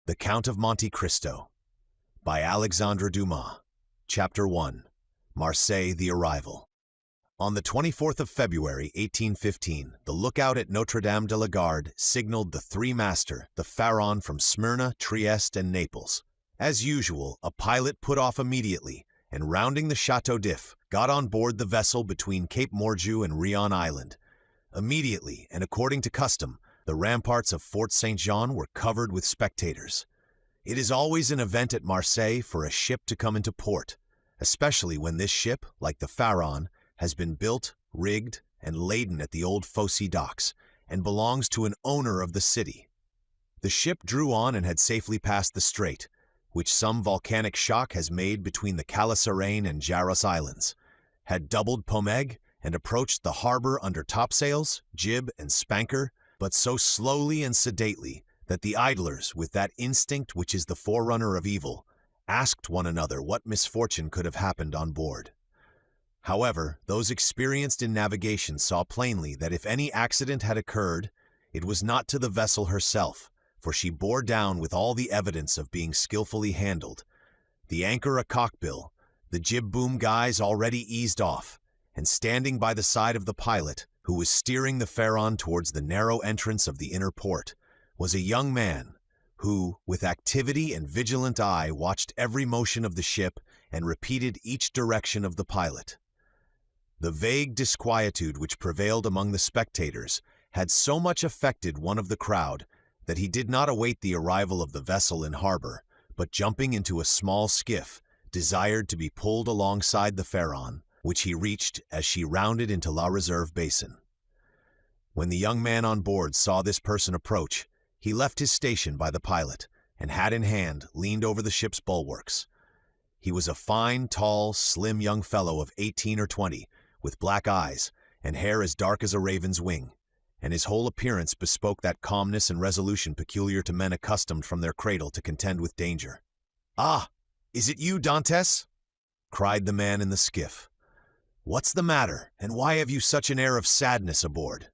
The Count of Monte Cristo by Alexandre Dumas. Chapter 1. Marseilles, the Arrival. On the 24th of February, 1815, the lookout at Notre-Dame de la Garde signaled the three-master, the Pharaon from Smyrna, Trieste, and Naples. As usual, a pilot put off immediately, and rounding the Château d'If, got on board the vessel between Cape Morgiou and Rion Island. Immediately, and according to custom, the ramparts of Fort Saint-Jean were covered with spectators. It is always an event at Marseilles for a ship to come into port, especially when this ship, like the Pharaon, has been built, rigged, and laden at the old Fosse docks, and belongs to an owner of the city. The ship drew on and had safely passed the strait, which some volcanic shock has made between the Calasarein and Jaros Islands, had doubled Pomègue, and approached the harbor under topsails, jib, and spanker, but so slowly and sedately that the idlers, with that instinct which is the forerunner of evil, asked one another what misfortune could have happened on board. However, those experienced in navigation saw plainly that if any accident had occurred, it was not to the vessel herself, for she bore down with all the evidence of being skillfully handled, the anchor a cockbill, the jib-boom guys already eased off, and standing by the side of the pilot, who was steering the Pharaon towards the narrow entrance of the inner port, was a young man who, with activity and vigilant eye, watched every motion of the ship and repeated each direction of the pilot. The vague disquietude which prevailed among the spectators had so much affected one of the crowd that he did not await the arrival of the vessel in harbor, but jumping into a small skiff, desired to be pulled alongside the Pharaon, which he reached as she rounded into La Reserve Basin. When the young man on board saw this person approach, he left his station by the pilot, and hat in hand leaned over the ship's bulwarks. He was a fine, tall, slim young fellow of 18 or 20, with black eyes, and hair as dark as a raven's wing, and his whole appearance bespoke that calmness and resolution peculiar to men accustomed from their cradle to contend with danger. "Ah, is it you, Dantes?" cried the man in the skiff. "What's the matter, and why have you such an air of sadness aboard?"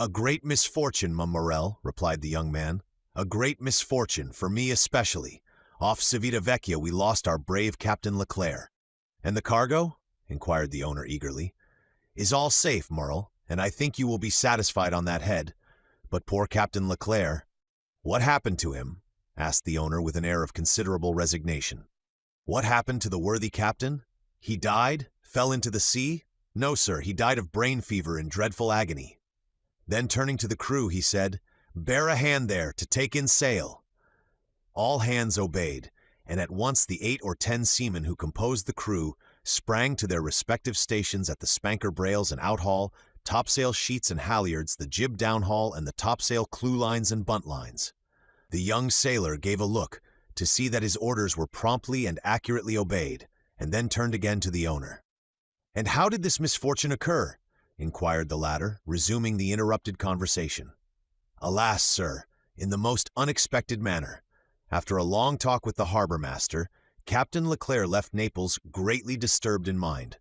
"A great misfortune, mon Morel," replied the young man. "A great misfortune, for me especially. Off Civitavecchia we lost our brave Captain Leclerc." "And the cargo?" inquired the owner eagerly. "Is all safe, Morel, and I think you will be satisfied on that head. But poor Captain Leclerc—" "What happened to him?" asked the owner with an air of considerable resignation. "What happened to the worthy captain? He died? Fell into the sea? No, sir, he died of brain fever in dreadful agony." Then turning to the crew, he said, "Bear a hand there to take in sail." All hands obeyed, and at once the 8 or 10 seamen who composed the crew sprang to their respective stations at the spanker brails and outhaul, topsail sheets and halyards, the jib downhaul, and the topsail clewlines and buntlines. The young sailor gave a look to see that his orders were promptly and accurately obeyed, and then turned again to the owner. "And how did this misfortune occur?" inquired the latter, resuming the interrupted conversation. "Alas, sir, in the most unexpected manner. After a long talk with the harbor master, Captain Leclerc left Naples greatly disturbed in mind.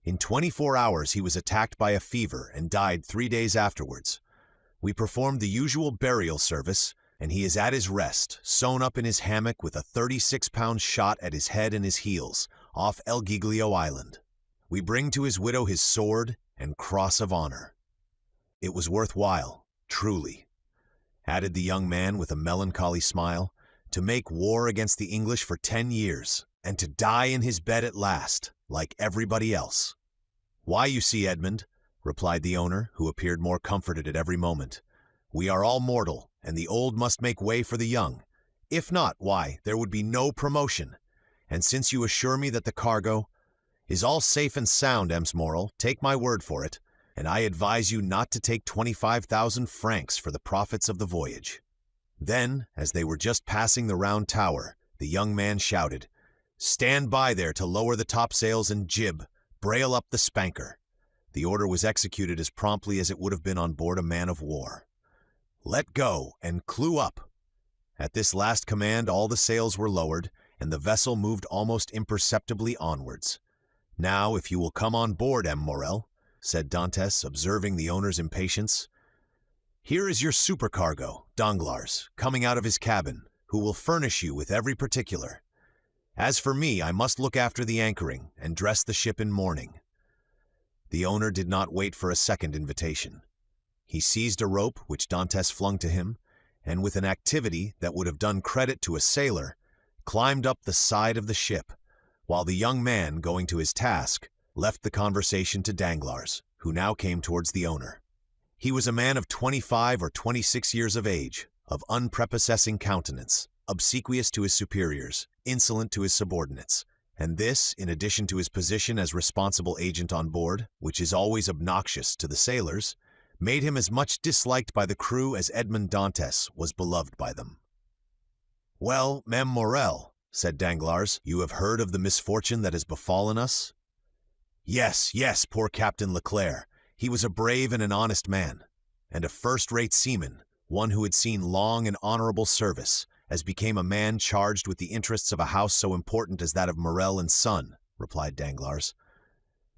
In 24 hours he was attacked by a fever and died 3 days afterwards. We performed the usual burial service, and he is at his rest, sewn up in his hammock with a 36-pound shot at his head and his heels, off El Giglio Island. We bring to his widow his sword and cross of honor. It was worthwhile, truly," added the young man with a melancholy smile, "to make war against the English for 10 years, and to die in his bed at last, like everybody else." "Why, you see, Edmund," replied the owner, who appeared more comforted at every moment, "we are all mortal, and the old must make way for the young. If not, why, there would be no promotion. And since you assure me that the cargo is all safe and sound, Ems Morel, take my word for it, and I advise you not to take 25,000 francs for the profits of the voyage." Then, as they were just passing the round tower, the young man shouted, "Stand by there to lower the topsails and jib, brail up the spanker." The order was executed as promptly as it would have been on board a man of war. "Let go, and clew up." At this last command all the sails were lowered, and the vessel moved almost imperceptibly onwards. "Now, if you will come on board, M. Morel," said Dantes, observing the owner's impatience. "Here is your supercargo, Danglars, coming out of his cabin. who will furnish you with every particular. As for me, I must look after the anchoring and dress the ship in mourning." The owner did not wait for a second invitation. He seized a rope which Dantes flung to him, and with an activity that would have done credit to a sailor, climbed up the side of the ship, while the young man, going to his task, left the conversation to Danglars, who now came towards the owner. He was a man of 25 or 26 years of age, of unprepossessing countenance, obsequious to his superiors, insolent to his subordinates, and this, in addition to his position as responsible agent on board, which is always obnoxious to the sailors, made him as much disliked by the crew as Edmond Dantes was beloved by them. "Well, Meme Morel," said Danglars, "you have heard of the misfortune that has befallen us?" "Yes, yes, poor Captain Leclerc. He was a brave and an honest man, and a first-rate seaman, one who had seen long and honorable service, as became a man charged with the interests of a house so important as that of Morel and Son," replied Danglars.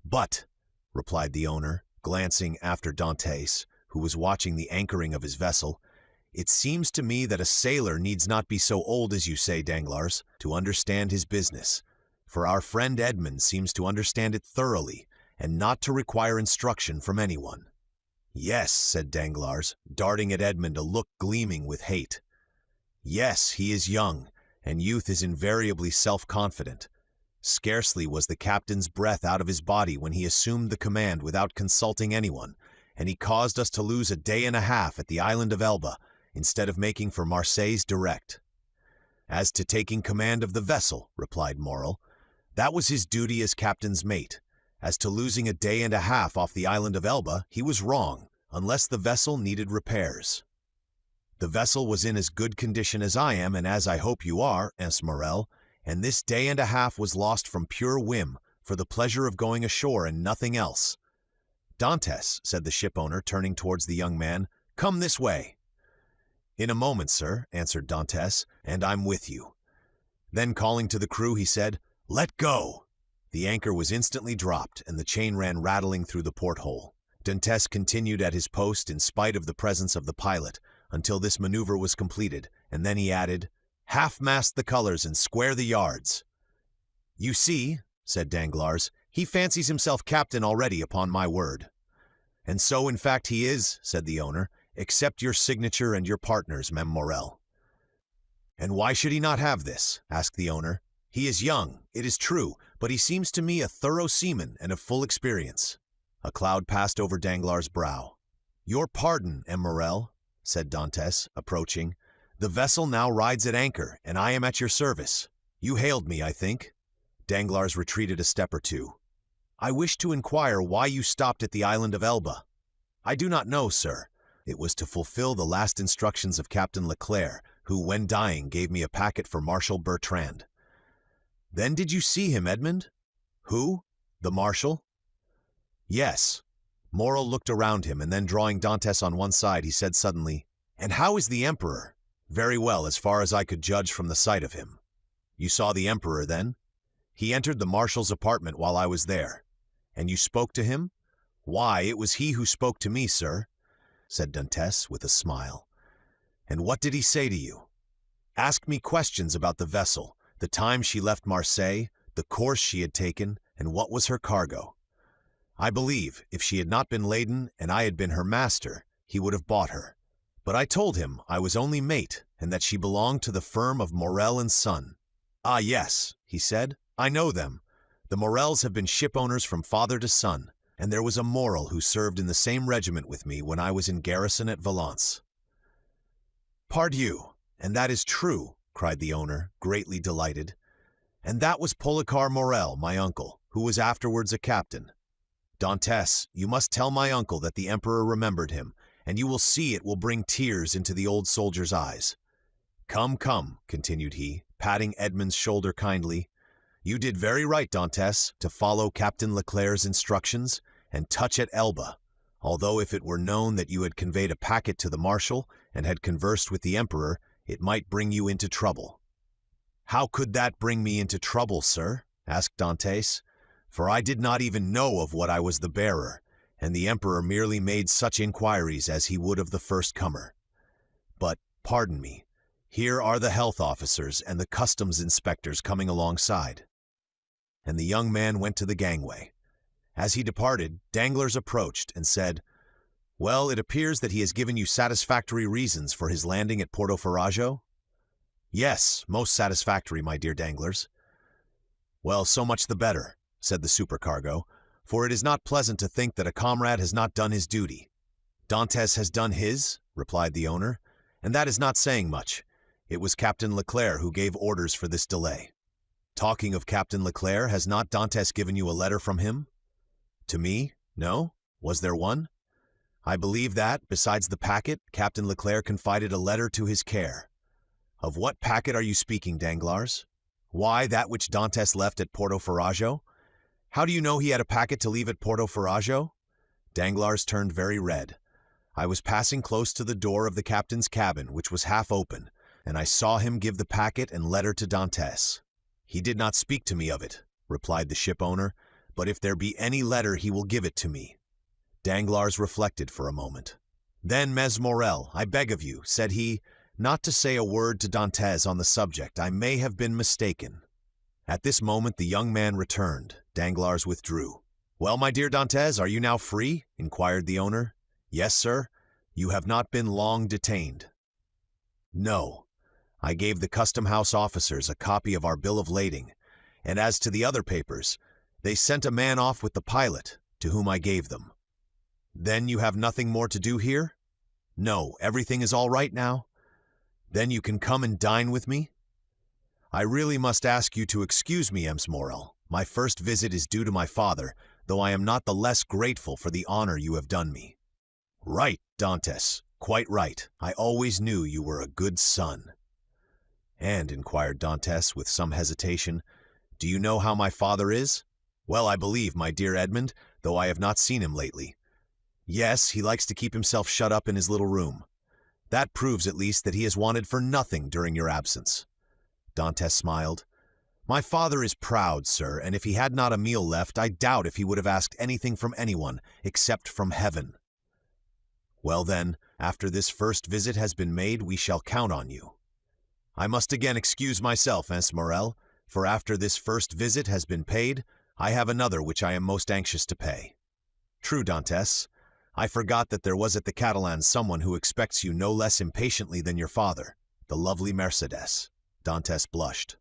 "But," replied the owner, glancing after Dantes, who was watching the anchoring of his vessel, "it seems to me that a sailor needs not be so old as you say, Danglars, to understand his business, for our friend Edmond seems to understand it thoroughly, and not to require instruction from anyone." "Yes," said Danglars, darting at Edmond a look gleaming with hate. "Yes, he is young, and youth is invariably self-confident. Scarcely was the captain's breath out of his body when he assumed the command without consulting anyone, and he caused us to lose a day and a half at the island of Elba, instead of making for Marseilles direct." "As to taking command of the vessel," replied Morel, "that was his duty as captain's mate. As to losing a day and a half off the island of Elba, he was wrong, unless the vessel needed repairs." "The vessel was in as good condition as I am, and as I hope you are," answered Morel, "and this day and a half was lost from pure whim, for the pleasure of going ashore and nothing else." "Dantes," said the shipowner, turning towards the young man, "come this way." "In a moment, sir," answered Dantes, "and I'm with you." Then calling to the crew, he said, "Let go!" The anchor was instantly dropped, and the chain ran rattling through the porthole. Dantes continued at his post in spite of the presence of the pilot, until this maneuver was completed, and then he added, "Half-mast the colors and square the yards." "You see," said Danglars, "he fancies himself captain already, upon my word." "And so, in fact, he is," said the owner. "Accept your signature and your partner's, Meme Morel." "And why should he not have this?" asked the owner. "He is young, it is true, but he seems to me a thorough seaman and of full experience." A cloud passed over Danglars' brow. "Your pardon, M. Morel," said Dantes, approaching. "The vessel now rides at anchor, and I am at your service. You hailed me, I think?" Danglars retreated a step or two. "I wish to inquire why you stopped at the island of Elba." "I do not know, sir. It was to fulfill the last instructions of Captain Leclerc, who, when dying, gave me a packet for Marshal Bertrand." "Then did you see him, Edmond?" "Who? The Marshal?" "Yes." Morel looked around him, and then drawing Dantes on one side, he said suddenly, "And how is the Emperor?" "Very well, as far as I could judge from the sight of him." "You saw the Emperor, then?" "He entered the Marshal's apartment while I was there." "And you spoke to him?" "Why, it was he who spoke to me, sir," said Dantes with a smile. "And what did he say to you?" "Asked me questions about the vessel, the time she left Marseilles, the course she had taken, and what was her cargo. I believe, if she had not been laden and I had been her master, he would have bought her. But I told him I was only mate, and that she belonged to the firm of Morel and Son." "Ah, yes," he said, "I know them. The Morels have been shipowners from father to son, and there was a Morel who served in the same regiment with me when I was in garrison at Valence." "Pardieu, and that is true," cried the owner, greatly delighted. "And that was Policar Morel, my uncle, who was afterwards a captain. Dantes, you must tell my uncle that the Emperor remembered him, and you will see it will bring tears into the old soldier's eyes. Come, come," continued he, patting Edmond's shoulder kindly, "you did very right, Dantes, to follow Captain Leclerc's instructions and touch at Elba, although if it were known that you had conveyed a packet to the Marshal and had conversed with the Emperor, it might bring you into trouble." "How could that bring me into trouble, sir?" asked Dantes. "For I did not even know of what I was the bearer, and the Emperor merely made such inquiries as he would of the first comer. But, pardon me, Here are the health officers and the customs inspectors coming alongside." And the young man went to the gangway. As he departed, Danglars approached and said, "Well, it appears that he has given you satisfactory reasons for his landing at Porto Ferrajo?" "Yes, most satisfactory, my dear Danglars." "Well, so much the better," said the supercargo, "for it is not pleasant to think that a comrade has not done his duty." "Dantès has done his," replied the owner, "and that is not saying much. It was Captain Leclerc who gave orders for this delay." "Talking of Captain Leclerc, has not Dantès given you a letter from him?" "To me? No. Was there one?" "I believe that, besides the packet, Captain Leclerc confided a letter to his care." "Of what packet are you speaking, Danglars?" "Why, that which Dantès left at Porto Ferrajo." "How do you know he had a packet to leave at Porto Ferrajo?" Danglars turned very red. "I was passing close to the door of the captain's cabin, which was half open, and I saw him give the packet and letter to Dantès." "He did not speak to me of it," replied the ship-owner, "but if there be any letter he will give it to me." Danglars reflected for a moment. "Then, Mes Morel, I beg of you," said he, "not to say a word to Dantès on the subject. I may have been mistaken." At this moment the young man returned. Danglars withdrew. "Well, my dear Dantès, are you now free?" inquired the owner. "Yes, sir." "You have not been long detained?" "No. I gave the custom-house officers a copy of our bill of lading, and as to the other papers, they sent a man off with the pilot, to whom I gave them." "Then you have nothing more to do here?" "No, everything is all right now." "Then you can come and dine with me?" "I really must ask you to excuse me, Ms. Morel. My first visit is due to my father, though I am not the less grateful for the honor you have done me." "Right, Dantès, quite right. I always knew you were a good son." "And," inquired Dantès with some hesitation, "do you know how my father is?" "Well, I believe, my dear Edmond, though I have not seen him lately." "Yes, he likes to keep himself shut up in his little room. That proves at least that he is wanted for nothing during your absence." Dantès smiled. "My father is proud, sir, and if he had not a meal left, I doubt if he would have asked anything from anyone, except from heaven." "Well then, after this first visit has been made, we shall count on you." "I must again excuse myself, Ms. Morel, for after this first visit has been paid, I have another which I am most anxious to pay." "True, Dantès. I forgot that there was at the Catalans someone who expects you no less impatiently than your father, the lovely Mercédès." Dantès blushed.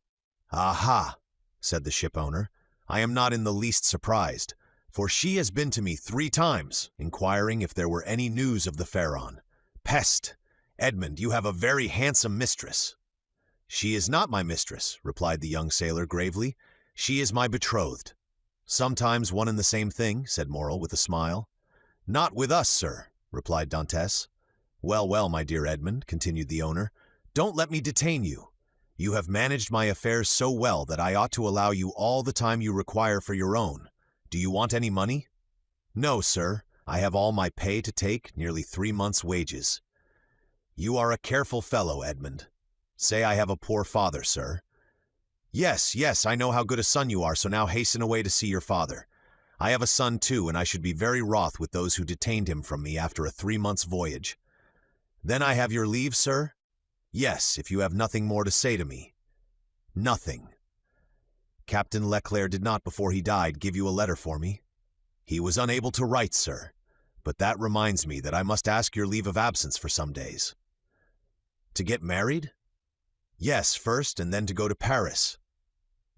"Aha!" said the ship-owner. "I am not in the least surprised, for she has been to me 3 times, inquiring if there were any news of the Pharaon. Peste! Edmond, you have a very handsome mistress." "She is not my mistress," replied the young sailor gravely. "She is my betrothed." "Sometimes one and the same thing," said Morel with a smile. "Not with us, sir," replied Dantès. "Well, well, my dear Edmond," continued the owner, "don't let me detain you. You have managed my affairs so well that I ought to allow you all the time you require for your own. Do you want any money?" "No, sir. I have all my pay to take, nearly 3 months' wages." "You are a careful fellow, Edmond. Say I have a poor father, sir." "Yes, yes, I know how good a son you are, so now hasten away to see your father. I have a son too, and I should be very wroth with those who detained him from me after a 3 months' voyage." "Then I have your leave, sir?" "Yes, if you have nothing more to say to me." "Nothing." "Captain Leclerc did not, before he died, give you a letter for me?" "He was unable to write, sir. But that reminds me that I must ask your leave of absence for some days." "To get married?" "Yes, first, and then to go to Paris."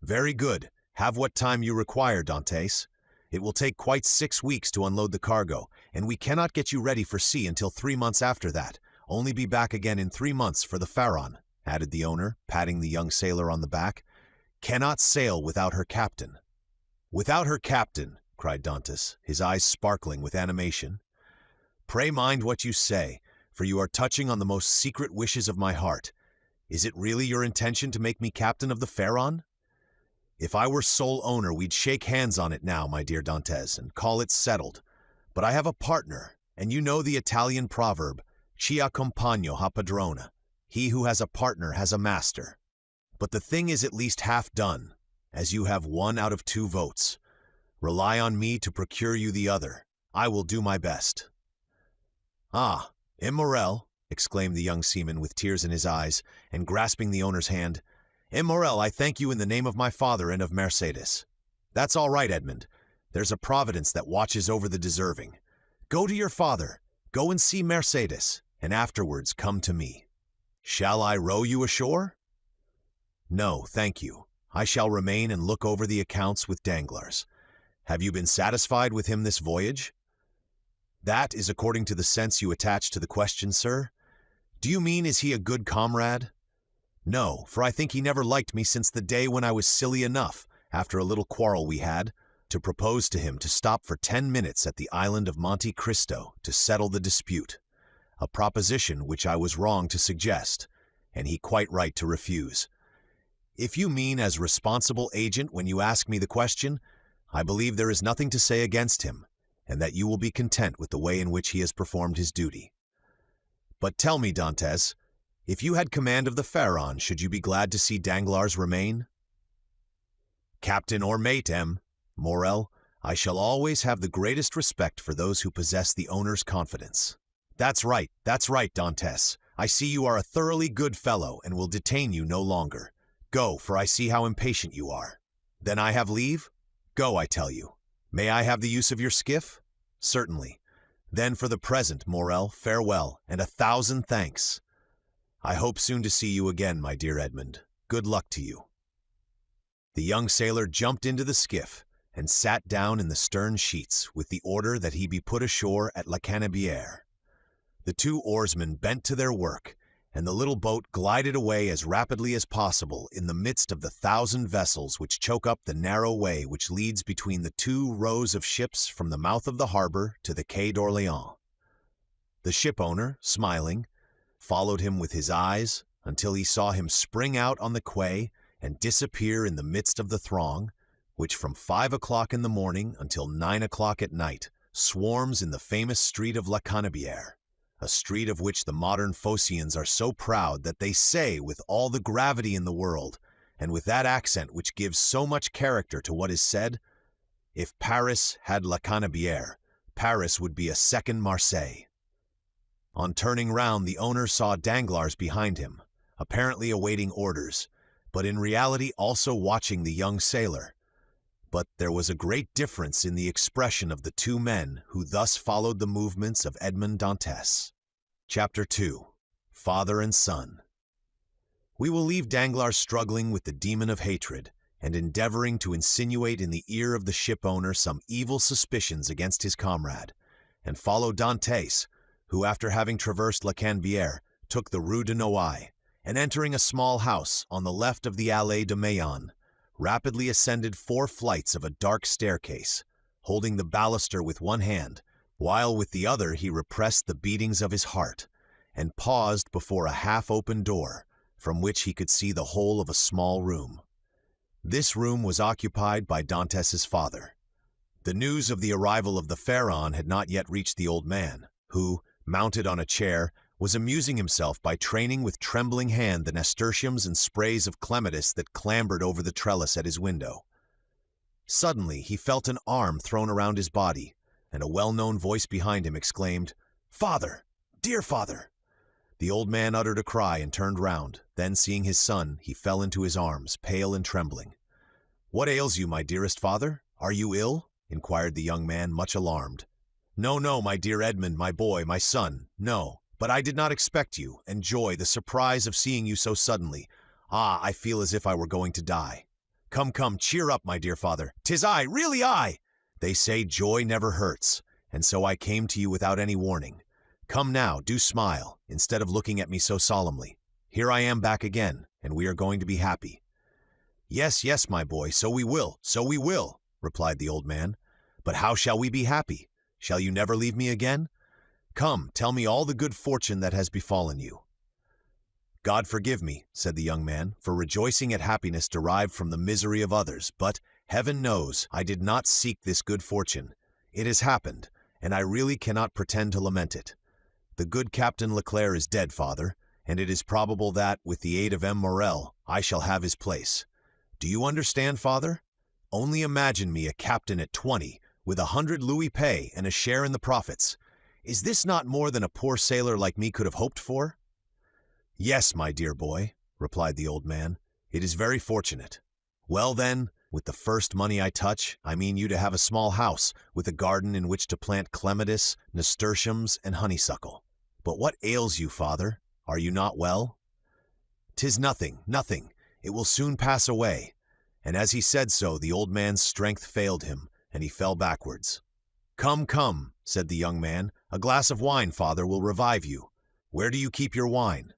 "Very good. Have what time you require, Dantès. It will take quite 6 weeks to unload the cargo, and we cannot get you ready for sea until 3 months after that. Only be back again in 3 months for the Pharaon," added the owner, patting the young sailor on the back. "Cannot sail without her captain." "Without her captain!" cried Dantès, his eyes sparkling with animation. "Pray mind what you say, for you are touching on the most secret wishes of my heart. Is it really your intention to make me captain of the Pharaon?" "If I were sole owner, we'd shake hands on it now, my dear Dantès, and call it settled. But I have a partner, and you know the Italian proverb, chi ha compagno ha padrona. He who has a partner has a master. But the thing is at least half done, as you have 1 out of 2 votes. Rely on me to procure you the other. I will do my best." "Ah, Morel," exclaimed the young seaman with tears in his eyes, and grasping the owner's hand. Morel, I thank you in the name of my father and of Marseilles. That's all right, Edmund. There's a providence that watches over the deserving. Go to your father, go and see Marseilles, and afterwards come to me. Shall I row you ashore? No, thank you. I shall remain and look over the accounts with Danglars. Have you been satisfied with him this voyage? That is according to the sense you attach to the question, sir. Do you mean, is he a good comrade? No, for I think he never liked me since the day when I was silly enough, after a little quarrel we had, to propose to him to stop for 10 minutes at the island of Monte Cristo to settle the dispute, a proposition which I was wrong to suggest, and he quite right to refuse. If you mean as responsible agent when you ask me the question, I believe there is nothing to say against him, and that you will be content with the way in which he has performed his duty. But tell me, Dantès, if you had command of the Pharaon, should you be glad to see Danglars remain? Captain or mate, Morel, I shall always have the greatest respect for those who possess the owner's confidence. That's right, Dantès. I see you are a thoroughly good fellow and will detain you no longer. Go, for I see how impatient you are. Then I have leave? Go, I tell you. May I have the use of your skiff? Certainly. Then for the present, Morel, farewell, and 1,000 thanks. I hope soon to see you again, my dear Edmund. Good luck to you. The young sailor jumped into the skiff and sat down in the stern sheets with the order that he be put ashore at La Canebière. The two oarsmen bent to their work, and the little boat glided away as rapidly as possible in the midst of the 1,000 vessels which choke up the narrow way which leads between the two rows of ships from the mouth of the harbor to the Quai d'Orléans. The shipowner, smiling, followed him with his eyes until he saw him spring out on the quay and disappear in the midst of the throng, which from 5 o'clock in the morning until 9 o'clock at night swarms in the famous street of La Canebière, a street of which the modern Phocians are so proud that they say with all the gravity in the world, and with that accent which gives so much character to what is said, if Paris had La Canebière, Paris would be a second Marseilles. On turning round, the owner saw Danglars behind him, apparently awaiting orders, but in reality also watching the young sailor. But there was a great difference in the expression of the two men who thus followed the movements of Edmond Dantès. Chapter 2. Father and Son. We will leave Danglars struggling with the demon of hatred and endeavoring to insinuate in the ear of the ship-owner some evil suspicions against his comrade, and follow Dantès, who, after having traversed La Canebière, took the Rue de Noailles, and entering a small house on the left of the Allée de Meilhan, rapidly ascended 4 flights of a dark staircase, holding the baluster with one hand, while with the other he repressed the beatings of his heart, and paused before a half-open door, from which he could see the whole of a small room. This room was occupied by Dantès' father. The news of the arrival of the Pharaon had not yet reached the old man, who, mounted on a chair, was amusing himself by training with trembling hand the nasturtiums and sprays of clematis that clambered over the trellis at his window. Suddenly he felt an arm thrown around his body, and a well-known voice behind him exclaimed, "Father! Dear father!" The old man uttered a cry and turned round. Then, seeing his son, he fell into his arms, pale and trembling. "What ails you, my dearest father? Are you ill?" inquired the young man, much alarmed. "No, no, my dear Edmund, my boy, my son, no. But I did not expect you, and joy, the surprise of seeing you so suddenly. Ah, I feel as if I were going to die. Come, come, cheer up, my dear father. 'Tis I, really I! They say joy never hurts, and so I came to you without any warning. Come now, do smile, instead of looking at me so solemnly. Here I am back again, and we are going to be happy." "Yes, yes, my boy, so we will, replied the old man. "But how shall we be happy? Shall you never leave me again? Come, tell me all the good fortune that has befallen you." "God forgive me," said the young man, "for rejoicing at happiness derived from the misery of others, but, heaven knows, I did not seek this good fortune. It has happened, and I really cannot pretend to lament it. The good Captain Leclerc is dead, father, and it is probable that, with the aid of Morel, I shall have his place. Do you understand, father? Only imagine me a captain at 20, with 100 louis pay and a share in the profits. Is this not more than a poor sailor like me could have hoped for?" "Yes, my dear boy," replied the old man. "It is very fortunate. Well then, with the first money I touch, I mean you to have a small house, with a garden in which to plant clematis, nasturtiums, and honeysuckle. But what ails you, father? Are you not well?" "'Tis nothing, nothing. It will soon pass away." And as he said so, the old man's strength failed him, and he fell backwards. "Come, come," said the young man. "A glass of wine, father, will revive you. Where do you keep your wine?"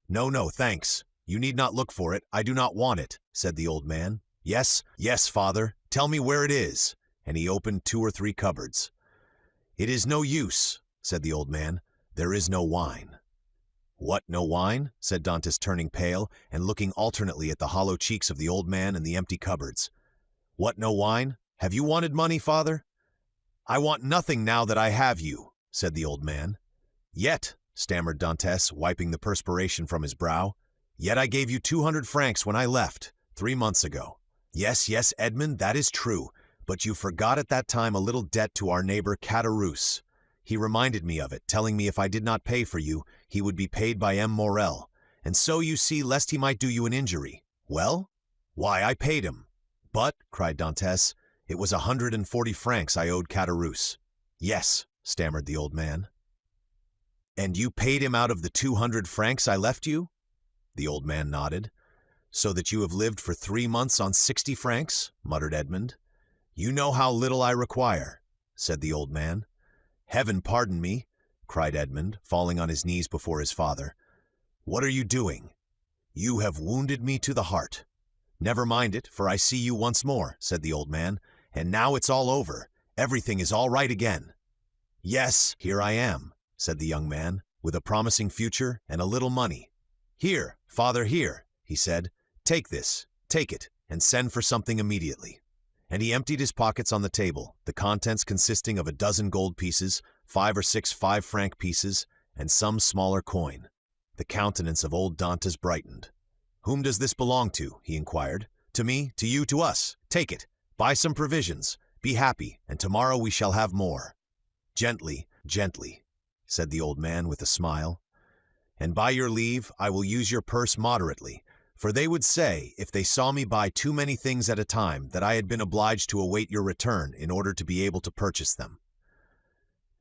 "No, no, thanks. You need not look for it. I do not want it," said the old man. "Yes, yes, father. Tell me where it is." And he opened 2 or 3 cupboards. "It is no use," said the old man. "There is no wine." "What, no wine?" said Dantes, turning pale, and looking alternately at the hollow cheeks of the old man and the empty cupboards. "What, no wine? Have you wanted money, father?" "I want nothing now that I have you," said the old man. "Yet," stammered Dantes, wiping the perspiration from his brow, "yet I gave you 200 francs when I left, 3 months ago. Yes, yes, Edmond, that is true, but you forgot at that time a little debt to our neighbor Château. He reminded me of it, telling me if I did not pay for you, he would be paid by M. Morel, and so you see, lest he might do you an injury. Well? Why, I paid him." "But," cried Dantes, "it was 140 francs I owed Château." "Yes," stammered the old man. "And you paid him out of the 200 francs I left you?" The old man nodded. "So that you have lived for 3 months on 60 francs?" muttered Edmond. "You know how little I require," said the old man. "Heaven pardon me," cried Edmond, falling on his knees before his father. "What are you doing? You have wounded me to the heart." "Never mind it, for I see you once more," said the old man, "and now it's all over. Everything is all right again." "Yes, here I am," said the young man, "with a promising future and a little money. Here, father, here," he said. "Take this, take it, and send for something immediately." And he emptied his pockets on the table, the contents consisting of a dozen gold pieces, 5 or 6 5-franc pieces, and some smaller coin. The countenance of old Dantes brightened. "Whom does this belong to?" he inquired. "To me, to you, to us. Take it. Buy some provisions. Be happy, and tomorrow we shall have more." "Gently, gently," said the old man with a smile. "And by your leave, I will use your purse moderately, for they would say, if they saw me buy too many things at a time, that I had been obliged to await your return in order to be able to purchase them.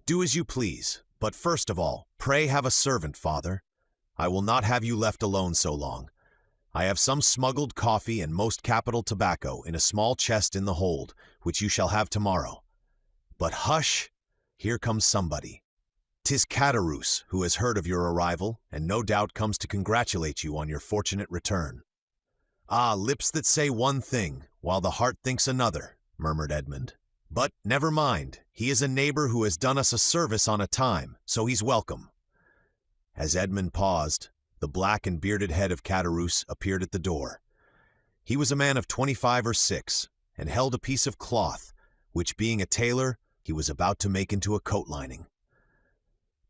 Do as you please, but first of all, pray have a servant, father. I will not have you left alone so long. I have some smuggled coffee and most capital tobacco in a small chest in the hold, which you shall have tomorrow. But hush! Here comes somebody. 'Tis Château, who has heard of your arrival, and no doubt comes to congratulate you on your fortunate return." "Ah, lips that say one thing, while the heart thinks another," murmured Edmond. "But never mind, he is a neighbor who has done us a service on a time, so he's welcome." As Edmond paused, the black and bearded head of Château appeared at the door. He was a man of 25 or 6, and held a piece of cloth, which, being a tailor, he was about to make into a coat lining.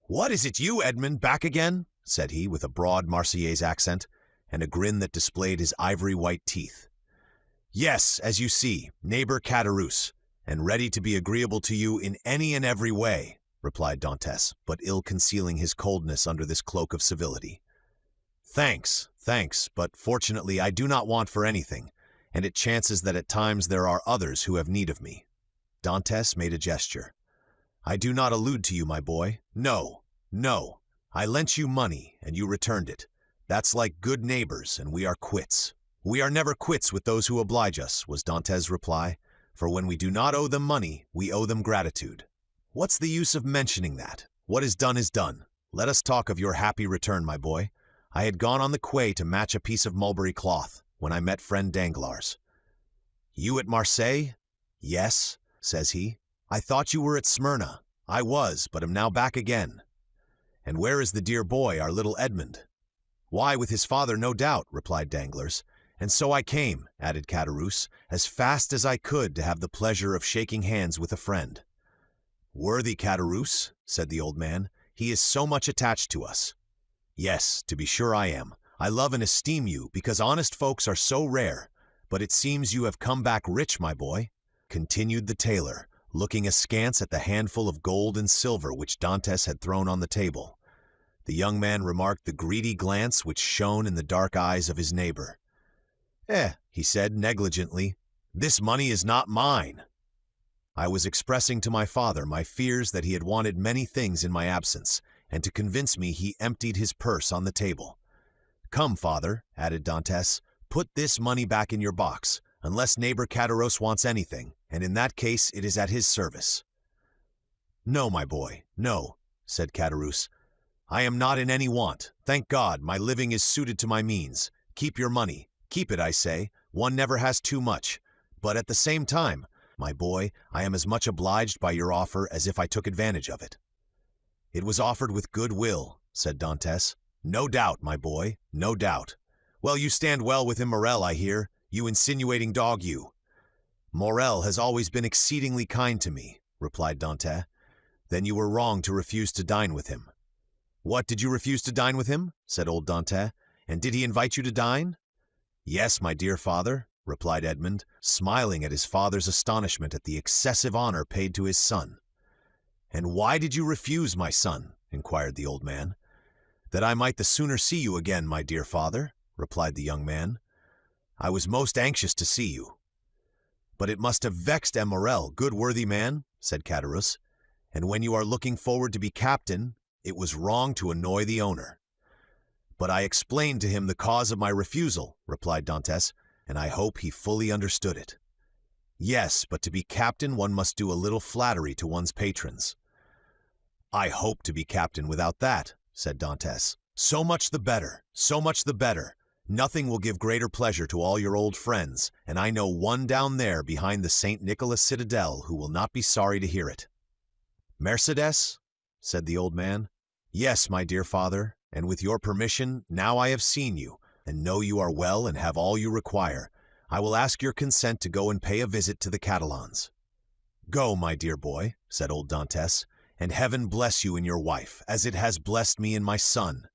"What, is it you, Edmond, back again?" said he, with a broad Marseilles accent, and a grin that displayed his ivory-white teeth. "Yes, as you see, neighbor Château, and ready to be agreeable to you in any and every way," replied Dantes, but ill concealing his coldness under this cloak of civility. "Thanks, thanks, but fortunately I do not want for anything, and it chances that at times there are others who have need of me." Dantes made a gesture. "I do not allude to you, my boy. No, no. I lent you money, and you returned it. That's like good neighbors, and we are quits." "We are never quits with those who oblige us," was Dantes' reply, "for when we do not owe them money, we owe them gratitude." "What's the use of mentioning that? What is done is done. Let us talk of your happy return, my boy. I had gone on the quay to match a piece of mulberry cloth, when I met friend Danglars. "You at Marseilles?" "Yes," says he. "I thought you were at Smyrna." "I was, but am now back again." "And where is the dear boy, our little Edmond?" "Why, with his father, no doubt," replied Danglars. "And so I came," added Château, "as fast as I could to have the pleasure of shaking hands with a friend." "Worthy Château," said the old man, "he is so much attached to us." "Yes, to be sure I am. I love and esteem you, because honest folks are so rare. But it seems you have come back rich, my boy," continued the tailor, looking askance at the handful of gold and silver which Dantes had thrown on the table. The young man remarked the greedy glance which shone in the dark eyes of his neighbor. He said negligently, "This money is not mine." I was expressing to my father my fears that he had wanted many things in my absence, and to convince me he emptied his purse on the table. "Come, father," added Dantes, "put this money back in your box, unless neighbor Caderousse wants anything, and in that case it is at his service." "No, my boy, no," said Caderousse. "I am not in any want. Thank God, my living is suited to my means. Keep your money. Keep it, I say. One never has too much. But at the same time, my boy, I am as much obliged by your offer as if I took advantage of it." "It was offered with good will," said Dantes. "No doubt, my boy, no doubt. Well, you stand well with him, Morel, I hear, you insinuating dog, you." "Morel has always been exceedingly kind to me," replied Dantes. "Then you were wrong to refuse to dine with him." "What, did you refuse to dine with him?" said old Dantes. "And did he invite you to dine?" "Yes, my dear father," replied Edmund, smiling at his father's astonishment at the excessive honor paid to his son. "And why did you refuse, my son?" inquired the old man. "That I might the sooner see you again, my dear father," replied the young man. "I was most anxious to see you." "But it must have vexed M. Morel, good worthy man," said Caderousse. "And when you are looking forward to be captain, it was wrong to annoy the owner." "But I explained to him the cause of my refusal," replied Dantes, "and I hope he fully understood it." "Yes, but to be captain one must do a little flattery to one's patrons." "I hope to be captain without that," said Dantes. "So much the better, so much the better. Nothing will give greater pleasure to all your old friends, and I know one down there behind the St. Nicholas Citadel who will not be sorry to hear it." "Mercédès?" said the old man. "Yes, my dear father, and with your permission, now I have seen you, and know you are well and have all you require, I will ask your consent to go and pay a visit to the Catalans." "Go, my dear boy," said old Dantes, "and heaven bless you and your wife, as it has blessed me and my son."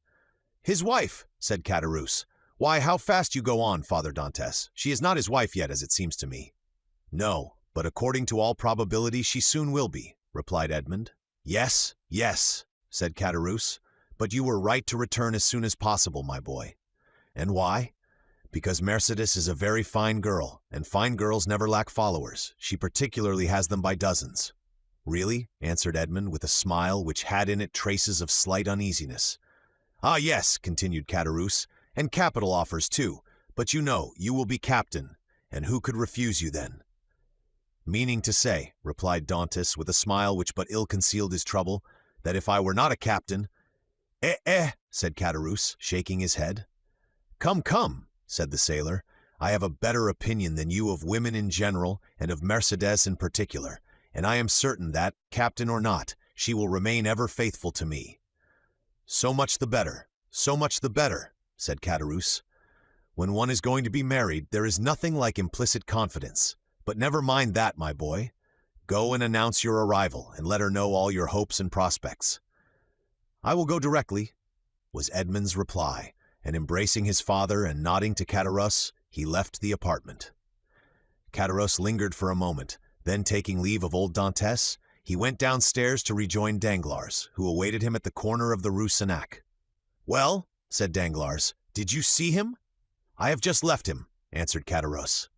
"His wife!" said Caderousse. "Why, how fast you go on, Father Dantes. She is not his wife yet, as it seems to me." "No, but according to all probability she soon will be," replied Edmund. "Yes, yes," said Caderousse, "but you were right to return as soon as possible, my boy." "And why?" "Because Mercédès is a very fine girl, and fine girls never lack followers. She particularly has them by dozens." "Really?" answered Edmund with a smile which had in it traces of slight uneasiness. "Ah, yes," continued Caderousse, "and capital offers too, but you know, you will be captain, and who could refuse you then?" "Meaning to say," replied Dantes with a smile which but ill concealed his trouble, "that if I were not a captain—" said Caderousse, shaking his head. "Come, come," said the sailor, "I have a better opinion than you of women in general, and of Mercédès in particular, and I am certain that, captain or not, she will remain ever faithful to me." "So much the better, so much the better," said Caderousse. "When one is going to be married, there is nothing like implicit confidence. But never mind that, my boy. Go and announce your arrival, and let her know all your hopes and prospects." "I will go directly," was Edmund's reply, and embracing his father and nodding to Caderousse, he left the apartment. Caderousse lingered for a moment, then taking leave of old Dantes, he went downstairs to rejoin Danglars, who awaited him at the corner of the Rue Senac. "Well," said Danglars, "did you see him?" "I have just left him," answered Caderousse.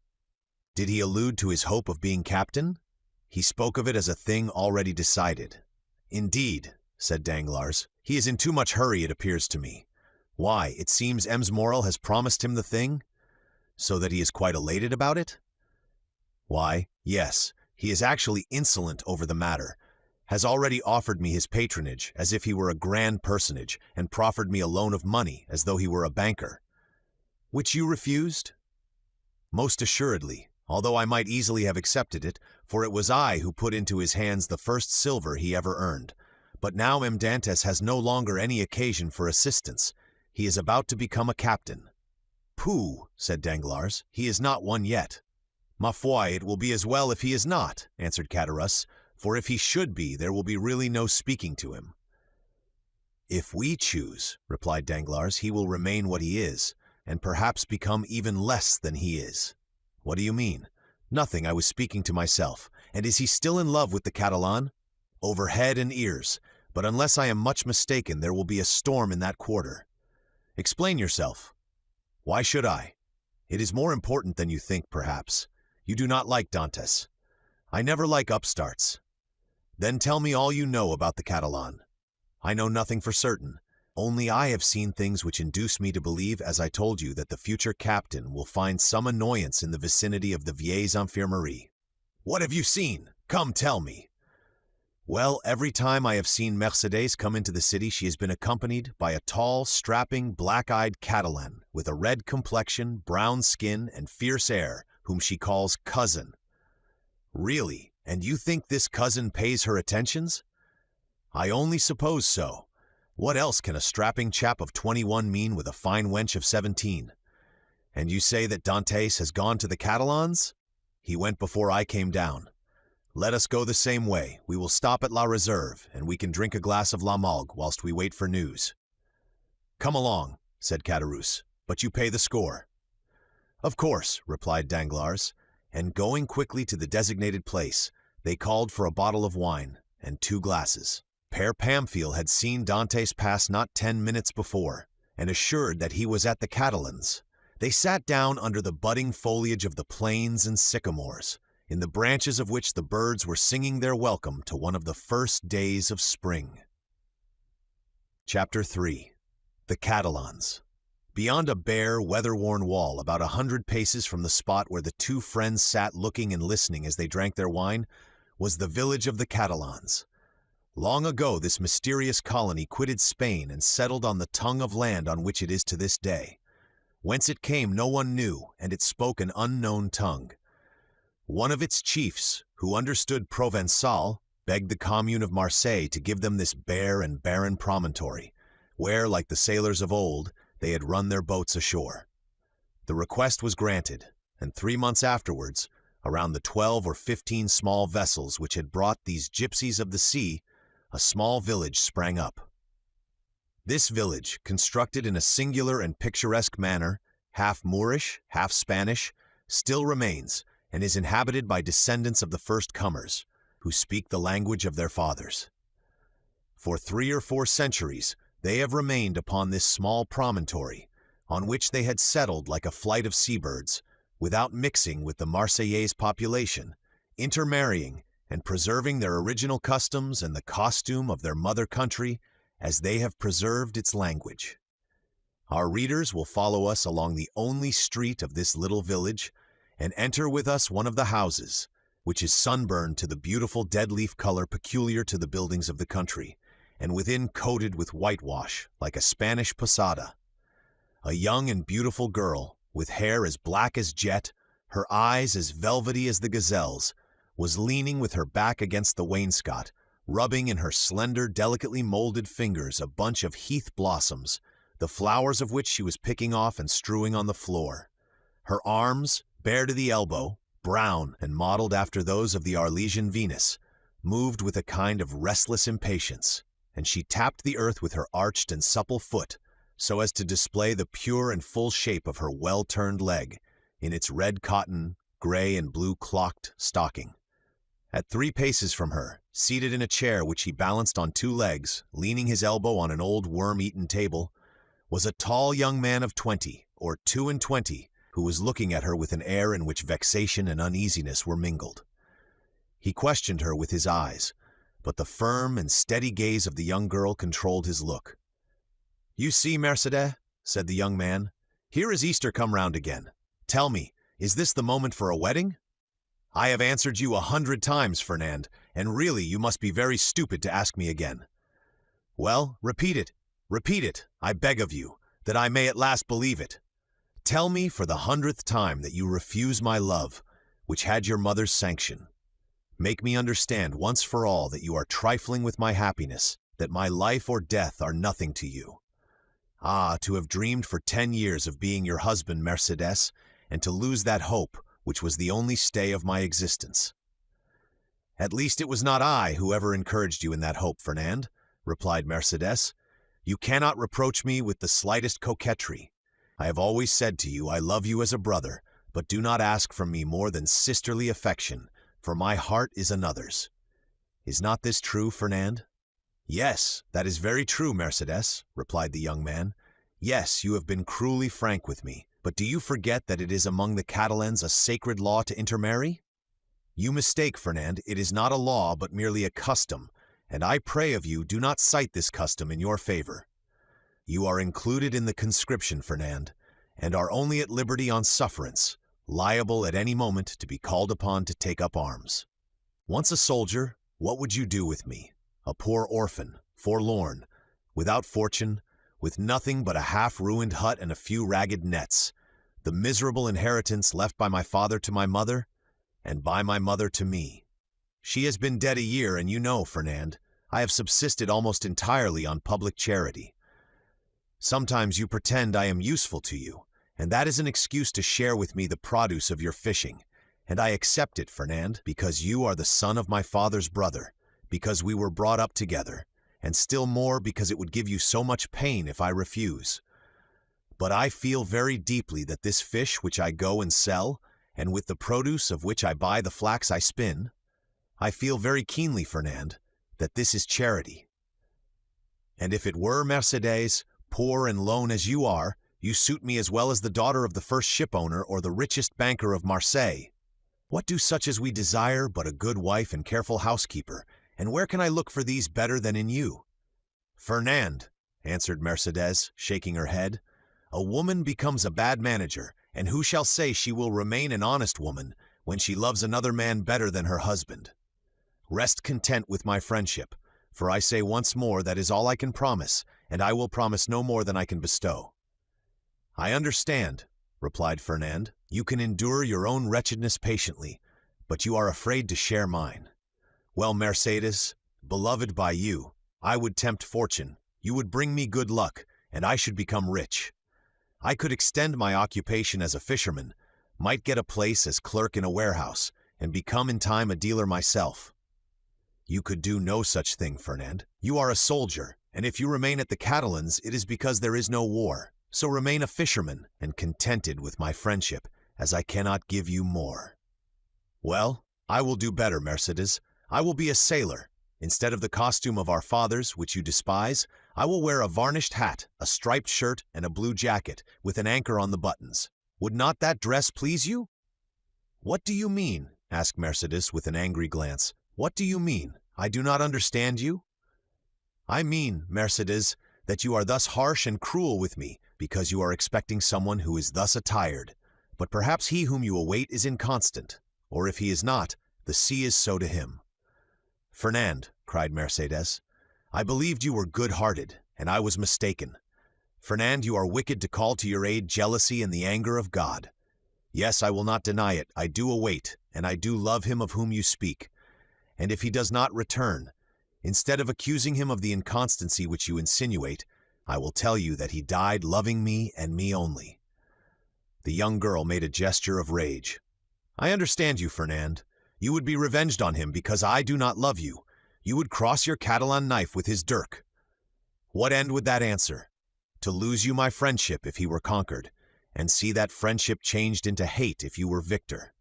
"Did he allude to his hope of being captain?" "He spoke of it as a thing already decided." "Indeed," said Danglars, "he is in too much hurry, it appears to me. Why, it seems M. Morel has promised him the thing?" "So that he is quite elated about it?" "Why, yes, he is actually insolent over the matter, has already offered me his patronage as if he were a grand personage, and proffered me a loan of money as though he were a banker." "Which you refused?" "Most assuredly, although I might easily have accepted it, for it was I who put into his hands the first silver he ever earned. But now M. Dantes has no longer any occasion for assistance. He is about to become a captain." "Pooh," said Danglars, "he is not one yet." "Ma foi, it will be as well if he is not," answered Caderousse, "for if he should be, there will be really no speaking to him." "If we choose," replied Danglars, "he will remain what he is, and perhaps become even less than he is." "What do you mean?" Nothing, I was speaking to myself. And is he still in love with the Catalan? Over head and ears, but unless I am much mistaken, there will be a storm in that quarter. Explain yourself. Why should I? It is more important than you think, perhaps. You do not like Dantes. I never like upstarts. Then tell me all you know about the Catalan. I know nothing for certain. Only I have seen things which induce me to believe, as I told you, that the future captain will find some annoyance in the vicinity of the Vieilles Infirmeries. What have you seen? Come, tell me. Well, every time I have seen Mercedes come into the city, she has been accompanied by a tall, strapping, black-eyed Catalan with a red complexion, brown skin, and fierce air, whom she calls cousin. Really? And you think this cousin pays her attentions? I only suppose so. What else can a strapping chap of 21 mean with a fine wench of 17? And you say that Dantes has gone to the Catalans? He went before I came down. Let us go the same way. We will stop at La Reserve, and we can drink a glass of La Malgue whilst we wait for news. Come along, said Caderousse, but you pay the score. Of course, replied Danglars, and going quickly to the designated place, they called for a bottle of wine and 2 glasses. Père Pamphile had seen Dantes pass not 10 minutes before, and assured that he was at the Catalans. They sat down under the budding foliage of the planes and sycamores, in the branches of which the birds were singing their welcome to one of the first days of spring. Chapter 3. The Catalans. Beyond a bare, weather-worn wall, about 100 paces from the spot where the 2 friends sat looking and listening as they drank their wine, was the village of the Catalans. Long ago, this mysterious colony quitted Spain and settled on the tongue of land on which it is to this day. Whence it came no one knew, and it spoke an unknown tongue. One of its chiefs, who understood Provençal, begged the commune of Marseilles to give them this bare and barren promontory, where, like the sailors of old, they had run their boats ashore. The request was granted, and 3 months afterwards, around the 12 or 15 small vessels which had brought these gypsies of the sea, a small village sprang up. This village, constructed in a singular and picturesque manner, half Moorish, half Spanish, still remains, and is inhabited by descendants of the first comers, who speak the language of their fathers. For 3 or 4 centuries, they have remained upon this small promontory, on which they had settled like a flight of seabirds, without mixing with the Marseillais population, intermarrying, and preserving their original customs and the costume of their mother country as they have preserved its language. Our readers will follow us along the only street of this little village and enter with us one of the houses, which is sunburned to the beautiful dead-leaf color peculiar to the buildings of the country, and within coated with whitewash like a Spanish posada. A young and beautiful girl, with hair as black as jet, her eyes as velvety as the gazelle's, was leaning with her back against the wainscot, rubbing in her slender, delicately molded fingers a bunch of heath blossoms, the flowers of which she was picking off and strewing on the floor. Her arms, bare to the elbow, brown and modeled after those of the Arlesian Venus, moved with a kind of restless impatience, and she tapped the earth with her arched and supple foot, so as to display the pure and full shape of her well-turned leg, in its red cotton, gray and blue clocked stocking. At 3 paces from her, seated in a chair which he balanced on 2 legs, leaning his elbow on an old worm-eaten table, was a tall young man of 20, or 22, who was looking at her with an air in which vexation and uneasiness were mingled. He questioned her with his eyes, but the firm and steady gaze of the young girl controlled his look. "You see, Mercedes," said the young man, "here is Easter come round again. Tell me, is this the moment for a wedding? I have answered you 100 times, Fernand, and really you must be very stupid to ask me again. Well, repeat it, I beg of you, that I may at last believe it. Tell me for the 100th time that you refuse my love, which had your mother's sanction. Make me understand once for all that you are trifling with my happiness, that my life or death are nothing to you. Ah, to have dreamed for 10 years of being your husband, Mercedes, and to lose that hope, which was the only stay of my existence." "At least it was not I who ever encouraged you in that hope, Fernand," replied Mercedes. "You cannot reproach me with the slightest coquetry. I have always said to you I love you as a brother, but do not ask from me more than sisterly affection, for my heart is another's. Is not this true, Fernand?" "Yes, that is very true, Mercédès," replied the young man. "Yes, you have been cruelly frank with me, but do you forget that it is among the Catalans a sacred law to intermarry?" "You mistake, Fernand. It is not a law, but merely a custom, and I pray of you do not cite this custom in your favor. You are included in the conscription, Fernand, and are only at liberty on sufferance, liable at any moment to be called upon to take up arms. Once a soldier, what would you do with me? A poor orphan, forlorn, without fortune, with nothing but a half-ruined hut and a few ragged nets, the miserable inheritance left by my father to my mother, and by my mother to me. She has been dead a year, and you know, Fernand, I have subsisted almost entirely on public charity. Sometimes you pretend I am useful to you, and that is an excuse to share with me the produce of your fishing, and I accept it, Fernand, because you are the son of my father's brother, because we were brought up together, and still more because it would give you so much pain if I refuse. But I feel very deeply that this fish which I go and sell, and with the produce of which I buy the flax I spin, I feel very keenly, Fernand, that this is charity. And if it were, Mercédès, poor and lone as you are, you suit me as well as the daughter of the first shipowner or the richest banker of Marseilles. What do such as we desire but a good wife and careful housekeeper, and where can I look for these better than in you?" "Fernand," answered Mercédès, shaking her head, "a woman becomes a bad manager, and who shall say she will remain an honest woman when she loves another man better than her husband? Rest content with my friendship, for I say once more that is all I can promise, and I will promise no more than I can bestow." "I understand," replied Fernand. "You can endure your own wretchedness patiently, but you are afraid to share mine. Well, Mercédès, beloved by you, I would tempt fortune, you would bring me good luck, and I should become rich. I could extend my occupation as a fisherman, might get a place as clerk in a warehouse, and become in time a dealer myself. You could do no such thing, Fernand. You are a soldier, and if you remain at the Catalans, it is because there is no war. So remain a fisherman, and contented with my friendship, as I cannot give you more." "Well, I will do better, Mercédès. I will be a sailor. Instead of the costume of our fathers, which you despise, I will wear a varnished hat, a striped shirt, and a blue jacket, with an anchor on the buttons. Would not that dress please you?" "What do you mean?" asked Mercédès with an angry glance. "What do you mean? I do not understand you." "I mean, Mercédès, that you are thus harsh and cruel with me, because you are expecting someone who is thus attired. But perhaps he whom you await is inconstant, or if he is not, the sea is so to him." "Fernand," cried Mercédès, "I believed you were good-hearted, and I was mistaken. Fernand, you are wicked to call to your aid jealousy and the anger of God. Yes, I will not deny it, I do await, and I do love him of whom you speak. And if he does not return, instead of accusing him of the inconstancy which you insinuate, I will tell you that he died loving me and me only." The young girl made a gesture of rage. "I understand you, Fernand. You would be revenged on him because I do not love you. You would cross your Catalan knife with his dirk. What end would that answer? To lose you my friendship if he were conquered, and see that friendship changed into hate if you were victor.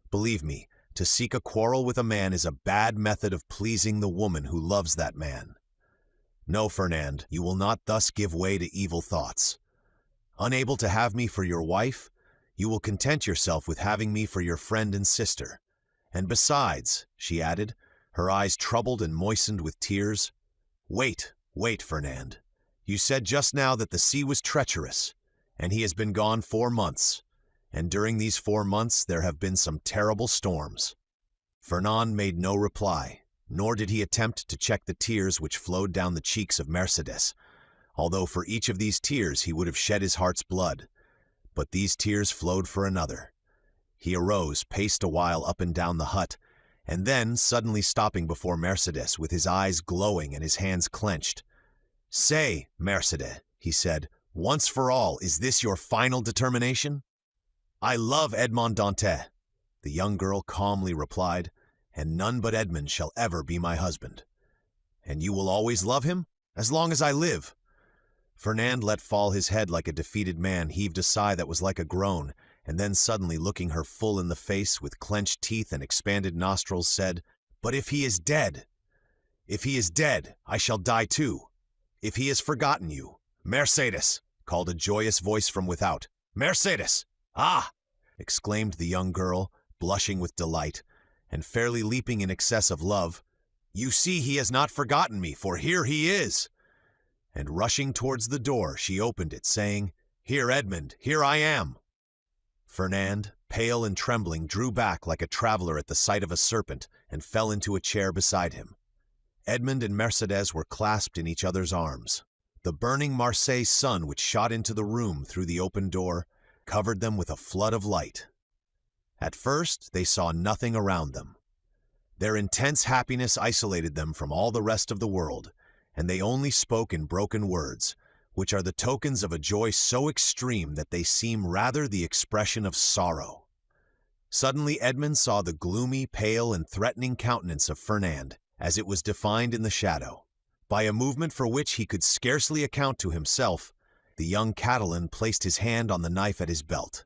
Believe me, to seek a quarrel with a man is a bad method of pleasing the woman who loves that man. No, Fernand, you will not thus give way to evil thoughts. Unable to have me for your wife, you will content yourself with having me for your friend and sister. And besides," she added, her eyes troubled and moistened with tears, "wait, Fernand. You said just now that the sea was treacherous, and he has been gone 4 months, and during these 4 months there have been some terrible storms." Fernand made no reply, nor did he attempt to check the tears which flowed down the cheeks of Mercédès, although for each of these tears he would have shed his heart's blood. But these tears flowed for another. He arose, paced a while up and down the hut, and then, suddenly stopping before Mercédès with his eyes glowing and his hands clenched, "Say, Mercédès," he said, "once for all, is this your final determination?" "I love Edmond Dantès," the young girl calmly replied, "and none but Edmond shall ever be my husband." "And you will always love him? As long as I live?" Fernand let fall his head like a defeated man, heaved a sigh that was like a groan, and then suddenly looking her full in the face with clenched teeth and expanded nostrils said, "But if he is dead, I shall die too. If he has forgotten you." "Mercedes!" called a joyous voice from without. "Mercedes!" "Ah!" exclaimed the young girl, blushing with delight, and fairly leaping in excess of love. "You see he has not forgotten me, for here he is!" And rushing towards the door, she opened it, saying, "Here, Edmund, here I am." Fernand, pale and trembling, drew back like a traveler at the sight of a serpent and fell into a chair beside him. Edmund and Mercedes were clasped in each other's arms. The burning Marseilles sun, which shot into the room through the open door, covered them with a flood of light. At first, they saw nothing around them. Their intense happiness isolated them from all the rest of the world, and they only spoke in broken words, which are the tokens of a joy so extreme that they seem rather the expression of sorrow. Suddenly Edmund saw the gloomy, pale, and threatening countenance of Fernand, as it was defined in the shadow. By a movement for which he could scarcely account to himself, the young Catalan placed his hand on the knife at his belt.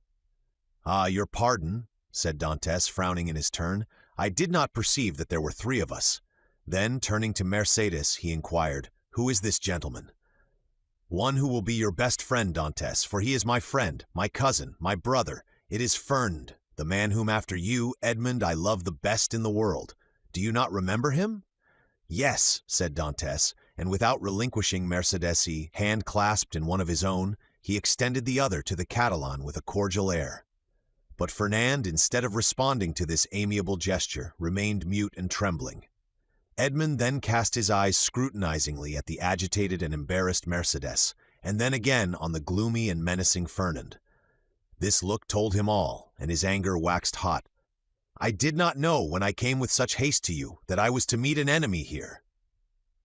"Ah, your pardon," said Dantes, frowning in his turn. "I did not perceive that there were three of us." Then, turning to Mercedes, he inquired, "Who is this gentleman?" "One who will be your best friend, Dantes, for he is my friend, my cousin, my brother. It is Fernand, the man whom after you, Edmund, I love the best in the world. Do you not remember him?" "Yes," said Dantes, and without relinquishing Mercedes's hand clasped in one of his own, he extended the other to the Catalan with a cordial air. But Fernand, instead of responding to this amiable gesture, remained mute and trembling. Edmund then cast his eyes scrutinizingly at the agitated and embarrassed Mercedes, and then again on the gloomy and menacing Fernand. This look told him all, and his anger waxed hot. "I did not know, when I came with such haste to you, that I was to meet an enemy here."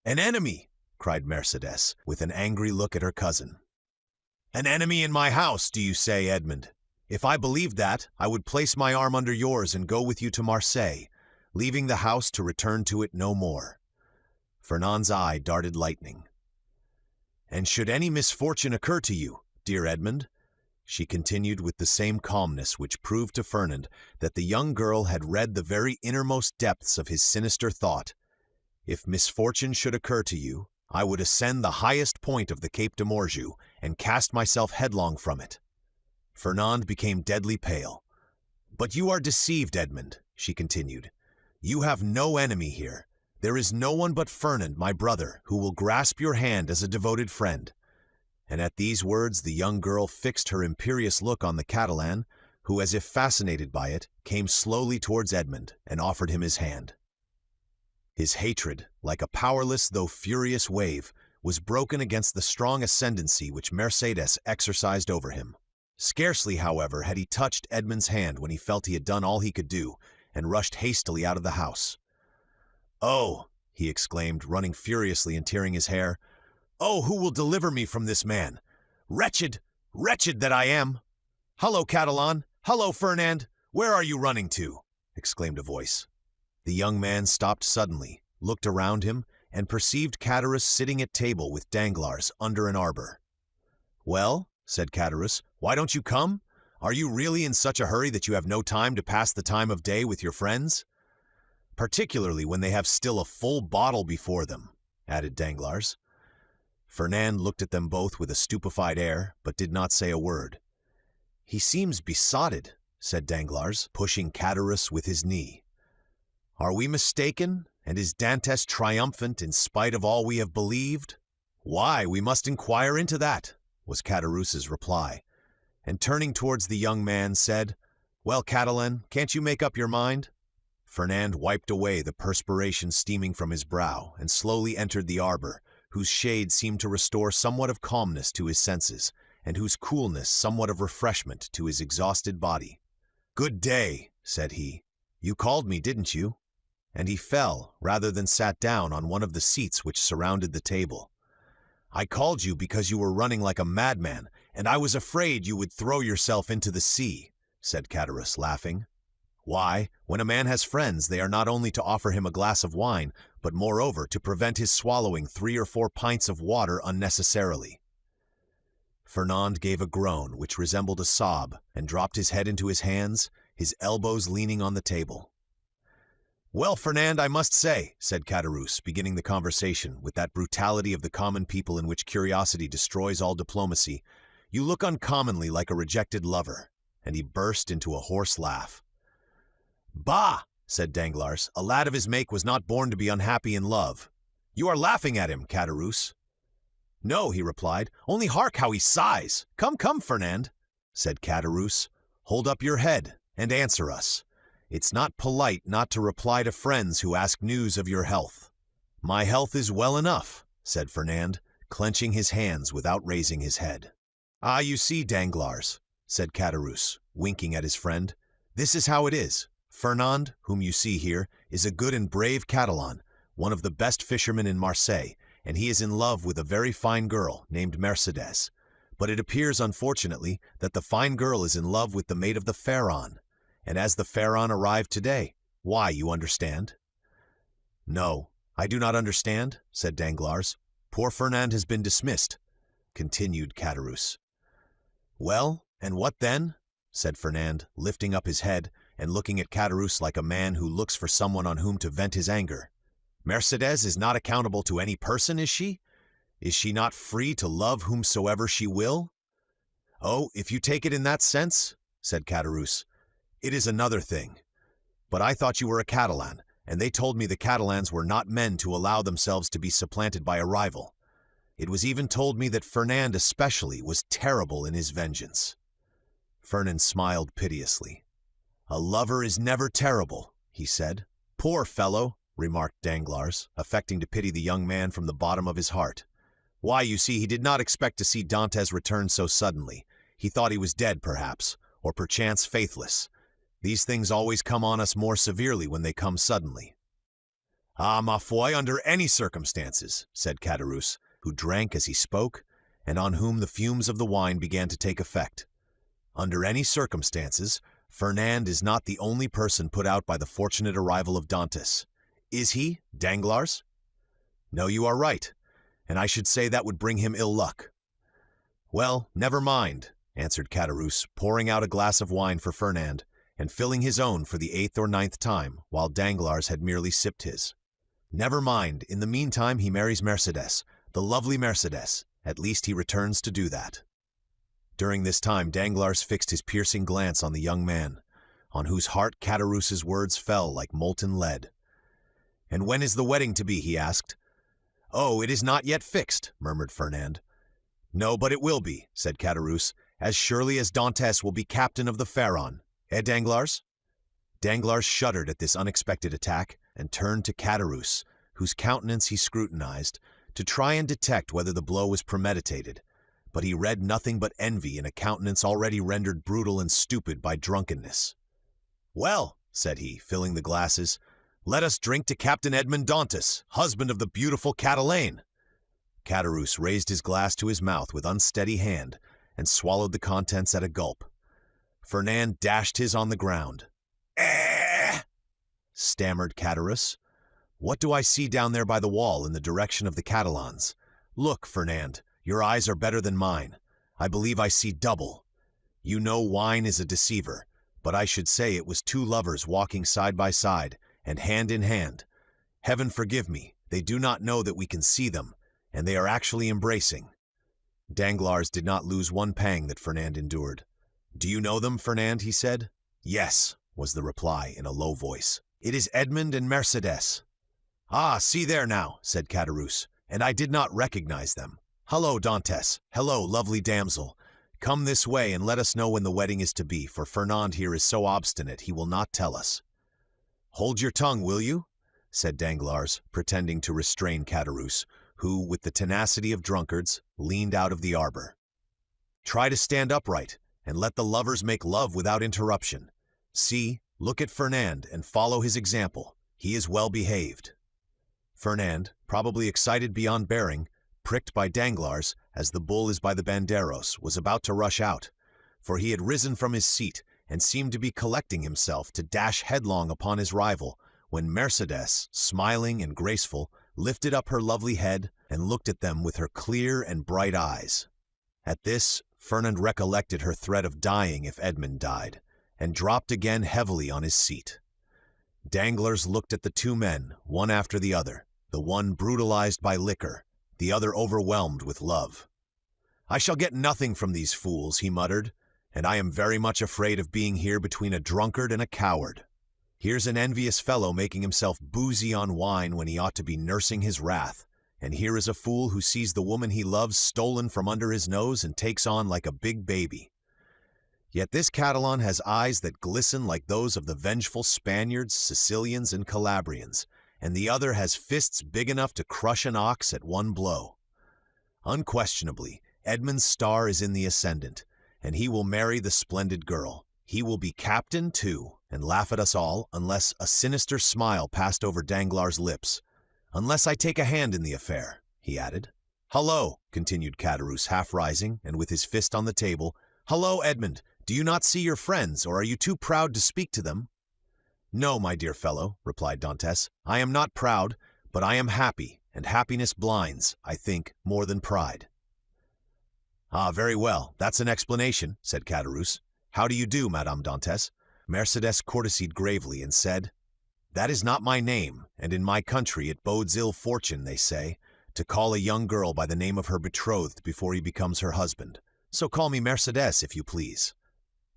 "An enemy!" cried Mercedes, with an angry look at her cousin. "An enemy in my house, do you say, Edmund? If I believed that, I would place my arm under yours and go with you to Marseilles, leaving the house to return to it no more." Fernand's eye darted lightning. "And should any misfortune occur to you, dear Edmund," she continued with the same calmness which proved to Fernand that the young girl had read the very innermost depths of his sinister thought, "if misfortune should occur to you, I would ascend the highest point of the Cape de Morgiou and cast myself headlong from it." Fernand became deadly pale. "But you are deceived, Edmund," she continued. "You have no enemy here. There is no one but Fernand, my brother, who will grasp your hand as a devoted friend." And at these words the young girl fixed her imperious look on the Catalan, who, as if fascinated by it, came slowly towards Edmund and offered him his hand. His hatred, like a powerless though furious wave, was broken against the strong ascendancy which Mercedes exercised over him. Scarcely, however, had he touched Edmund's hand when he felt he had done all he could do, and rushed hastily out of the house. "Oh!" he exclaimed, running furiously and tearing his hair. "Oh, who will deliver me from this man? Wretched, wretched that I am!" "Hullo, Catalan! Hullo, Fernand! Where are you running to?" exclaimed a voice. The young man stopped suddenly, looked around him, and perceived Caterus sitting at table with Danglars under an arbor. "Well," said Caterus, "why don't you come? Are you really in such a hurry that you have no time to pass the time of day with your friends?" "Particularly when they have still a full bottle before them," added Danglars. Fernand looked at them both with a stupefied air, but did not say a word. "He seems besotted," said Danglars, pushing Caterus with his knee. "Are we mistaken, and is Dantes triumphant in spite of all we have believed?" "Why, we must inquire into that," was Caterus's reply, and turning towards the young man, said, "Well, Catalan, can't you make up your mind?" Fernand wiped away the perspiration steaming from his brow, and slowly entered the arbor, whose shade seemed to restore somewhat of calmness to his senses, and whose coolness somewhat of refreshment to his exhausted body. "Good day," said he. "You called me, didn't you?" And he fell, rather than sat down, on one of the seats which surrounded the table. "I called you because you were running like a madman, and I was afraid you would throw yourself into the sea," said Caterus, laughing. "Why, when a man has friends, they are not only to offer him a glass of wine, but moreover to prevent his swallowing 3 or 4 pints of water unnecessarily." Fernand gave a groan which resembled a sob and dropped his head into his hands, his elbows leaning on the table. "Well, Fernand, I must say," said Caderousse, beginning the conversation with that brutality of the common people in which curiosity destroys all diplomacy, "you look uncommonly like a rejected lover." And he burst into a hoarse laugh. "Bah!" said Danglars, "a lad of his make was not born to be unhappy in love. You are laughing at him, Caderousse." "No," he replied, "only hark how he sighs. Come, come, Fernand," said Caderousse, "hold up your head and answer us. It's not polite not to reply to friends who ask news of your health." "My health is well enough," said Fernand, clenching his hands without raising his head. "Ah, you see, Danglars," said Caderousse, winking at his friend, "this is how it is. Fernand, whom you see here, is a good and brave Catalan, one of the best fishermen in Marseilles, and he is in love with a very fine girl named Mercédès. But it appears, unfortunately, that the fine girl is in love with the mate of the Pharaon, and as the Pharaon arrived today, why, you understand?" "No, I do not understand," said Danglars. "Poor Fernand has been dismissed," continued Caderousse. "Well, and what then?" said Fernand, lifting up his head and looking at Caderousse like a man who looks for someone on whom to vent his anger. "Mercédès is not accountable to any person, is she? Is she not free to love whomsoever she will?" "Oh, if you take it in that sense," said Caderousse, "it is another thing. But I thought you were a Catalan, and they told me the Catalans were not men to allow themselves to be supplanted by a rival. It was even told me that Fernand especially was terrible in his vengeance." Fernand smiled piteously. "A lover is never terrible," he said. "Poor fellow," remarked Danglars, affecting to pity the young man from the bottom of his heart. "Why, you see, he did not expect to see Dantès return so suddenly. He thought he was dead, perhaps, or perchance faithless. These things always come on us more severely when they come suddenly." "Ah, ma foi, under any circumstances," said Caderousse, who drank as he spoke, and on whom the fumes of the wine began to take effect. "Under any circumstances, Fernand is not the only person put out by the fortunate arrival of Dantès. Is he, Danglars?" "No, you are right, and I should say that would bring him ill luck." "Well, never mind," answered Caderousse, pouring out a glass of wine for Fernand, and filling his own for the 8th or 9th time, while Danglars had merely sipped his. "Never mind, in the meantime he marries Mercédès, the lovely Mercédès. At least he returns to do that." During this time Danglars fixed his piercing glance on the young man, on whose heart Caderousse's words fell like molten lead. "And when is the wedding to be?" he asked. "Oh, it is not yet fixed," murmured Fernand. "No, but it will be," said Caderousse, "as surely as Dantès will be captain of the Pharaon. Eh, Danglars?" Danglars shuddered at this unexpected attack, and turned to Caderousse, whose countenance he scrutinized, to try and detect whether the blow was premeditated. But he read nothing but envy in a countenance already rendered brutal and stupid by drunkenness. "Well," said he, filling the glasses, "let us drink to Captain Edmond Dantès, husband of the beautiful Catalane." Caderousse raised his glass to his mouth with unsteady hand, and swallowed the contents at a gulp. Fernand dashed his on the ground. "Eh!" stammered Caderousse. "What do I see down there by the wall in the direction of the Catalans? Look, Fernand, your eyes are better than mine. I believe I see double. You know wine is a deceiver, but I should say it was two lovers walking side by side, and hand in hand. Heaven forgive me, they do not know that we can see them, and they are actually embracing." Danglars did not lose one pang that Fernand endured. "Do you know them, Fernand?" he said. "Yes," was the reply in a low voice. "It is Edmond and Mercédès." "Ah, see there now," said Caderousse, "and I did not recognize them. Hello, Dantès. Hello, lovely damsel. Come this way and let us know when the wedding is to be, for Fernand here is so obstinate he will not tell us." "Hold your tongue, will you?" said Danglars, pretending to restrain Caderousse, who, with the tenacity of drunkards, leaned out of the arbor. "Try to stand upright, and let the lovers make love without interruption. See, look at Fernand, and follow his example. He is well behaved." Fernand, probably excited beyond bearing, pricked by Danglars, as the bull is by the banderos, was about to rush out, for he had risen from his seat, and seemed to be collecting himself to dash headlong upon his rival, when Mercédès, smiling and graceful, lifted up her lovely head, and looked at them with her clear and bright eyes. At this, Fernand recollected her threat of dying if Edmund died, and dropped again heavily on his seat. Danglars looked at the two men, one after the other, the one brutalized by liquor, the other overwhelmed with love. "I shall get nothing from these fools," he muttered, "and I am very much afraid of being here between a drunkard and a coward. Here's an envious fellow making himself boozy on wine when he ought to be nursing his wrath, and here is a fool who sees the woman he loves stolen from under his nose and takes on like a big baby. Yet this Catalan has eyes that glisten like those of the vengeful Spaniards, Sicilians, and Calabrians, and the other has fists big enough to crush an ox at one blow. Unquestionably, Edmund's star is in the ascendant, and he will marry the splendid girl. He will be captain, too, and laugh at us all, unless a sinister smile passed over Danglars' lips. Unless I take a hand in the affair," he added. "Hullo," continued Caderousse, half rising, and with his fist on the table. "Hullo, Edmund, do you not see your friends, or are you too proud to speak to them?" "No, my dear fellow," replied Dantès, "I am not proud, but I am happy, and happiness blinds, I think, more than pride." "Ah, very well, that's an explanation," said Caderousse. "How do you do, Madame Dantès?" Mercédès courtesied gravely and said, "That is not my name, and in my country it bodes ill fortune, they say, to call a young girl by the name of her betrothed before he becomes her husband. So call me Mercédès, if you please."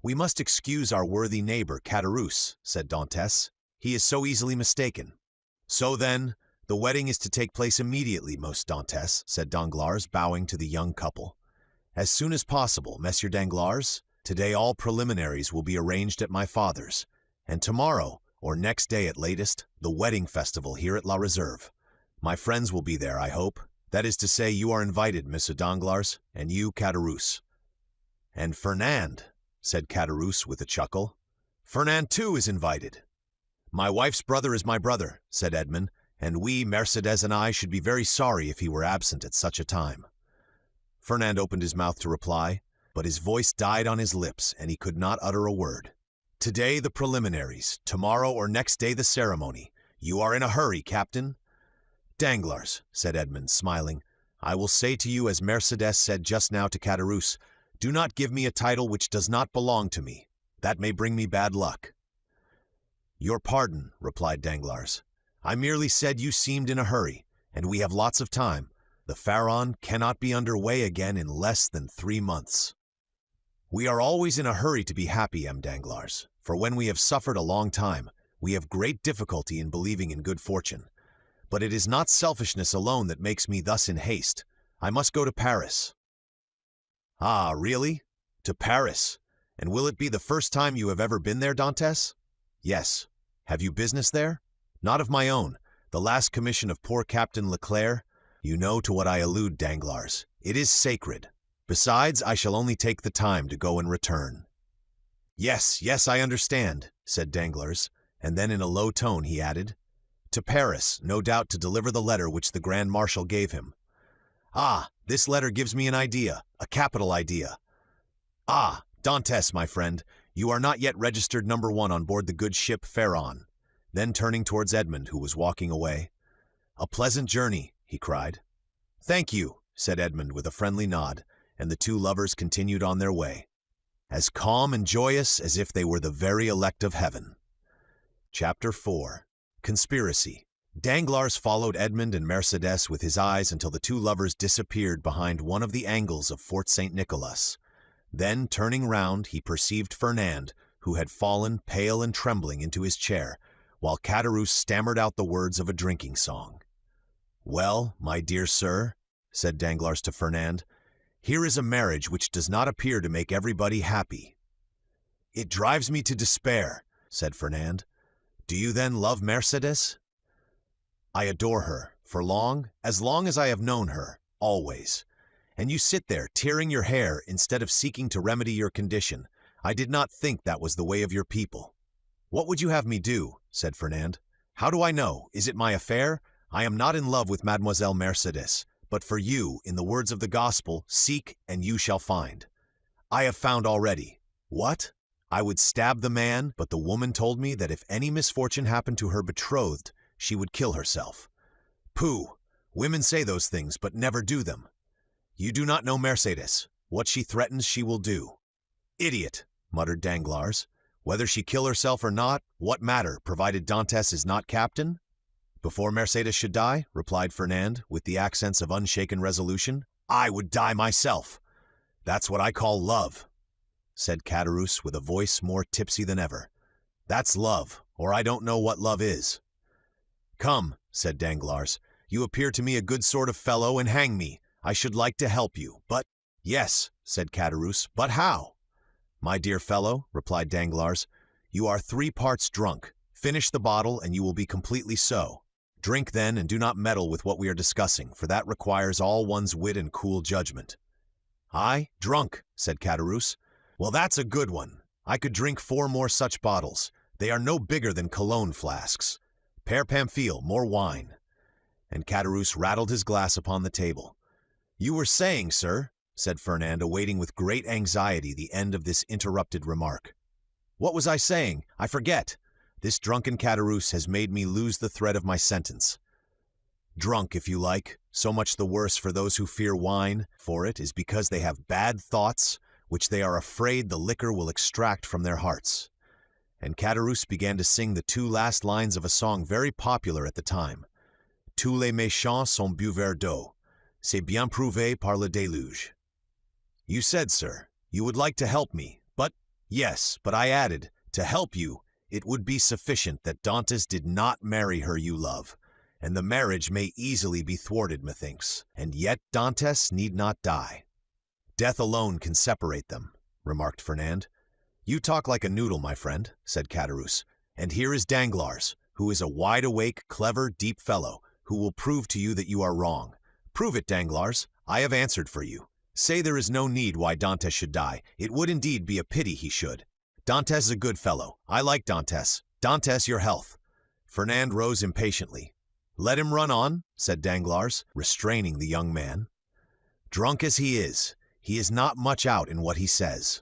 "We must excuse our worthy neighbor, Caderousse," said Dantès. "He is so easily mistaken." "So then, the wedding is to take place immediately, most Dantès," said Danglars, bowing to the young couple. "As soon as possible, Messieurs Danglars. Today all preliminaries will be arranged at my father's, and tomorrow, or next day at latest, the wedding festival here at La Réserve. My friends will be there, I hope. That is to say, you are invited, Monsieur Danglars, and you, Caderousse." "And Fernand," said Caderousse with a chuckle. "Fernand, too, is invited." "My wife's brother is my brother," said Edmund, "and we, Mercédès and I, should be very sorry if he were absent at such a time." Fernand opened his mouth to reply, but his voice died on his lips, and he could not utter a word. "Today the preliminaries, tomorrow or next day the ceremony. You are in a hurry, Captain." "Danglars," said Edmund, smiling, "I will say to you as Mercédès said just now to Caderousse, do not give me a title which does not belong to me. That may bring me bad luck." "Your pardon," replied Danglars. "I merely said you seemed in a hurry, and we have lots of time. The Pharaon cannot be under way again in less than 3 months." "We are always in a hurry to be happy, M. Danglars, for when we have suffered a long time, we have great difficulty in believing in good fortune. But it is not selfishness alone that makes me thus in haste. I must go to Paris." "Ah, really? To Paris? And will it be the first time you have ever been there, Dantès?" "Yes. Have you business there?" "Not of my own. The last commission of poor Captain Leclerc. You know to what I allude, Danglars. It is sacred. Besides, I shall only take the time to go and return." "Yes, yes, I understand," said Danglars, and then in a low tone he added, "To Paris, no doubt to deliver the letter which the Grand Marshal gave him." "Ah, this letter gives me an idea, a capital idea. Ah, Dantès, my friend, you are not yet registered number 1 on board the good ship Pharaon." Then turning towards Edmund, who was walking away, "A pleasant journey," he cried. "Thank you," said Edmund with a friendly nod, and the two lovers continued on their way, as calm and joyous as if they were the very elect of heaven. Chapter 4. Conspiracy. Danglars followed Edmund and Mercédès with his eyes until the two lovers disappeared behind one of the angles of Fort St. Nicholas. Then, turning round, he perceived Fernand, who had fallen, pale and trembling, into his chair, while Caderousse stammered out the words of a drinking song. "Well, my dear sir," said Danglars to Fernand, "here is a marriage which does not appear to make everybody happy." "It drives me to despair," said Fernand. "Do you then love Mercédès?" "I adore her, for as long as I have known her, always. And you sit there tearing your hair instead of seeking to remedy your condition. I did not think that was the way of your people." "What would you have me do?" said Fernand. "How do I know? Is it my affair? I am not in love with Mademoiselle Mercédès, but for you, in the words of the Gospel, seek and you shall find. I have found already. What? I would stab the man, but the woman told me that if any misfortune happened to her betrothed, she would kill herself. Pooh! Women say those things, but never do them. You do not know Mercédès. What she threatens she will do. Idiot, muttered Danglars. Whether she kill herself or not, what matter, provided Dantes is not captain? Before Mercedes should die, replied Fernand, with the accents of unshaken resolution, I would die myself. That's what I call love, said Caderousse with a voice more tipsy than ever. That's love, or I don't know what love is. Come, said Danglars, you appear to me a good sort of fellow, and hang me. I should like to help you, but— Yes, said Caderousse, but how? My dear fellow, replied Danglars, you are 3 parts drunk. Finish the bottle, and you will be completely so. Drink then, and do not meddle with what we are discussing, for that requires all one's wit and cool judgment. I, drunk, said Caderousse. Well, that's a good one. I could drink 4 more such bottles. They are no bigger than cologne flasks. Père Pamphile, more wine. And Caderousse rattled his glass upon the table. You were saying, sir, said Fernand, awaiting with great anxiety the end of this interrupted remark. What was I saying? I forget. This drunken Caderousse has made me lose the thread of my sentence. Drunk, if you like, so much the worse for those who fear wine, for it is because they have bad thoughts, which they are afraid the liquor will extract from their hearts. And Caderousse began to sing the 2 last lines of a song very popular at the time. Tous les méchants sont buveurs d'eau. C'est bien prouvé par le déluge. You said, sir, you would like to help me, but— Yes, but I added, to help you, it would be sufficient that Dantes did not marry her you love, and the marriage may easily be thwarted, methinks, and yet Dantes need not die. Death alone can separate them, remarked Fernand. You talk like a noodle, my friend, said Caderousse, and here is Danglars, who is a wide-awake, clever, deep fellow, who will prove to you that you are wrong. Prove it, Danglars. I have answered for you. Say there is no need why Dantes should die. It would indeed be a pity he should. Dantes is a good fellow. I like Dantes. Dantes, your health. Fernand rose impatiently. Let him run on, said Danglars, restraining the young man. Drunk as he is not much out in what he says.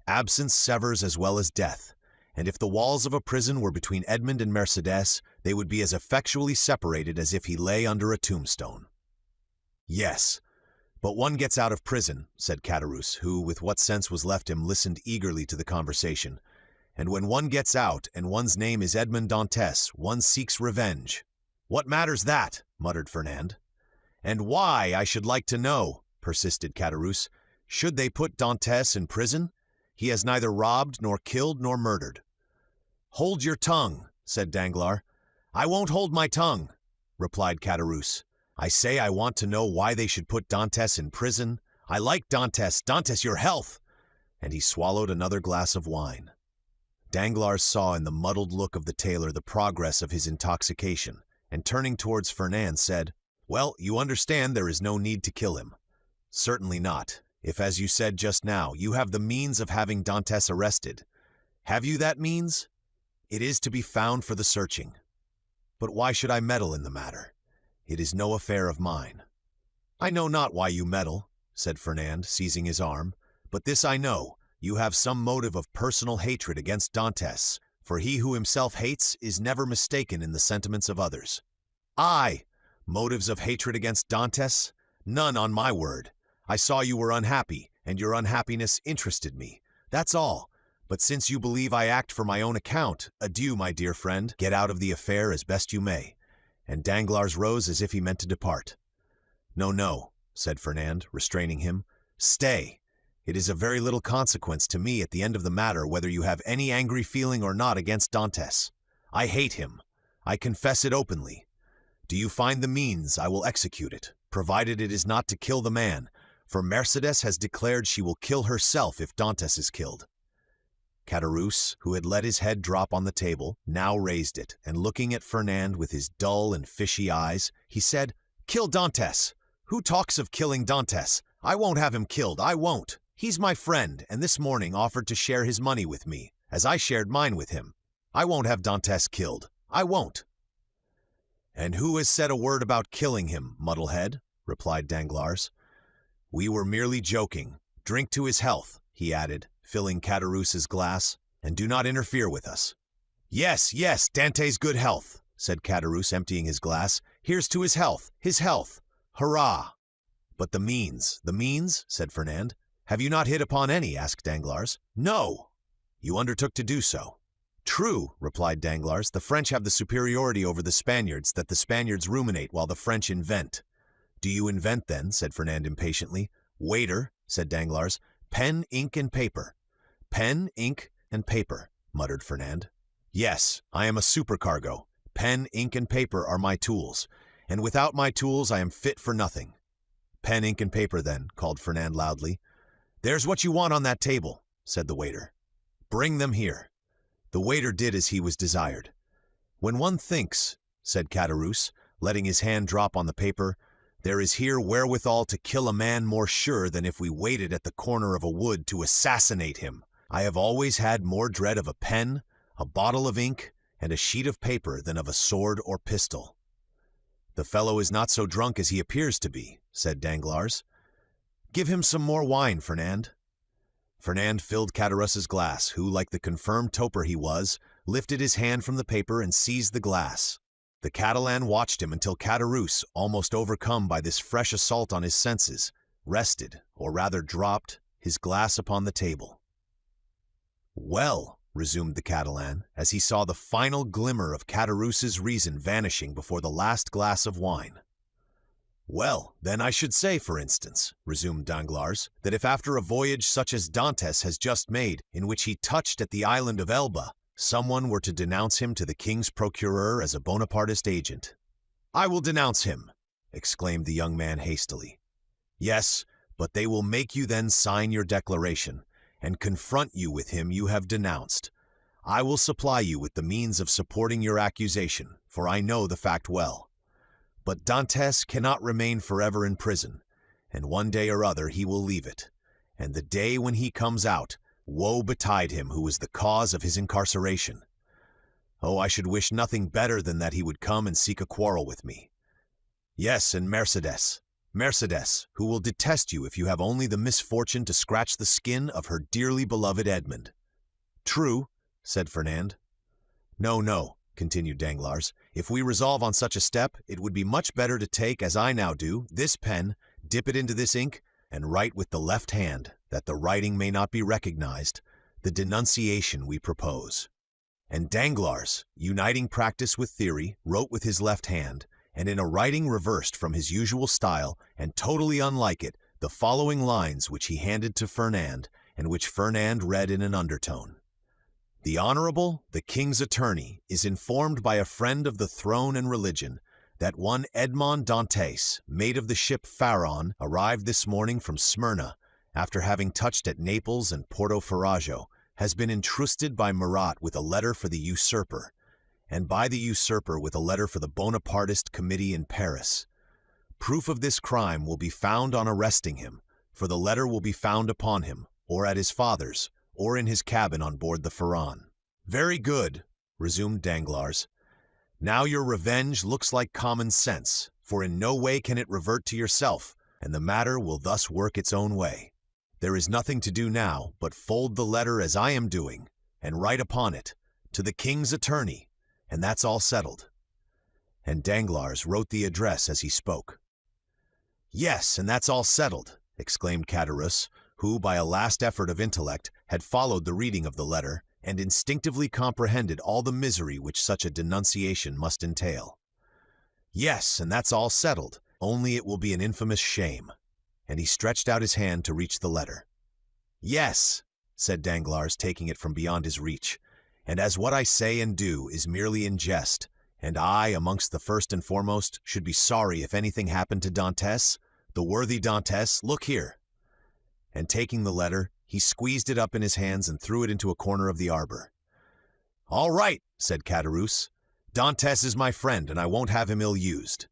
Absence severs as well as death, and if the walls of a prison were between Edmond and Mercedes, they would be as effectually separated as if he lay under a tombstone. Yes, but one gets out of prison, said Caderousse, who, with what sense was left him, listened eagerly to the conversation. And when one gets out, and one's name is Edmond Dantes, one seeks revenge. What matters that? Muttered Fernand. And why, I should like to know, persisted Caderousse. Should they put Dantes in prison? He has neither robbed, nor killed, nor murdered. Hold your tongue, said Danglars. I won't hold my tongue, replied Caderousse. I say I want to know why they should put Dantes in prison. I like Dantes. Dantes, your health! And he swallowed another glass of wine. Danglars saw in the muddled look of the tailor the progress of his intoxication, and turning towards Fernand said, Well, you understand there is no need to kill him. Certainly not, if, as you said just now, you have the means of having Dantes arrested. Have you that means? It is to be found for the searching. But why should I meddle in the matter? It is no affair of mine. I know not why you meddle, said Fernand, seizing his arm, but this I know, you have some motive of personal hatred against Dantes, for he who himself hates is never mistaken in the sentiments of others. Aye, motives of hatred against Dantes? None, on my word. I saw you were unhappy, and your unhappiness interested me. That's all. But since you believe I act for my own account, adieu, my dear friend. Get out of the affair as best you may. And Danglars rose as if he meant to depart. No, no, said Fernand, restraining him. Stay. It is of very little consequence to me at the end of the matter whether you have any angry feeling or not against Dantes. I hate him. I confess it openly. Do you find the means, I will execute it, provided it is not to kill the man, for Mercedes has declared she will kill herself if Dantes is killed. Caderousse, who had let his head drop on the table, now raised it, and looking at Fernand with his dull and fishy eyes, he said, Kill Dantes! Who talks of killing Dantes? I won't have him killed, I won't. He's my friend, and this morning offered to share his money with me, as I shared mine with him. I won't have Dantes killed. I won't. And who has said a word about killing him, muddlehead? Replied Danglars. We were merely joking. Drink to his health, he added, filling Caderousse's glass, and do not interfere with us. Yes, yes, Dante's good health, said Caderousse, emptying his glass. Here's to his health, his health. Hurrah! But the means, said Fernand. Have you not hit upon any? Asked Danglars. No. You undertook to do so. True, replied Danglars. The French have the superiority over the Spaniards, that the Spaniards ruminate while the French invent. Do you invent then? Said Fernand impatiently. Waiter, said Danglars. Pen, ink, and paper. Pen, ink, and paper, muttered Fernand. Yes, I am a supercargo. Pen, ink, and paper are my tools, and without my tools I am fit for nothing. Pen, ink, and paper, then, called Fernand loudly. There's what you want on that table, said the waiter. Bring them here. The waiter did as he was desired. When one thinks, said Caderousse, letting his hand drop on the paper, there is here wherewithal to kill a man more sure than if we waited at the corner of a wood to assassinate him. I have always had more dread of a pen, a bottle of ink, and a sheet of paper than of a sword or pistol. The fellow is not so drunk as he appears to be, said Danglars. Give him some more wine, Fernand. Fernand filled Caderousse's glass, who, like the confirmed toper he was, lifted his hand from the paper and seized the glass. The Catalan watched him until Caderousse, almost overcome by this fresh assault on his senses, rested, or rather dropped, his glass upon the table. Well, resumed the Catalan, as he saw the final glimmer of Caderousse's reason vanishing before the last glass of wine. Well, then I should say, for instance, resumed Danglars, that if after a voyage such as Dantes has just made, in which he touched at the island of Elba, someone were to denounce him to the king's procureur as a Bonapartist agent. I will denounce him, exclaimed the young man hastily. Yes, but they will make you then sign your declaration, and confront you with him you have denounced. I will supply you with the means of supporting your accusation, for I know the fact well. But Dantes cannot remain forever in prison, and one day or other he will leave it, and the day when he comes out, woe betide him who is the cause of his incarceration. Oh, I should wish nothing better than that he would come and seek a quarrel with me. Yes, and Mercédès, who will detest you if you have only the misfortune to scratch the skin of her dearly beloved Edmond. True, said Fernand. No, continued Danglars. If we resolve on such a step, it would be much better to take, as I now do, this pen, dip it into this ink, and write with the left hand, that the writing may not be recognized, the denunciation we propose. And Danglars, uniting practice with theory, wrote with his left hand, and in a writing reversed from his usual style, and totally unlike it, the following lines which he handed to Fernand, and which Fernand read in an undertone. The Honorable, the King's Attorney, is informed by a friend of the throne and religion that one Edmond Dantes, mate of the ship Pharaon, arrived this morning from Smyrna, after having touched at Naples and Porto Ferrajo, has been entrusted by Murat with a letter for the usurper, and by the usurper with a letter for the Bonapartist committee in Paris. Proof of this crime will be found on arresting him, for the letter will be found upon him, or at his father's, or in his cabin on board the Pharaon. Very good, resumed Danglars. Now your revenge looks like common sense, for in no way can it revert to yourself, and the matter will thus work its own way. There is nothing to do now but fold the letter as I am doing, and write upon it, to the King's Attorney, and that's all settled. And Danglars wrote the address as he spoke. Yes, and that's all settled, exclaimed Caderousse, who, by a last effort of intellect, had followed the reading of the letter, and instinctively comprehended all the misery which such a denunciation must entail. Yes, and that's all settled, only it will be an infamous shame. And he stretched out his hand to reach the letter. Yes, said Danglars, taking it from beyond his reach, and as what I say and do is merely in jest, and I, amongst the first and foremost, should be sorry if anything happened to Dantes, the worthy Dantes, look here. And taking the letter, he squeezed it up in his hands and threw it into a corner of the arbor. All right, said Caderousse. Dantes is my friend, and I won't have him ill-used.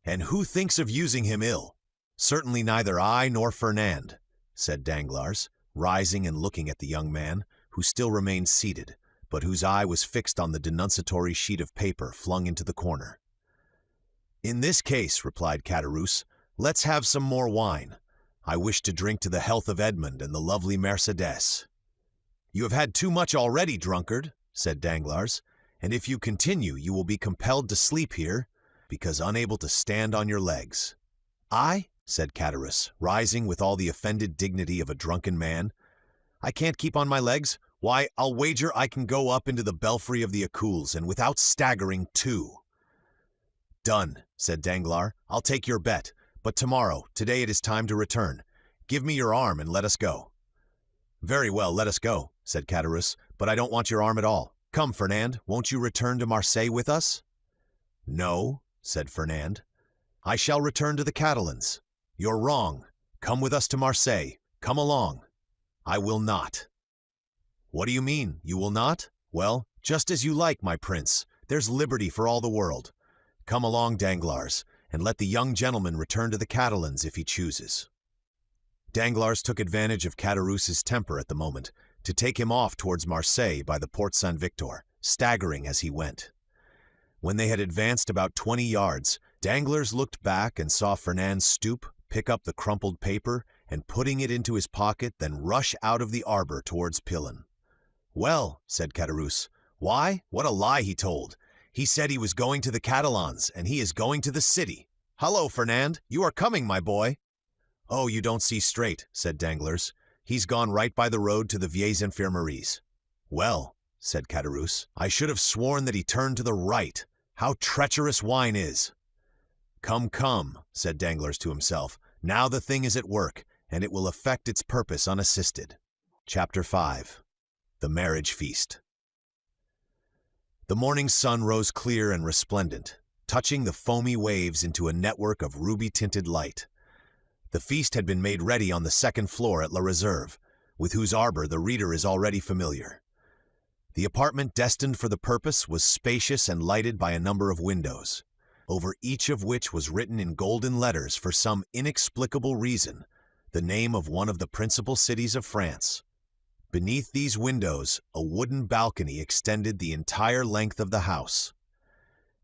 And who thinks of using him ill? Certainly neither I nor Fernand, said Danglars, rising and looking at the young man, who still remained seated, but whose eye was fixed on the denunciatory sheet of paper flung into the corner. In this case, replied Caderousse, let's have some more wine. I wish to drink to the health of Edmond and the lovely Mercédès. You have had too much already, drunkard, said Danglars, and if you continue, you will be compelled to sleep here, because unable to stand on your legs. I? said Catalans, rising with all the offended dignity of a drunken man. "I can't keep on my legs? Why, I'll wager I can go up into the belfry of the Écoules, and without staggering, too." "Done," said Danglars. "I'll take your bet. But today it is time to return. Give me your arm and let us go." "Very well, let us go," said Catalans, "but I don't want your arm at all. Come, Fernand, won't you return to Marseilles with us?" "No," said Fernand. "I shall return to the Catalans." "You're wrong. Come with us to Marseilles. Come along." "I will not." "What do you mean, you will not? Well, just as you like, my prince. There's liberty for all the world. Come along, Danglars, and let the young gentleman return to the Catalans if he chooses." Danglars took advantage of Caderousse's temper at the moment to take him off towards Marseilles by the Porte Saint-Victor, staggering as he went. When they had advanced about 20 yards, Danglars looked back and saw Fernand stoop, pick up the crumpled paper, and putting it into his pocket, then rush out of the arbor towards Pilon. "Well," said Caderousse, "why, what a lie he told! He said he was going to the Catalans, and he is going to the city. Hullo, Fernand, you are coming, my boy." "Oh, you don't see straight," said Danglars. "He's gone right by the road to the Vieilles Infirmeries." "Well," said Caderousse, "I should have sworn that he turned to the right. How treacherous wine is!" "Come, come," said Danglars to himself. "Now the thing is at work, and it will effect its purpose unassisted." Chapter 5. The Marriage Feast. The morning sun rose clear and resplendent, touching the foamy waves into a network of ruby-tinted light. The feast had been made ready on the second floor at La Réserve, with whose arbor the reader is already familiar. The apartment destined for the purpose was spacious and lighted by a number of windows, over each of which was written in golden letters for some inexplicable reason the name of one of the principal cities of France. Beneath these windows, a wooden balcony extended the entire length of the house.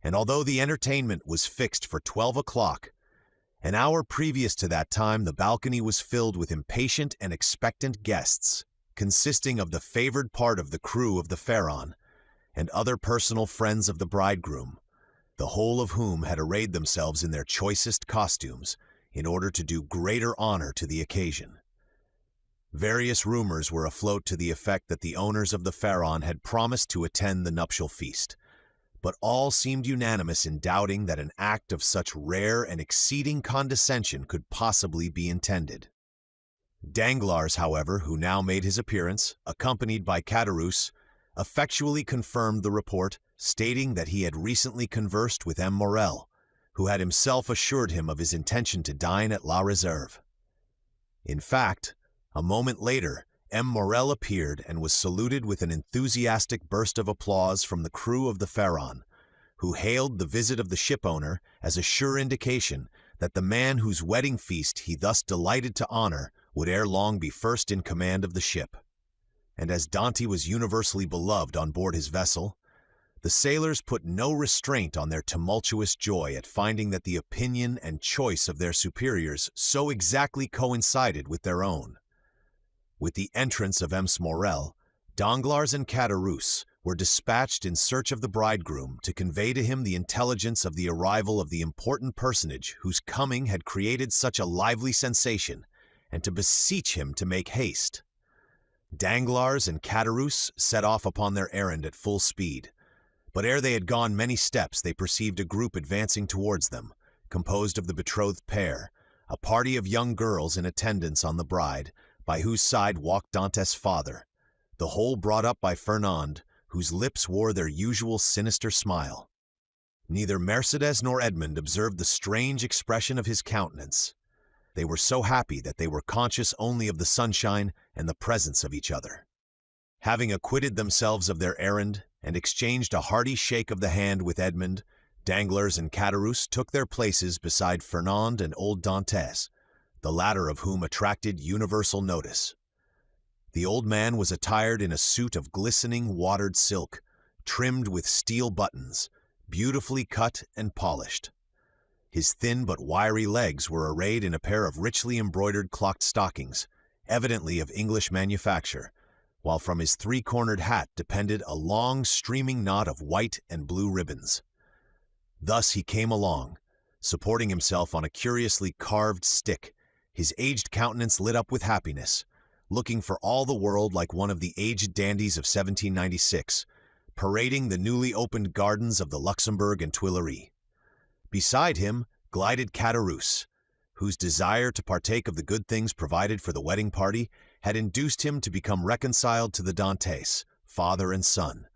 And although the entertainment was fixed for 12 o'clock, an hour previous to that time the balcony was filled with impatient and expectant guests, consisting of the favored part of the crew of the Pharaon and other personal friends of the bridegroom, the whole of whom had arrayed themselves in their choicest costumes in order to do greater honor to the occasion. Various rumors were afloat to the effect that the owners of the Pharaon had promised to attend the nuptial feast, but all seemed unanimous in doubting that an act of such rare and exceeding condescension could possibly be intended. Danglars, however, who now made his appearance, accompanied by Caderousse, effectually confirmed the report, stating that he had recently conversed with M. Morrel, who had himself assured him of his intention to dine at La Réserve. In fact, a moment later, M. Morrel appeared and was saluted with an enthusiastic burst of applause from the crew of the Pharaon, who hailed the visit of the shipowner as a sure indication that the man whose wedding feast he thus delighted to honor would ere long be first in command of the ship. And as Dante was universally beloved on board his vessel, the sailors put no restraint on their tumultuous joy at finding that the opinion and choice of their superiors so exactly coincided with their own. With the entrance of M. Morrel, Danglars and Caderousse were dispatched in search of the bridegroom to convey to him the intelligence of the arrival of the important personage whose coming had created such a lively sensation, and to beseech him to make haste. Danglars and Caderousse set off upon their errand at full speed, but ere they had gone many steps they perceived a group advancing towards them, composed of the betrothed pair, a party of young girls in attendance on the bride, by whose side walked Dante's father, the whole brought up by Fernand, whose lips wore their usual sinister smile. Neither Mercédès nor Edmond observed the strange expression of his countenance. They were so happy that they were conscious only of the sunshine and the presence of each other. Having acquitted themselves of their errand and exchanged a hearty shake of the hand with Edmond, Danglars and Caderousse took their places beside Fernand and old Dantès, the latter of whom attracted universal notice. The old man was attired in a suit of glistening watered silk, trimmed with steel buttons, beautifully cut and polished. His thin but wiry legs were arrayed in a pair of richly embroidered clocked stockings, evidently of English manufacture, while from his three-cornered hat depended a long streaming knot of white and blue ribbons. Thus he came along, supporting himself on a curiously carved stick, his aged countenance lit up with happiness, looking for all the world like one of the aged dandies of 1796, parading the newly opened gardens of the Luxembourg and Tuileries. Beside him glided Catalans, whose desire to partake of the good things provided for the wedding party had induced him to become reconciled to the Dantes, father and son,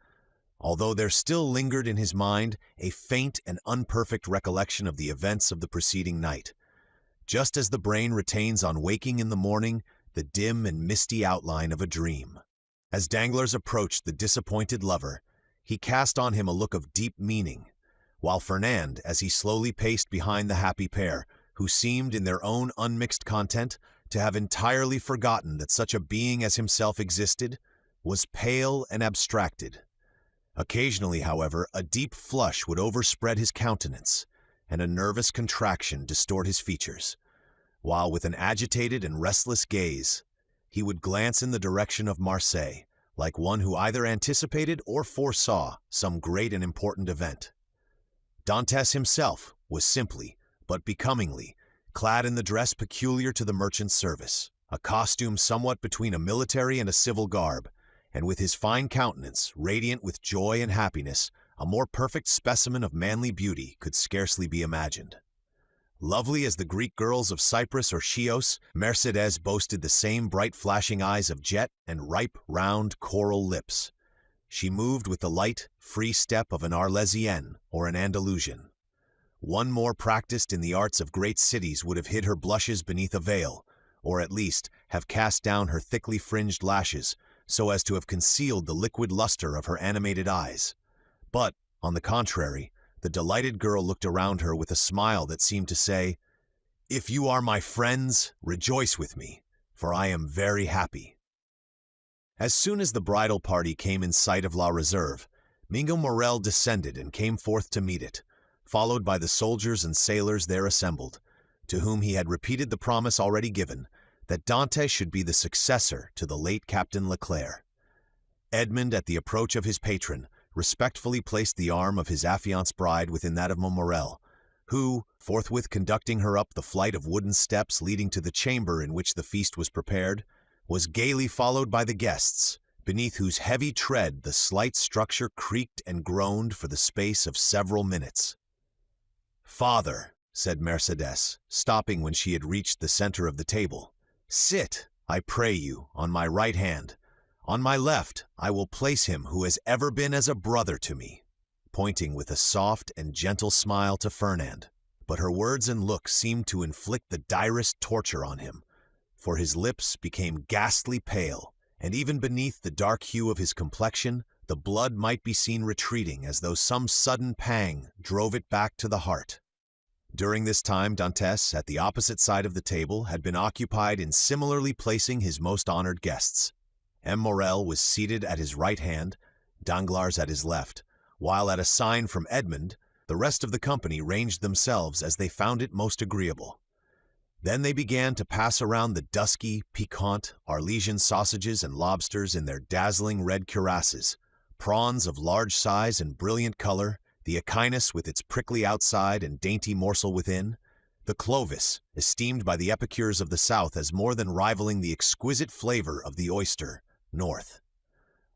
although there still lingered in his mind a faint and unperfect recollection of the events of the preceding night, just as the brain retains on waking in the morning the dim and misty outline of a dream. As Danglars approached the disappointed lover, he cast on him a look of deep meaning, while Fernand, as he slowly paced behind the happy pair, who seemed in their own unmixed content to have entirely forgotten that such a being as himself existed, was pale and abstracted. Occasionally, however, a deep flush would overspread his countenance, and a nervous contraction distort his features, while with an agitated and restless gaze, he would glance in the direction of Marseilles, like one who either anticipated or foresaw some great and important event. Dantes himself was simply, but becomingly, clad in the dress peculiar to the merchant service, a costume somewhat between a military and a civil garb, and with his fine countenance, radiant with joy and happiness, a more perfect specimen of manly beauty could scarcely be imagined. Lovely as the Greek girls of Cyprus or Chios, Mercédès boasted the same bright flashing eyes of jet and ripe, round, coral lips. She moved with the light, free step of an Arlésienne or an Andalusian. One more practiced in the arts of great cities would have hid her blushes beneath a veil, or at least have cast down her thickly fringed lashes, so as to have concealed the liquid luster of her animated eyes. But, on the contrary, the delighted girl looked around her with a smile that seemed to say, "If you are my friends, rejoice with me, for I am very happy." As soon as the bridal party came in sight of La Réserve, Mingo Morel descended and came forth to meet it, followed by the soldiers and sailors there assembled, to whom he had repeated the promise already given, that Dante should be the successor to the late Captain Leclerc. Edmond, at the approach of his patron, respectfully placed the arm of his affianced bride within that of Morel, who, forthwith conducting her up the flight of wooden steps leading to the chamber in which the feast was prepared, was gaily followed by the guests, beneath whose heavy tread the slight structure creaked and groaned for the space of several minutes. "Father," said Mercédès, stopping when she had reached the center of the table, "sit, I pray you, on my right hand. On my left I will place him who has ever been as a brother to me," pointing with a soft and gentle smile to Fernand. But her words and look seemed to inflict the direst torture on him, for his lips became ghastly pale, and even beneath the dark hue of his complexion, the blood might be seen retreating as though some sudden pang drove it back to the heart. During this time, Dantes, at the opposite side of the table, had been occupied in similarly placing his most honored guests. M. Morel was seated at his right hand, Danglars at his left, while at a sign from Edmond, the rest of the company ranged themselves as they found it most agreeable. Then they began to pass around the dusky, piquant Arlesian sausages and lobsters in their dazzling red cuirasses, prawns of large size and brilliant color, the echinus with its prickly outside and dainty morsel within, the clovis, esteemed by the epicures of the South as more than rivaling the exquisite flavor of the oyster, North.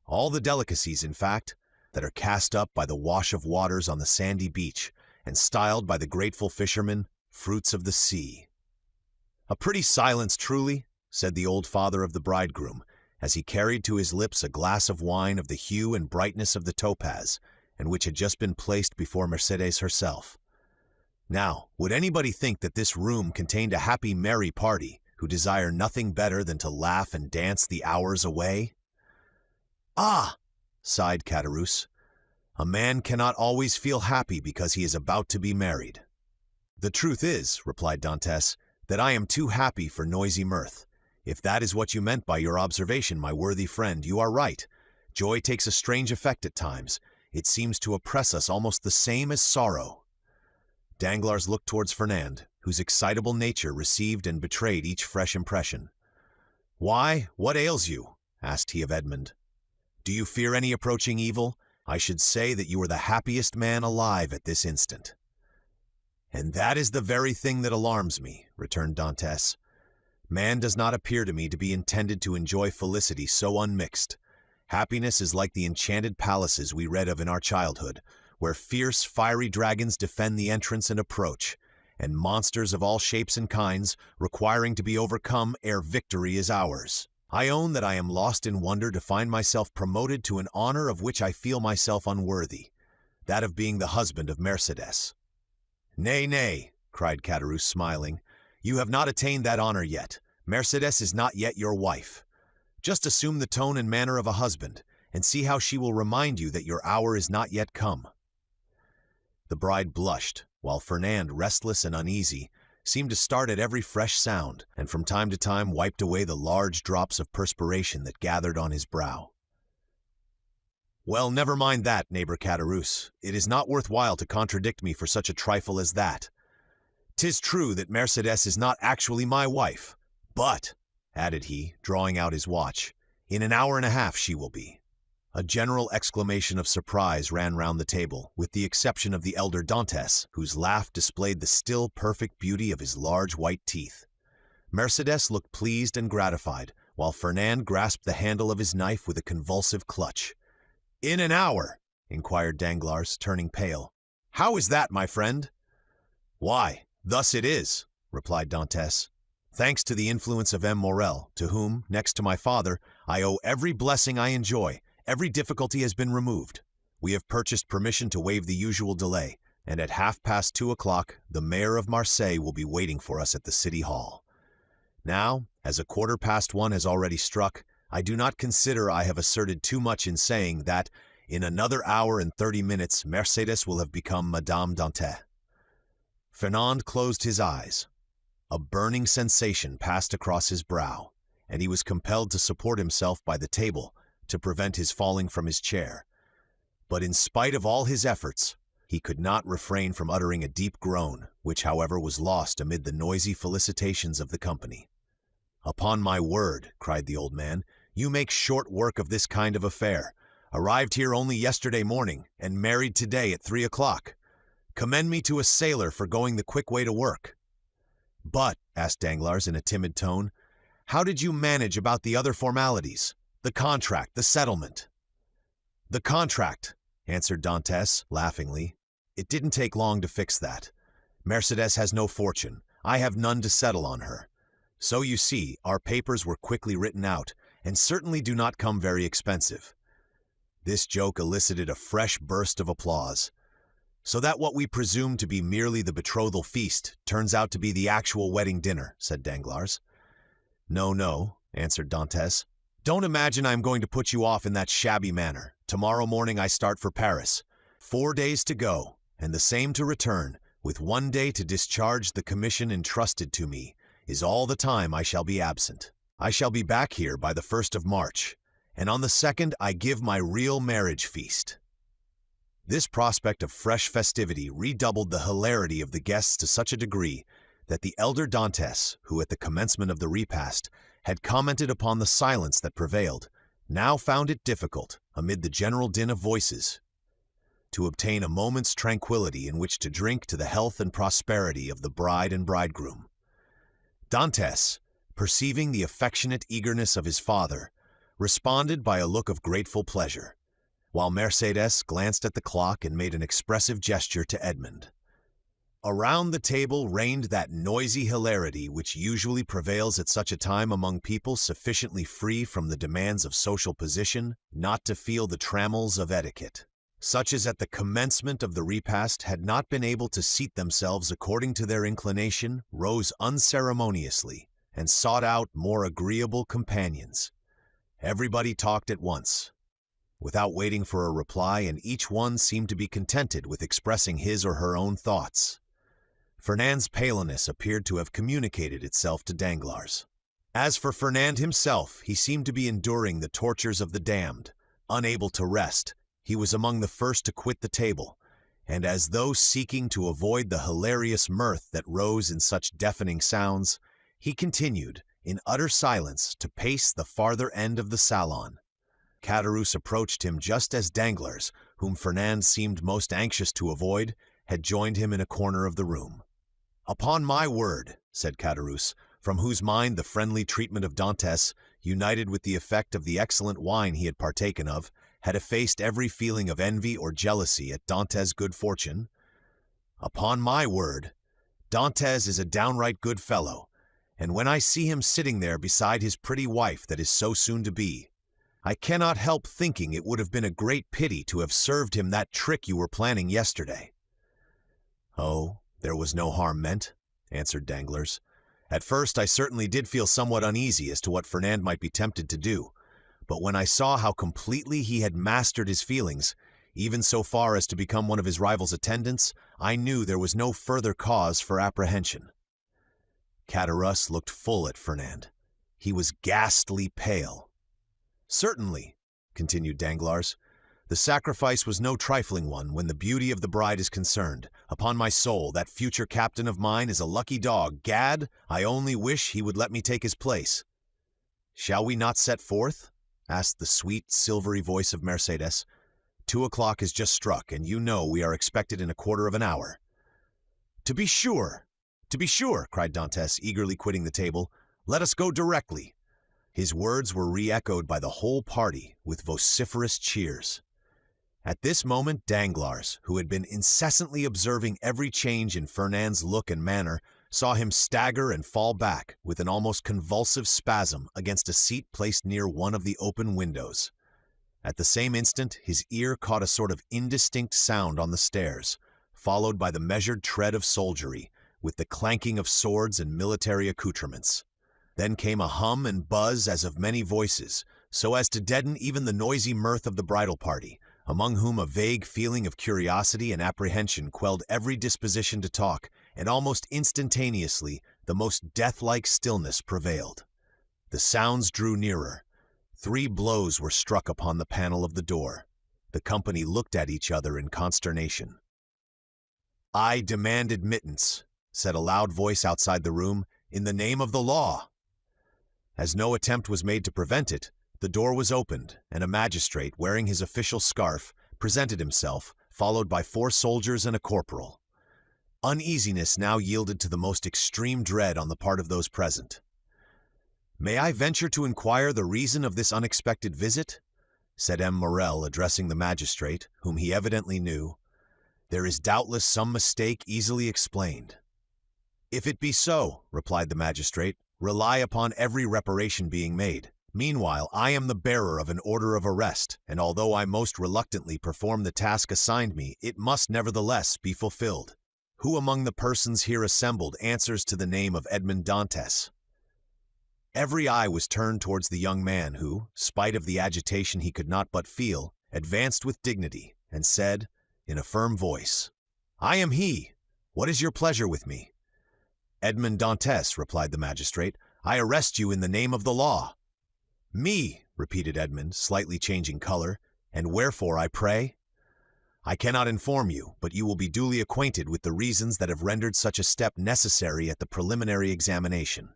All the delicacies, in fact, that are cast up by the wash of waters on the sandy beach, and styled by the grateful fishermen, fruits of the sea. "A pretty silence, truly," said the old father of the bridegroom, as he carried to his lips a glass of wine of the hue and brightness of the topaz, and which had just been placed before Mercédès herself. "Now, would anybody think that this room contained a happy, merry party, who desire nothing better than to laugh and dance the hours away?" "Ah!" sighed Caderousse, "a man cannot always feel happy because he is about to be married." "The truth is," replied Dantes, "that I am too happy for noisy mirth. If that is what you meant by your observation, my worthy friend, you are right. Joy takes a strange effect at times. It seems to oppress us almost the same as sorrow." Danglars looked towards Fernand, whose excitable nature received and betrayed each fresh impression. "Why, what ails you?" asked he of Edmond. "Do you fear any approaching evil? I should say that you are the happiest man alive at this instant." "And that is the very thing that alarms me," returned Dantes. "Man does not appear to me to be intended to enjoy felicity so unmixed. Happiness is like the enchanted palaces we read of in our childhood, where fierce, fiery dragons defend the entrance and approach, and monsters of all shapes and kinds requiring to be overcome ere victory is ours. I own that I am lost in wonder to find myself promoted to an honor of which I feel myself unworthy, that of being the husband of Mercedes." "Nay, nay," cried Caderousse, smiling, "you have not attained that honor yet. Mercedes is not yet your wife. Just assume the tone and manner of a husband, and see how she will remind you that your hour is not yet come." The bride blushed, while Fernand, restless and uneasy, seemed to start at every fresh sound, and from time to time wiped away the large drops of perspiration that gathered on his brow. "Well, never mind that, neighbor Caderousse. It is not worth while to contradict me for such a trifle as that. 'Tis true that Mercedes is not actually my wife, but," added he, drawing out his watch, "in an hour and a half she will be." A general exclamation of surprise ran round the table, with the exception of the elder Dantes, whose laugh displayed the still perfect beauty of his large white teeth. Mercedes looked pleased and gratified, while Fernand grasped the handle of his knife with a convulsive clutch. "In an hour?" inquired Danglars, turning pale. "How is that, my friend?" "Why, thus it is," replied Dantes. "Thanks to the influence of M. Morrel, to whom, next to my father, I owe every blessing I enjoy, every difficulty has been removed. We have purchased permission to waive the usual delay, and at 2:30 the mayor of Marseilles will be waiting for us at the city hall. Now, as 1:15 has already struck, I do not consider I have asserted too much in saying that, in another hour and 30 minutes, Mercedes will have become Madame Dantes." Fernand closed his eyes. A burning sensation passed across his brow, and he was compelled to support himself by the table to prevent his falling from his chair. But in spite of all his efforts, he could not refrain from uttering a deep groan, which, however, was lost amid the noisy felicitations of the company. "Upon my word," cried the old man, "you make short work of this kind of affair. Arrived here only yesterday morning, and married today at 3:00. Commend me to a sailor for going the quick way to work." "But," asked Danglars in a timid tone, "how did you manage about the other formalities? The contract, the settlement?" "The contract," answered Dantes, laughingly. "It didn't take long to fix that. Mercedes has no fortune. I have none to settle on her. So you see, our papers were quickly written out, and certainly do not come very expensive." This joke elicited a fresh burst of applause. "So that what we presume to be merely the betrothal feast turns out to be the actual wedding dinner," said Danglars. "No, no," answered Dantes. "Don't imagine I am going to put you off in that shabby manner. Tomorrow morning I start for Paris. 4 days to go, and the same to return, with 1 day to discharge the commission entrusted to me, is all the time I shall be absent. I shall be back here by the 1st of March, and on the 2nd I give my real marriage feast." This prospect of fresh festivity redoubled the hilarity of the guests to such a degree that the elder Dantes, who at the commencement of the repast had commented upon the silence that prevailed, now found it difficult, amid the general din of voices, to obtain a moment's tranquillity in which to drink to the health and prosperity of the bride and bridegroom. Dantes, perceiving the affectionate eagerness of his father, responded by a look of grateful pleasure, while Mercedes glanced at the clock and made an expressive gesture to Edmond. Around the table reigned that noisy hilarity which usually prevails at such a time among people sufficiently free from the demands of social position not to feel the trammels of etiquette. Such as at the commencement of the repast had not been able to seat themselves according to their inclination rose unceremoniously and sought out more agreeable companions. Everybody talked at once, without waiting for a reply, and each one seemed to be contented with expressing his or her own thoughts. Fernand's paleness appeared to have communicated itself to Danglars. As for Fernand himself, he seemed to be enduring the tortures of the damned. Unable to rest, he was among the first to quit the table, and as though seeking to avoid the hilarious mirth that rose in such deafening sounds, he continued, in utter silence, to pace the farther end of the salon. Caderousse approached him just as Danglars, whom Fernand seemed most anxious to avoid, had joined him in a corner of the room. "Upon my word," said Caderousse, from whose mind the friendly treatment of Dantès, united with the effect of the excellent wine he had partaken of, had effaced every feeling of envy or jealousy at Dantès' good fortune, "upon my word, Dantès is a downright good fellow, and when I see him sitting there beside his pretty wife that is so soon to be, I cannot help thinking it would have been a great pity to have served him that trick you were planning yesterday." "Oh, there was no harm meant," answered Danglars. "At first I certainly did feel somewhat uneasy as to what Fernand might be tempted to do, but when I saw how completely he had mastered his feelings, even so far as to become one of his rival's attendants, I knew there was no further cause for apprehension." Caderousse looked full at Fernand. He was ghastly pale. "Certainly," continued Danglars, "the sacrifice was no trifling one when the beauty of the bride is concerned. Upon my soul, that future captain of mine is a lucky dog. Gad, I only wish he would let me take his place." "Shall we not set forth?" asked the sweet, silvery voice of Mercédès. "2 o'clock has just struck, and you know we are expected in a quarter of an hour." "To be sure, cried Dantès, eagerly quitting the table. "Let us go directly." His words were re-echoed by the whole party with vociferous cheers. At this moment Danglars, who had been incessantly observing every change in Fernand's look and manner, saw him stagger and fall back with an almost convulsive spasm against a seat placed near one of the open windows. At the same instant his ear caught a sort of indistinct sound on the stairs, followed by the measured tread of soldiery, with the clanking of swords and military accoutrements. Then came a hum and buzz as of many voices, so as to deaden even the noisy mirth of the bridal party, among whom a vague feeling of curiosity and apprehension quelled every disposition to talk, and almost instantaneously the most death-like stillness prevailed. The sounds drew nearer. 3 blows were struck upon the panel of the door. The company looked at each other in consternation. "I demand admittance," said a loud voice outside the room, "in the name of the law." As no attempt was made to prevent it, the door was opened, and a magistrate, wearing his official scarf, presented himself, followed by 4 soldiers and a corporal. Uneasiness now yielded to the most extreme dread on the part of those present. "May I venture to inquire the reason of this unexpected visit?" said M. Morrel, addressing the magistrate, whom he evidently knew. "There is doubtless some mistake easily explained." "If it be so," replied the magistrate, "rely upon every reparation being made. Meanwhile, I am the bearer of an order of arrest, and although I most reluctantly perform the task assigned me, it must nevertheless be fulfilled. Who among the persons here assembled answers to the name of Edmond Dantès?" Every eye was turned towards the young man who, spite of the agitation he could not but feel, advanced with dignity, and said, in a firm voice, "I am he. What is your pleasure with me?" "Edmond Dantès," replied the magistrate, "I arrest you in the name of the law." "Me," repeated Edmond, slightly changing color, "and wherefore, I pray?" "I cannot inform you, but you will be duly acquainted with the reasons that have rendered such a step necessary at the preliminary examination."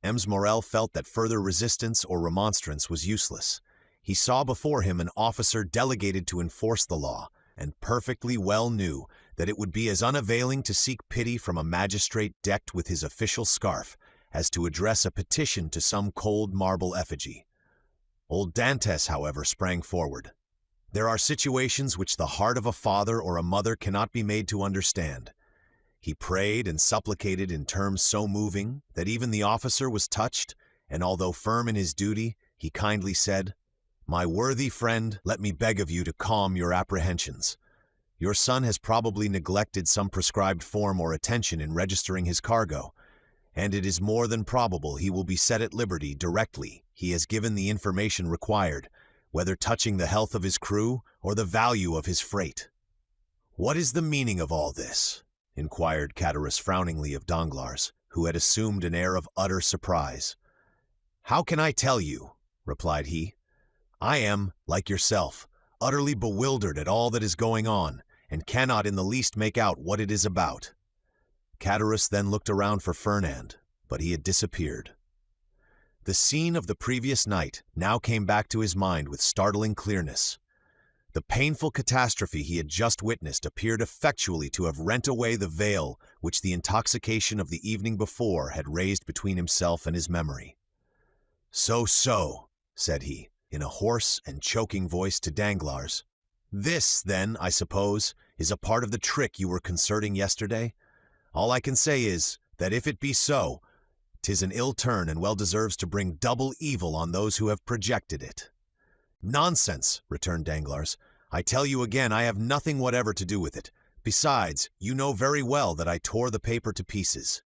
Ems Morrel felt that further resistance or remonstrance was useless. He saw before him an officer delegated to enforce the law, and perfectly well knew that it would be as unavailing to seek pity from a magistrate decked with his official scarf as to address a petition to some cold marble effigy. Old Dantès, however, sprang forward. There are situations which the heart of a father or a mother cannot be made to understand. He prayed and supplicated in terms so moving that even the officer was touched, and although firm in his duty, he kindly said, "My worthy friend, let me beg of you to calm your apprehensions. Your son has probably neglected some prescribed form or attention in registering his cargo, and it is more than probable he will be set at liberty directly he has given the information required, whether touching the health of his crew or the value of his freight." "What is the meaning of all this?" inquired Caderousse frowningly of Danglars, who had assumed an air of utter surprise. "How can I tell you?" replied he. "I am, like yourself, utterly bewildered at all that is going on, and cannot in the least make out what it is about." Caderousse then looked around for Fernand, but he had disappeared. The scene of the previous night now came back to his mind with startling clearness. The painful catastrophe he had just witnessed appeared effectually to have rent away the veil which the intoxication of the evening before had raised between himself and his memory. "So, said he, in a hoarse and choking voice to Danglars. "This, then, I suppose, is a part of the trick you were concerting yesterday? All I can say is, that if it be so, 'tis an ill turn and well deserves to bring double evil on those who have projected it." "Nonsense," returned Danglars. "I tell you again I have nothing whatever to do with it. Besides, you know very well that I tore the paper to pieces."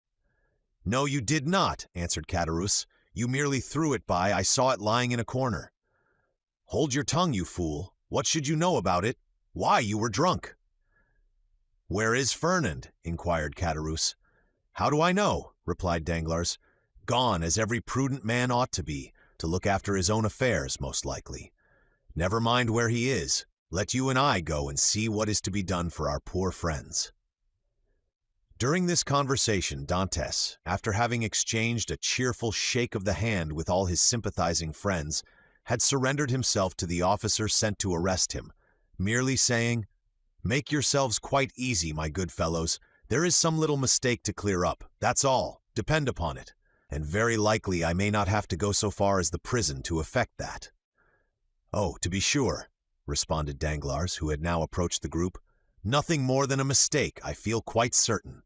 "No, you did not," answered Caderousse. "You merely threw it by. I saw it lying in a corner." "Hold your tongue, you fool. What should you know about it? Why, you were drunk." "Where is Fernand?" inquired Caderousse. "How do I know?" replied Danglars. "Gone, as every prudent man ought to be, to look after his own affairs, most likely. Never mind where he is. Let you and I go and see what is to be done for our poor friends." During this conversation, Dantès, after having exchanged a cheerful shake of the hand with all his sympathizing friends, had surrendered himself to the officer sent to arrest him, merely saying, "Make yourselves quite easy, my good fellows. There is some little mistake to clear up, that's all, depend upon it, and very likely I may not have to go so far as the prison to effect that." "Oh, to be sure," responded Danglars, who had now approached the group. "Nothing more than a mistake, I feel quite certain."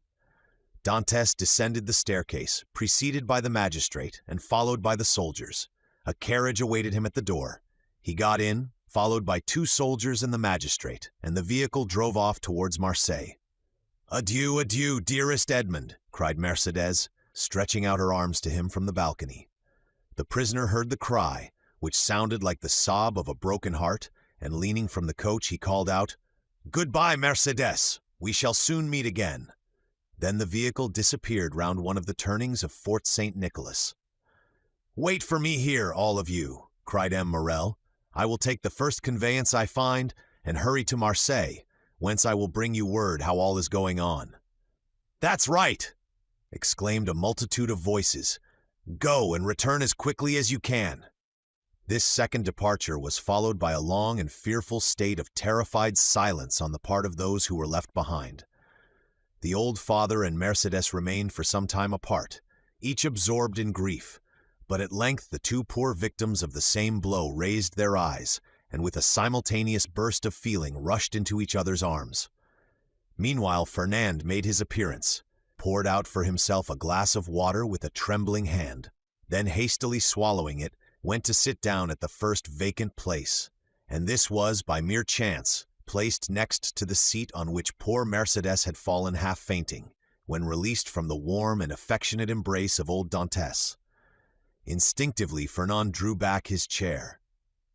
Dantès descended the staircase, preceded by the magistrate and followed by the soldiers. A carriage awaited him at the door. He got in, followed by 2 soldiers and the magistrate, and the vehicle drove off towards Marseilles. "Adieu, adieu, dearest Edmond," cried Mercédès, stretching out her arms to him from the balcony. The prisoner heard the cry, which sounded like the sob of a broken heart, and leaning from the coach he called out, "Goodbye, Mercédès, we shall soon meet again." Then the vehicle disappeared round one of the turnings of Fort St. Nicholas. "Wait for me here, all of you," cried M. Morrel. "I will take the first conveyance I find, and hurry to Marseilles, whence I will bring you word how all is going on." "That's right!" exclaimed a multitude of voices. "Go and return as quickly as you can." This second departure was followed by a long and fearful state of terrified silence on the part of those who were left behind. The old father and Mercédès remained for some time apart, each absorbed in grief, but at length the 2 poor victims of the same blow raised their eyes, and with a simultaneous burst of feeling rushed into each other's arms. Meanwhile Fernand made his appearance, poured out for himself a glass of water with a trembling hand, then hastily swallowing it, went to sit down at the first vacant place, and this was, by mere chance, placed next to the seat on which poor Mercédès had fallen half fainting, when released from the warm and affectionate embrace of old Dantès. Instinctively Fernand drew back his chair.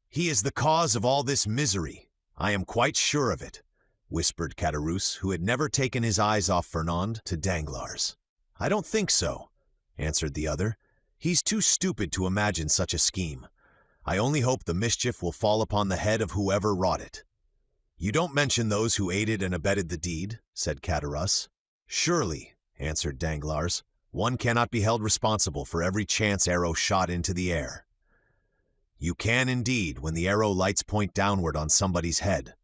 "He is the cause of all this misery, I am quite sure of it," whispered Caderousse, who had never taken his eyes off Fernand, to Danglars. "I don't think so," answered the other. "He's too stupid to imagine such a scheme. I only hope the mischief will fall upon the head of whoever wrought it." "You don't mention those who aided and abetted the deed," said Caderousse. "Surely," answered Danglars, "one cannot be held responsible for every chance arrow shot into the air." "You can indeed, when the arrow lights point downward on somebody's head."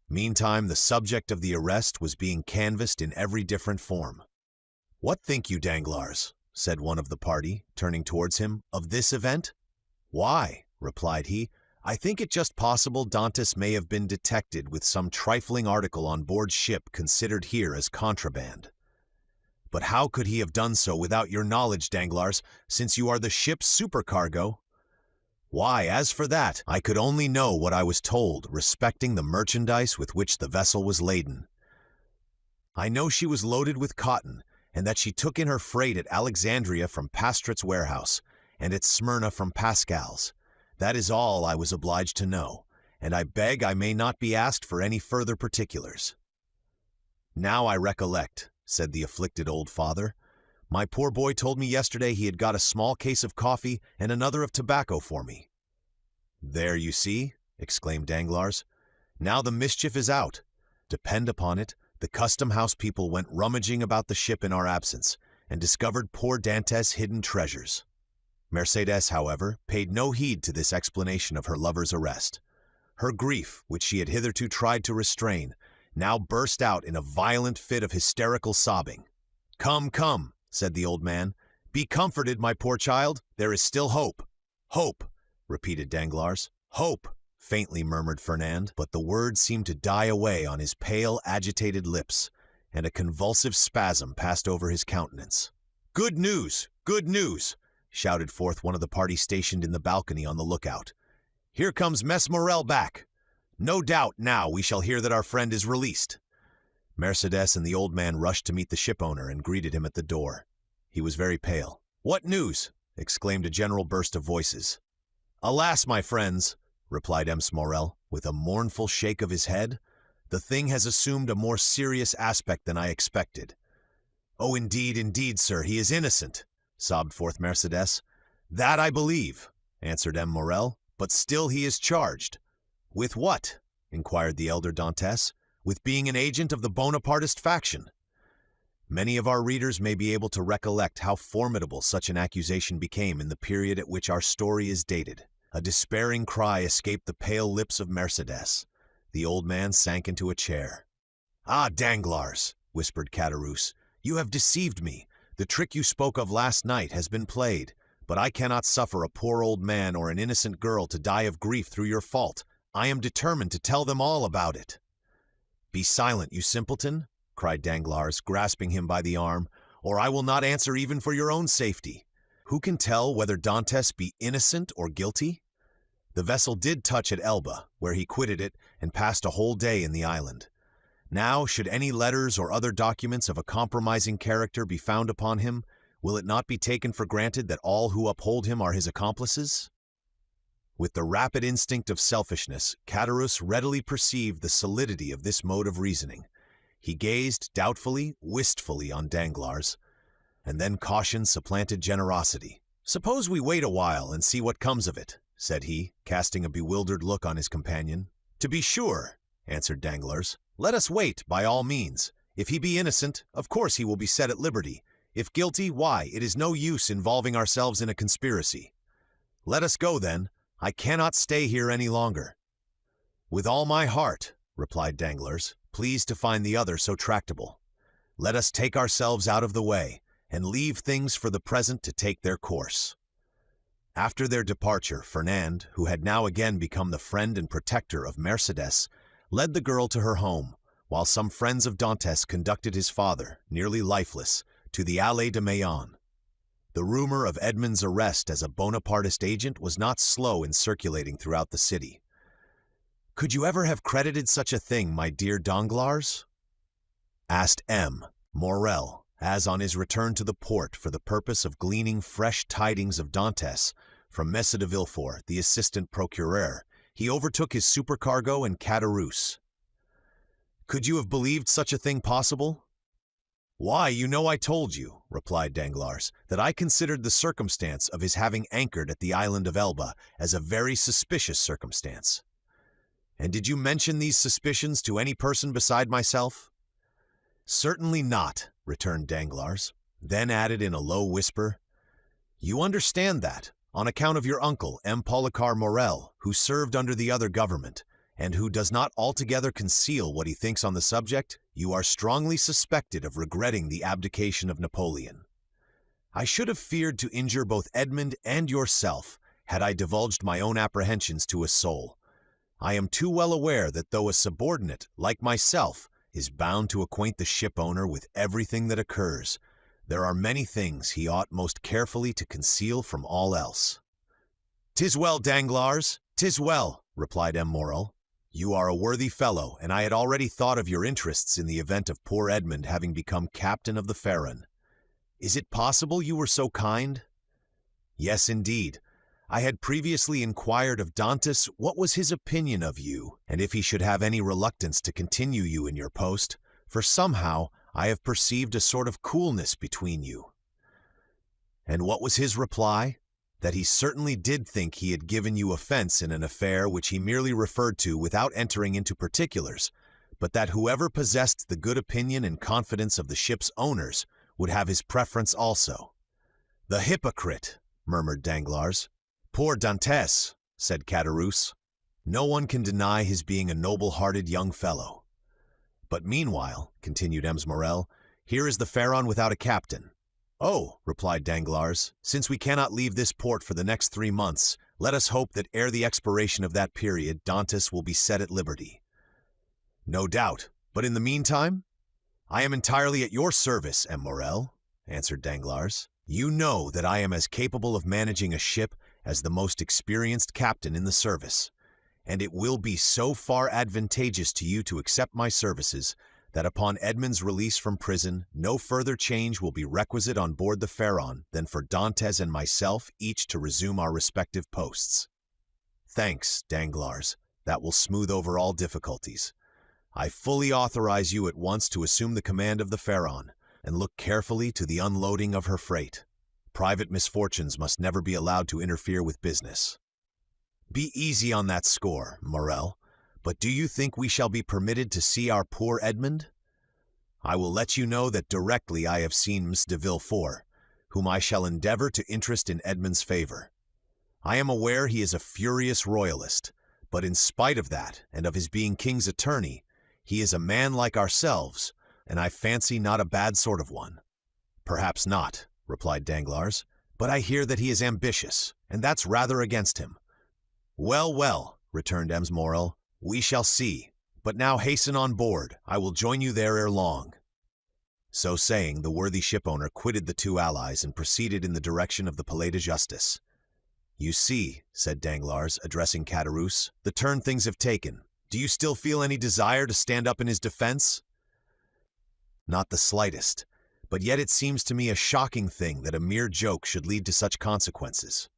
Meantime, the subject of the arrest was being canvassed in every different form. "What think you, Danglars," said one of the party, turning towards him, "of this event?" "Why," replied he, "I think it just possible Dantès may have been detected with some trifling article on board ship considered here as contraband." "But how could he have done so without your knowledge, Danglars, since you are the ship's supercargo?" "Why, as for that, I could only know what I was told respecting the merchandise with which the vessel was laden. I know she was loaded with cotton, and that she took in her freight at Alexandria from Pastret's warehouse, and at Smyrna from Pascal's. That is all I was obliged to know, and I beg I may not be asked for any further particulars." "Now I recollect," said the afflicted old father. "My poor boy told me yesterday he had got a small case of coffee and another of tobacco for me." "There you see," exclaimed Danglars. "Now the mischief is out. Depend upon it, the custom-house people went rummaging about the ship in our absence, and discovered poor Dantès' hidden treasures." Mercédès, however, paid no heed to this explanation of her lover's arrest. Her grief, which she had hitherto tried to restrain, now burst out in a violent fit of hysterical sobbing. "Come, come," said the old man. "Be comforted, my poor child. There is still hope." "Hope," repeated Danglars. "Hope," faintly murmured Fernand, but the words seemed to die away on his pale, agitated lips, and a convulsive spasm passed over his countenance. "Good news! Good news!" shouted forth one of the party stationed in the balcony on the lookout. "Here comes Mess Morel back. No doubt now we shall hear that our friend is released." Mercédès and the old man rushed to meet the shipowner and greeted him at the door. He was very pale. "What news?" exclaimed a general burst of voices. "Alas, my friends," replied M. Morel, with a mournful shake of his head, "the thing has assumed a more serious aspect than I expected." "Oh, indeed, sir, he is innocent," sobbed forth Mercédès. "That I believe," answered M. Morel, "but still he is charged." "With what?" inquired the elder Dantès. "With being an agent of the Bonapartist faction." Many of our readers may be able to recollect how formidable such an accusation became in the period at which our story is dated. A despairing cry escaped the pale lips of Mercédès. The old man sank into a chair. "Ah, Danglars," whispered Caderousse, "you have deceived me. The trick you spoke of last night has been played, but I cannot suffer a poor old man or an innocent girl to die of grief through your fault. I am determined to tell them all about it." "Be silent, you simpleton," cried Danglars, grasping him by the arm, "or I will not answer even for your own safety. Who can tell whether Dantès be innocent or guilty? The vessel did touch at Elba, where he quitted it and passed a whole day in the island. Now, should any letters or other documents of a compromising character be found upon him, will it not be taken for granted that all who uphold him are his accomplices?" With the rapid instinct of selfishness, Caderousse readily perceived the solidity of this mode of reasoning. He gazed doubtfully, wistfully on Danglars, and then caution supplanted generosity. "Suppose we wait a while and see what comes of it," said he, casting a bewildered look on his companion. "To be sure," answered Danglars. "Let us wait, by all means. If he be innocent, of course he will be set at liberty. If guilty, why, it is no use involving ourselves in a conspiracy. Let us go, then. I cannot stay here any longer." "With all my heart," replied Danglars, pleased to find the other so tractable. "Let us take ourselves out of the way, and leave things for the present to take their course." After their departure, Fernand, who had now again become the friend and protector of Mercédès, led the girl to her home, while some friends of Dantès conducted his father, nearly lifeless, to the Allée de Meilhan. The rumor of Edmond's arrest as a Bonapartist agent was not slow in circulating throughout the city. "Could you ever have credited such a thing, my dear Danglars?" asked M. Morel, as on his return to the port for the purpose of gleaning fresh tidings of Dantès from Messe de Villefort, the assistant procureur, he overtook his supercargo and Caderousse. "Could you have believed such a thing possible?" "Why, you know I told you," replied Danglars, "that I considered the circumstance of his having anchored at the island of Elba as a very suspicious circumstance." "And did you mention these suspicions to any person beside myself?" "Certainly not," returned Danglars, then added in a low whisper, "You understand that, on account of your uncle, M. Policar Morel, who served under the other government, and who does not altogether conceal what he thinks on the subject, you are strongly suspected of regretting the abdication of Napoleon. I should have feared to injure both Edmond and yourself, had I divulged my own apprehensions to a soul. I am too well aware that though a subordinate, like myself, is bound to acquaint the ship-owner with everything that occurs, there are many things he ought most carefully to conceal from all else." "'Tis well, Danglars, 'tis well," replied M. Morel. "You are a worthy fellow, and I had already thought of your interests in the event of poor Edmond having become captain of the Pharaon. Is it possible you were so kind?" "Yes, indeed. I had previously inquired of Dantès what was his opinion of you, and if he should have any reluctance to continue you in your post, for somehow I have perceived a sort of coolness between you." "And what was his reply?" "That he certainly did think he had given you offense in an affair which he merely referred to without entering into particulars, but that whoever possessed the good opinion and confidence of the ship's owners would have his preference also." "The hypocrite!" murmured Danglars. "Poor Dantès!" said Caderousse. No one can deny his being a noble-hearted young fellow. But meanwhile, continued Ems Morel, here is the Pharaon without a captain. Oh, replied Danglars, since we cannot leave this port for the next 3 months, let us hope that ere the expiration of that period, Dantes will be set at liberty. No doubt, but in the meantime? I am entirely at your service, M. Morel, answered Danglars. You know that I am as capable of managing a ship as the most experienced captain in the service, and it will be so far advantageous to you to accept my services that upon Edmond's release from prison, no further change will be requisite on board the Pharaon than for Dantes and myself each to resume our respective posts. Thanks, Danglars. That will smooth over all difficulties. I fully authorize you at once to assume the command of the Pharaon and look carefully to the unloading of her freight. Private misfortunes must never be allowed to interfere with business. Be easy on that score, Morel. But do you think we shall be permitted to see our poor Edmond? I will let you know that directly I have seen Ms. de Villefort, whom I shall endeavor to interest in Edmond's favor. I am aware he is a furious royalist, but in spite of that, and of his being king's attorney, he is a man like ourselves, and I fancy not a bad sort of one. Perhaps not, replied Danglars, but I hear that he is ambitious, and that's rather against him. Well, well, returned Ems Morel, we shall see, but now hasten on board. I will join you there ere long. So saying, the worthy shipowner quitted the two allies and proceeded in the direction of the Palais de Justice. You see, said Danglars, addressing Caderousse, the turn things have taken. Do you still feel any desire to stand up in his defense? Not the slightest, but yet it seems to me a shocking thing that a mere joke should lead to such consequences.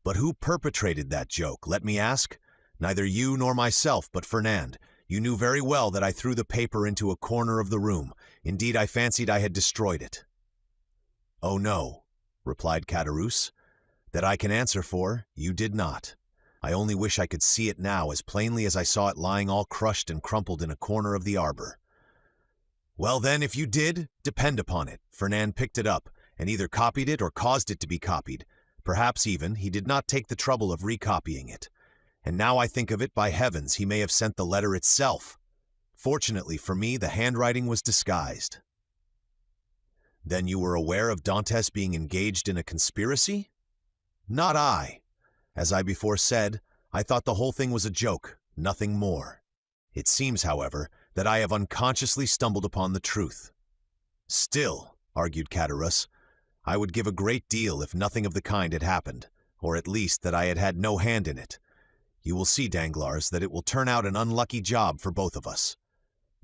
But who perpetrated that joke, let me ask? Neither you nor myself, but Fernand. You knew very well that I threw the paper into a corner of the room. Indeed, I fancied I had destroyed it. Oh no, replied Caderousse. That I can answer for, you did not. I only wish I could see it now as plainly as I saw it lying all crushed and crumpled in a corner of the arbor. Well then, if you did, depend upon it, Fernand picked it up, and either copied it or caused it to be copied. Perhaps even he did not take the trouble of recopying it. And now I think of it, by heavens, he may have sent the letter itself. Fortunately for me, the handwriting was disguised. Then you were aware of Dantes being engaged in a conspiracy? Not I. As I before said, I thought the whole thing was a joke, nothing more. It seems, however, that I have unconsciously stumbled upon the truth. Still, argued Caderousse, I would give a great deal if nothing of the kind had happened, or at least that I had had no hand in it. You will see, Danglars, that it will turn out an unlucky job for both of us.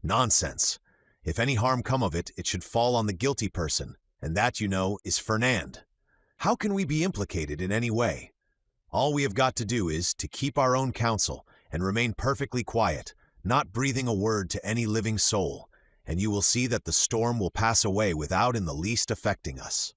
Nonsense! If any harm come of it, it should fall on the guilty person, and that, you know, is Fernand. How can we be implicated in any way? All we have got to do is to keep our own counsel and remain perfectly quiet, not breathing a word to any living soul, and you will see that the storm will pass away without in the least affecting us.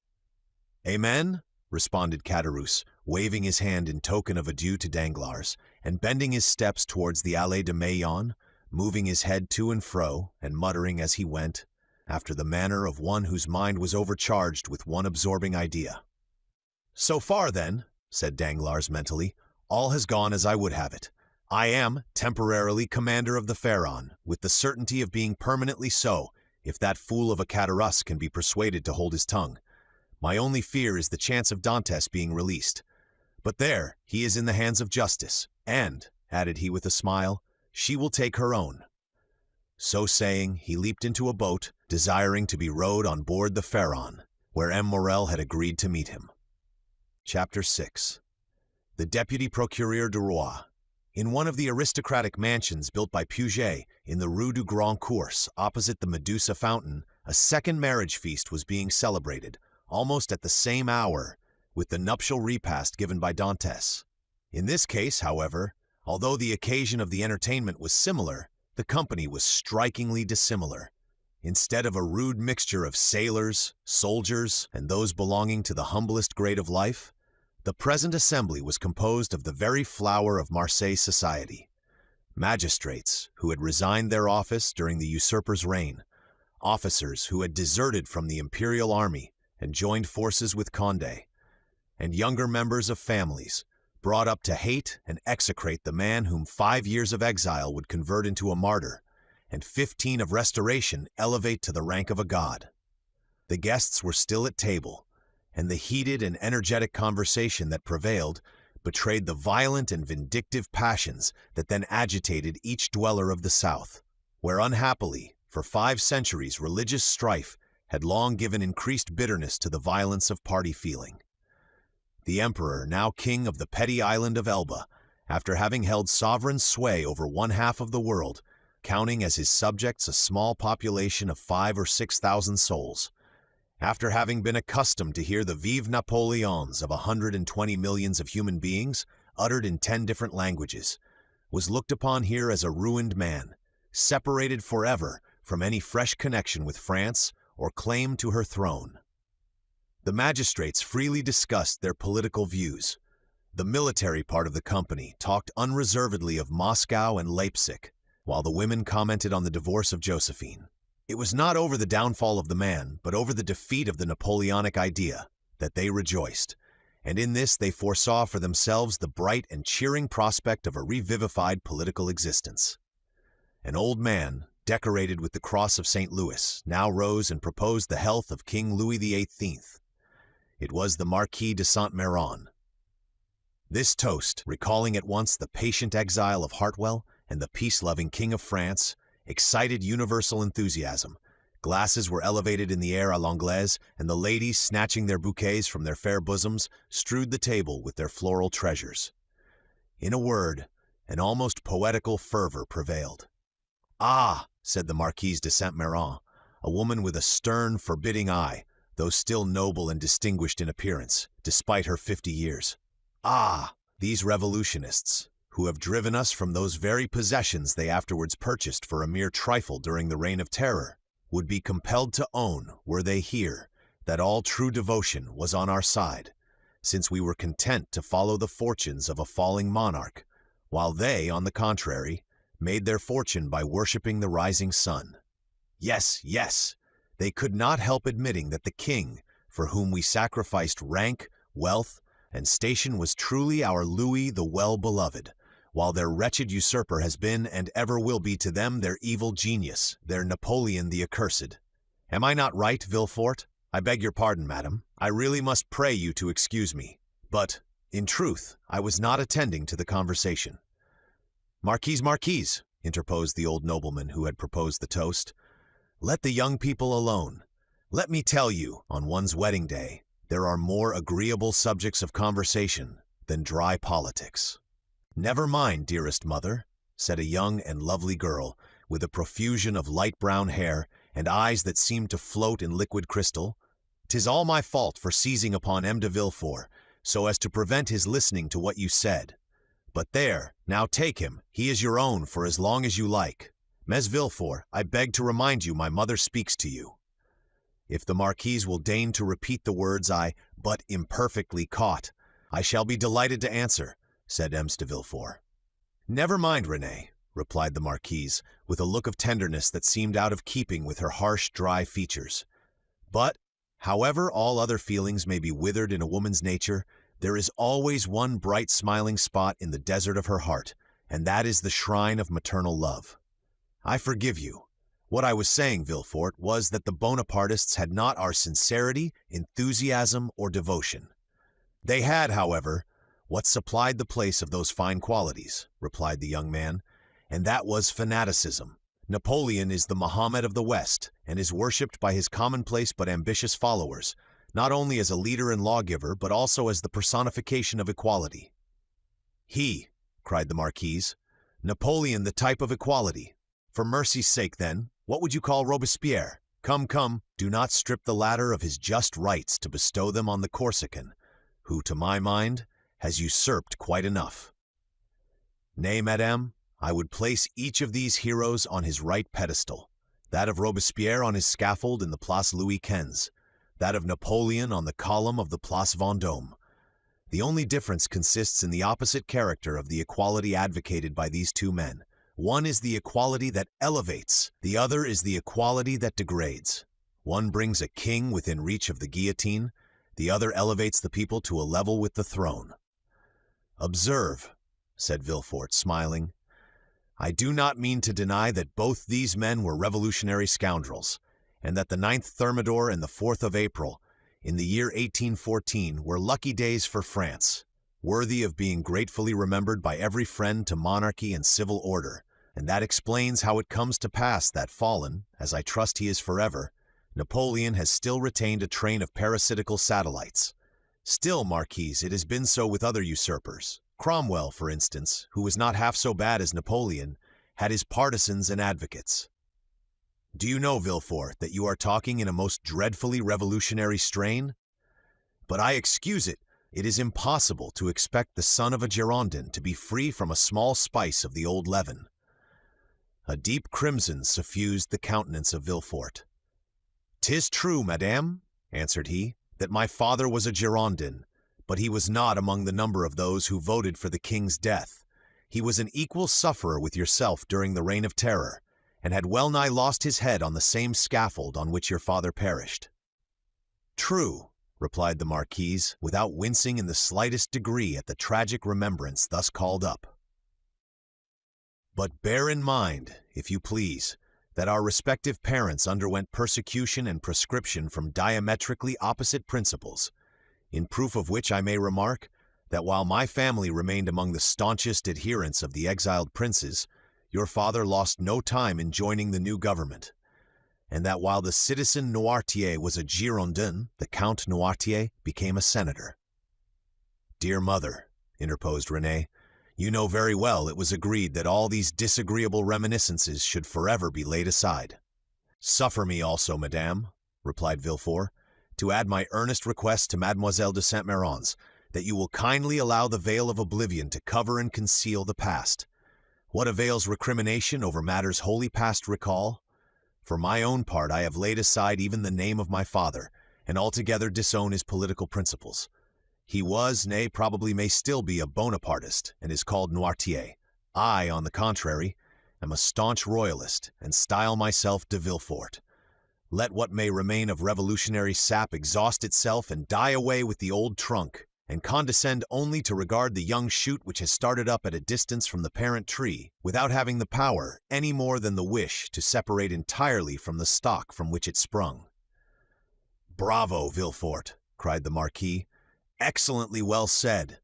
Amen? Responded Caderousse, waving his hand in token of adieu to Danglars, and bending his steps towards the Allée de Meillan, moving his head to and fro, and muttering as he went, after the manner of one whose mind was overcharged with one absorbing idea. So far, then, said Danglars mentally, all has gone as I would have it. I am, temporarily, commander of the Pharaon, with the certainty of being permanently so, if that fool of a Caderousse can be persuaded to hold his tongue. My only fear is the chance of Dantes being released. But there, he is in the hands of justice, and, added he with a smile, she will take her own. So saying, he leaped into a boat, desiring to be rowed on board the Pharaon, where M. Morel had agreed to meet him. Chapter 6. The Deputy Procureur du Roi. In one of the aristocratic mansions built by Puget in the Rue du Grand Cours, opposite the Medusa Fountain, a second marriage feast was being celebrated, almost at the same hour, with the nuptial repast given by Dantes. In this case, however, although the occasion of the entertainment was similar, the company was strikingly dissimilar. Instead of a rude mixture of sailors, soldiers, and those belonging to the humblest grade of life, the present assembly was composed of the very flower of Marseilles society. Magistrates who had resigned their office during the usurper's reign, officers who had deserted from the imperial army and joined forces with Condé, and younger members of families, brought up to hate and execrate the man whom 5 years of exile would convert into a martyr, and 15 of restoration elevate to the rank of a god. The guests were still at table, and the heated and energetic conversation that prevailed betrayed the violent and vindictive passions that then agitated each dweller of the South, where unhappily, for 5 centuries, religious strife had long given increased bitterness to the violence of party feeling. The emperor, now king of the petty island of Elba, after having held sovereign sway over 1/2 of the world, counting as his subjects a small population of 5 or 6,000 souls, after having been accustomed to hear the Vive Napoleons of 120 millions of human beings, uttered in 10 different languages, was looked upon here as a ruined man, separated forever from any fresh connection with France or claim to her throne. The magistrates freely discussed their political views. The military part of the company talked unreservedly of Moscow and Leipzig, while the women commented on the divorce of Josephine. It was not over the downfall of the man, but over the defeat of the Napoleonic idea, that they rejoiced, and in this they foresaw for themselves the bright and cheering prospect of a revivified political existence. An old man, decorated with the Cross of St. Louis, now rose and proposed the health of King Louis XVIII. It was the Marquis de Saint-Méran. This toast, recalling at once the patient exile of Hartwell and the peace-loving King of France, excited universal enthusiasm. Glasses were elevated in the air à l'anglaise, and the ladies, snatching their bouquets from their fair bosoms, strewed the table with their floral treasures. In a word, an almost poetical fervor prevailed. "Ah," said the Marquise de Saint-Méran, a woman with a stern, forbidding eye, though still noble and distinguished in appearance, despite her 50 years. "Ah, these revolutionists, who have driven us from those very possessions they afterwards purchased for a mere trifle during the Reign of Terror, would be compelled to own, were they here, that all true devotion was on our side, since we were content to follow the fortunes of a falling monarch, while they, on the contrary, made their fortune by worshipping the rising sun. Yes, yes, they could not help admitting that the king, for whom we sacrificed rank, wealth, and station, was truly our Louis the well-beloved, while their wretched usurper has been and ever will be to them their evil genius, their Napoleon the accursed. Am I not right, Villefort? I beg your pardon, madam. I really must pray you to excuse me. But, in truth, I was not attending to the conversation." Marquise, interposed the old nobleman who had proposed the toast, "let the young people alone. Let me tell you, on one's wedding day, there are more agreeable subjects of conversation than dry politics." "Never mind, dearest mother," said a young and lovely girl, with a profusion of light brown hair and eyes that seemed to float in liquid crystal. "'Tis all my fault for seizing upon M. de Villefort, so as to prevent his listening to what you said. But there, now take him, he is your own for as long as you like. Mes Villefort, I beg to remind you my mother speaks to you." "If the Marquise will deign to repeat the words I but imperfectly caught, I shall be delighted to answer," said M. de Villefort. "Never mind, Renée," replied the Marquise, with a look of tenderness that seemed out of keeping with her harsh, dry features. "But, however all other feelings may be withered in a woman's nature, there is always one bright smiling spot in the desert of her heart, and that is the shrine of maternal love. I forgive you. What I was saying, Villefort, was that the Bonapartists had not our sincerity, enthusiasm, or devotion. They had, however, what supplied the place of those fine qualities," replied the young man, "and that was fanaticism. Napoleon is the Mohammed of the West, and is worshipped by his commonplace but ambitious followers, not only as a leader and lawgiver, but also as the personification of equality." "He," cried the Marquise, "Napoleon the type of equality. For mercy's sake, then, what would you call Robespierre? Come, come, do not strip the latter of his just rights to bestow them on the Corsican, who, to my mind, has usurped quite enough. Nay, madame, I would place each of these heroes on his right pedestal, that of Robespierre on his scaffold in the Place Louis XV, that of Napoleon on the column of the Place Vendôme. The only difference consists in the opposite character of the equality advocated by these two men. One is the equality that elevates, the other is the equality that degrades. One brings a king within reach of the guillotine, the other elevates the people to a level with the throne. "Observe," said Villefort, smiling. "I do not mean to deny that both these men were revolutionary scoundrels, and that the 9th Thermidor and the 4th of April, in the year 1814, were lucky days for France, worthy of being gratefully remembered by every friend to monarchy and civil order, and that explains how it comes to pass that fallen, as I trust he is forever, Napoleon has still retained a train of parasitical satellites. Still, Marquise, it has been so with other usurpers. Cromwell, for instance, who was not half so bad as Napoleon, had his partisans and advocates. Do you know, Villefort, that you are talking in a most dreadfully revolutionary strain? But I excuse it. It is impossible to expect the son of a Girondin to be free from a small spice of the old leaven. A deep crimson suffused the countenance of Villefort. "'Tis true, madame," answered he, "that my father was a Girondin, but he was not among the number of those who voted for the king's death. He was an equal sufferer with yourself during the Reign of Terror, and had well nigh lost his head on the same scaffold on which your father perished." "True," replied the Marquise, without wincing in the slightest degree at the tragic remembrance thus called up. "But bear in mind, if you please, that our respective parents underwent persecution and proscription from diametrically opposite principles, in proof of which I may remark that while my family remained among the staunchest adherents of the exiled princes, your father lost no time in joining the new government, and that while the citizen Noirtier was a Girondin, the Count Noirtier became a senator." "Dear mother," interposed René, "you know very well it was agreed that all these disagreeable reminiscences should forever be laid aside." "Suffer me also, madame," replied Villefort, "to add my earnest request to Mademoiselle de Saint-Méran's, that you will kindly allow the veil of oblivion to cover and conceal the past. What avails recrimination over matters wholly past recall? For my own part, I have laid aside even the name of my father, and altogether disown his political principles. He was, nay, probably may still be, a Bonapartist, and is called Noirtier. I, on the contrary, am a staunch royalist, and style myself de Villefort. Let what may remain of revolutionary sap exhaust itself and die away with the old trunk, and condescend only to regard the young shoot which has started up at a distance from the parent tree, without having the power, any more than the wish, to separate entirely from the stock from which it sprung." "Bravo, Villefort!" cried the Marquis. "Excellently well said.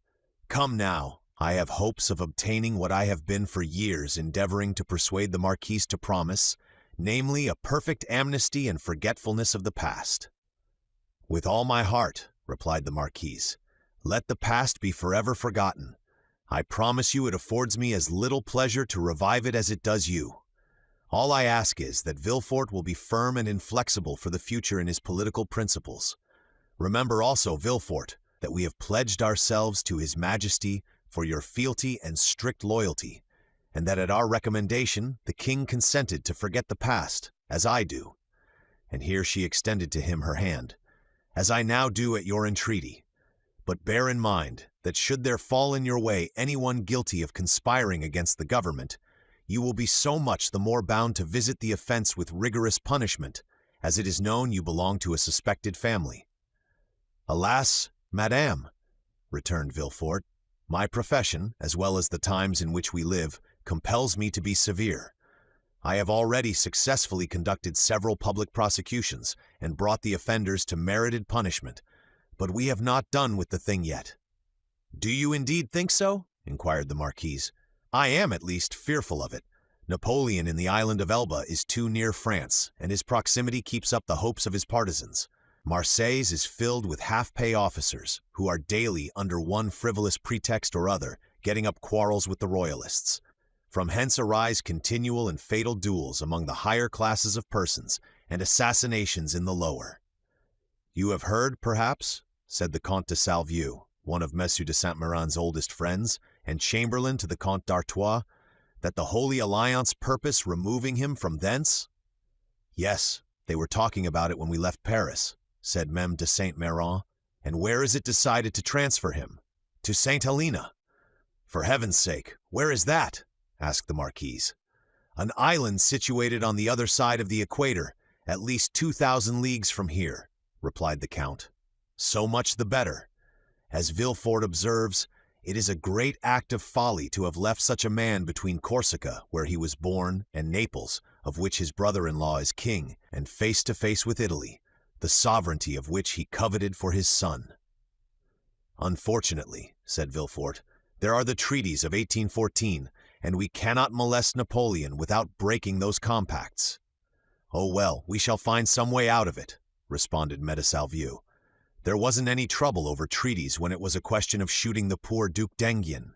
Come now, I have hopes of obtaining what I have been for years endeavoring to persuade the Marquise to promise, namely a perfect amnesty and forgetfulness of the past." "With all my heart," replied the Marquise. "Let the past be forever forgotten. I promise you it affords me as little pleasure to revive it as it does you. All I ask is that Villefort will be firm and inflexible for the future in his political principles. Remember also, Villefort, that we have pledged ourselves to His Majesty for your fealty and strict loyalty, and that at our recommendation the king consented to forget the past, as I do," and here she extended to him her hand, "as I now do at your entreaty. But bear in mind that should there fall in your way anyone guilty of conspiring against the government, you will be so much the more bound to visit the offense with rigorous punishment, as it is known you belong to a suspected family." "Alas, madame," returned Villefort, "my profession, as well as the times in which we live, compels me to be severe. I have already successfully conducted several public prosecutions, and brought the offenders to merited punishment, but we have not done with the thing yet." "Do you indeed think so?" inquired the Marquise. "I am, at least, fearful of it. Napoleon in the island of Elba is too near France, and his proximity keeps up the hopes of his partisans. Marseilles is filled with half-pay officers, who are daily, under one frivolous pretext or other, getting up quarrels with the royalists. From hence arise continual and fatal duels among the higher classes of persons, and assassinations in the lower." "You have heard, perhaps," said the Comte de Salvieux, one of Monsieur de Saint-Méran's oldest friends, and chamberlain to the Comte d'Artois, "that the Holy Alliance purpose removing him from thence?" "Yes, they were talking about it when we left Paris," said Meme de Saint-Méran. "And where is it decided to transfer him?" "To Saint Helena." "For heaven's sake, where is that?" asked the Marquise. "An island situated on the other side of the equator, at least 2,000 leagues from here," replied the Count. "So much the better. As Villefort observes, It is a great act of folly to have left such a man between Corsica, where he was born, and Naples, of which his brother-in-law is king, and face to face with Italy, the sovereignty of which he coveted for his son." "Unfortunately," said Villefort, "there are the treaties of 1814, and we cannot molest Napoleon without breaking those compacts." "Oh well, we shall find some way out of it," responded Medesalvieux. "There wasn't any trouble over treaties when it was a question of shooting the poor Duc d'Enghien."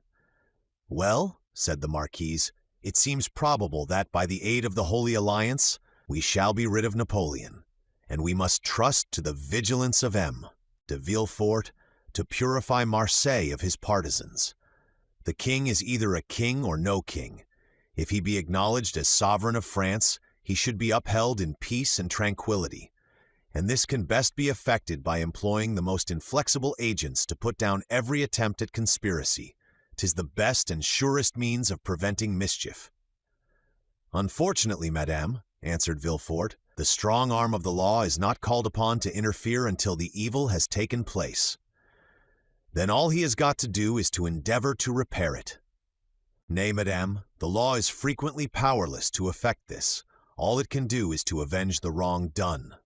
"Well," said the Marquise, "it seems probable that, by the aid of the Holy Alliance, we shall be rid of Napoleon, and we must trust to the vigilance of M. de Villefort to purify Marseilles of his partisans. The king is either a king or no king. If he be acknowledged as sovereign of France, he should be upheld in peace and tranquility, and this can best be effected by employing the most inflexible agents to put down every attempt at conspiracy. 'Tis the best and surest means of preventing mischief." "Unfortunately, madame," answered Villefort, "the strong arm of the law is not called upon to interfere until the evil has taken place. Then all he has got to do is to endeavor to repair it." "Nay, madame, the law is frequently powerless to effect this. All it can do is to avenge the wrong done."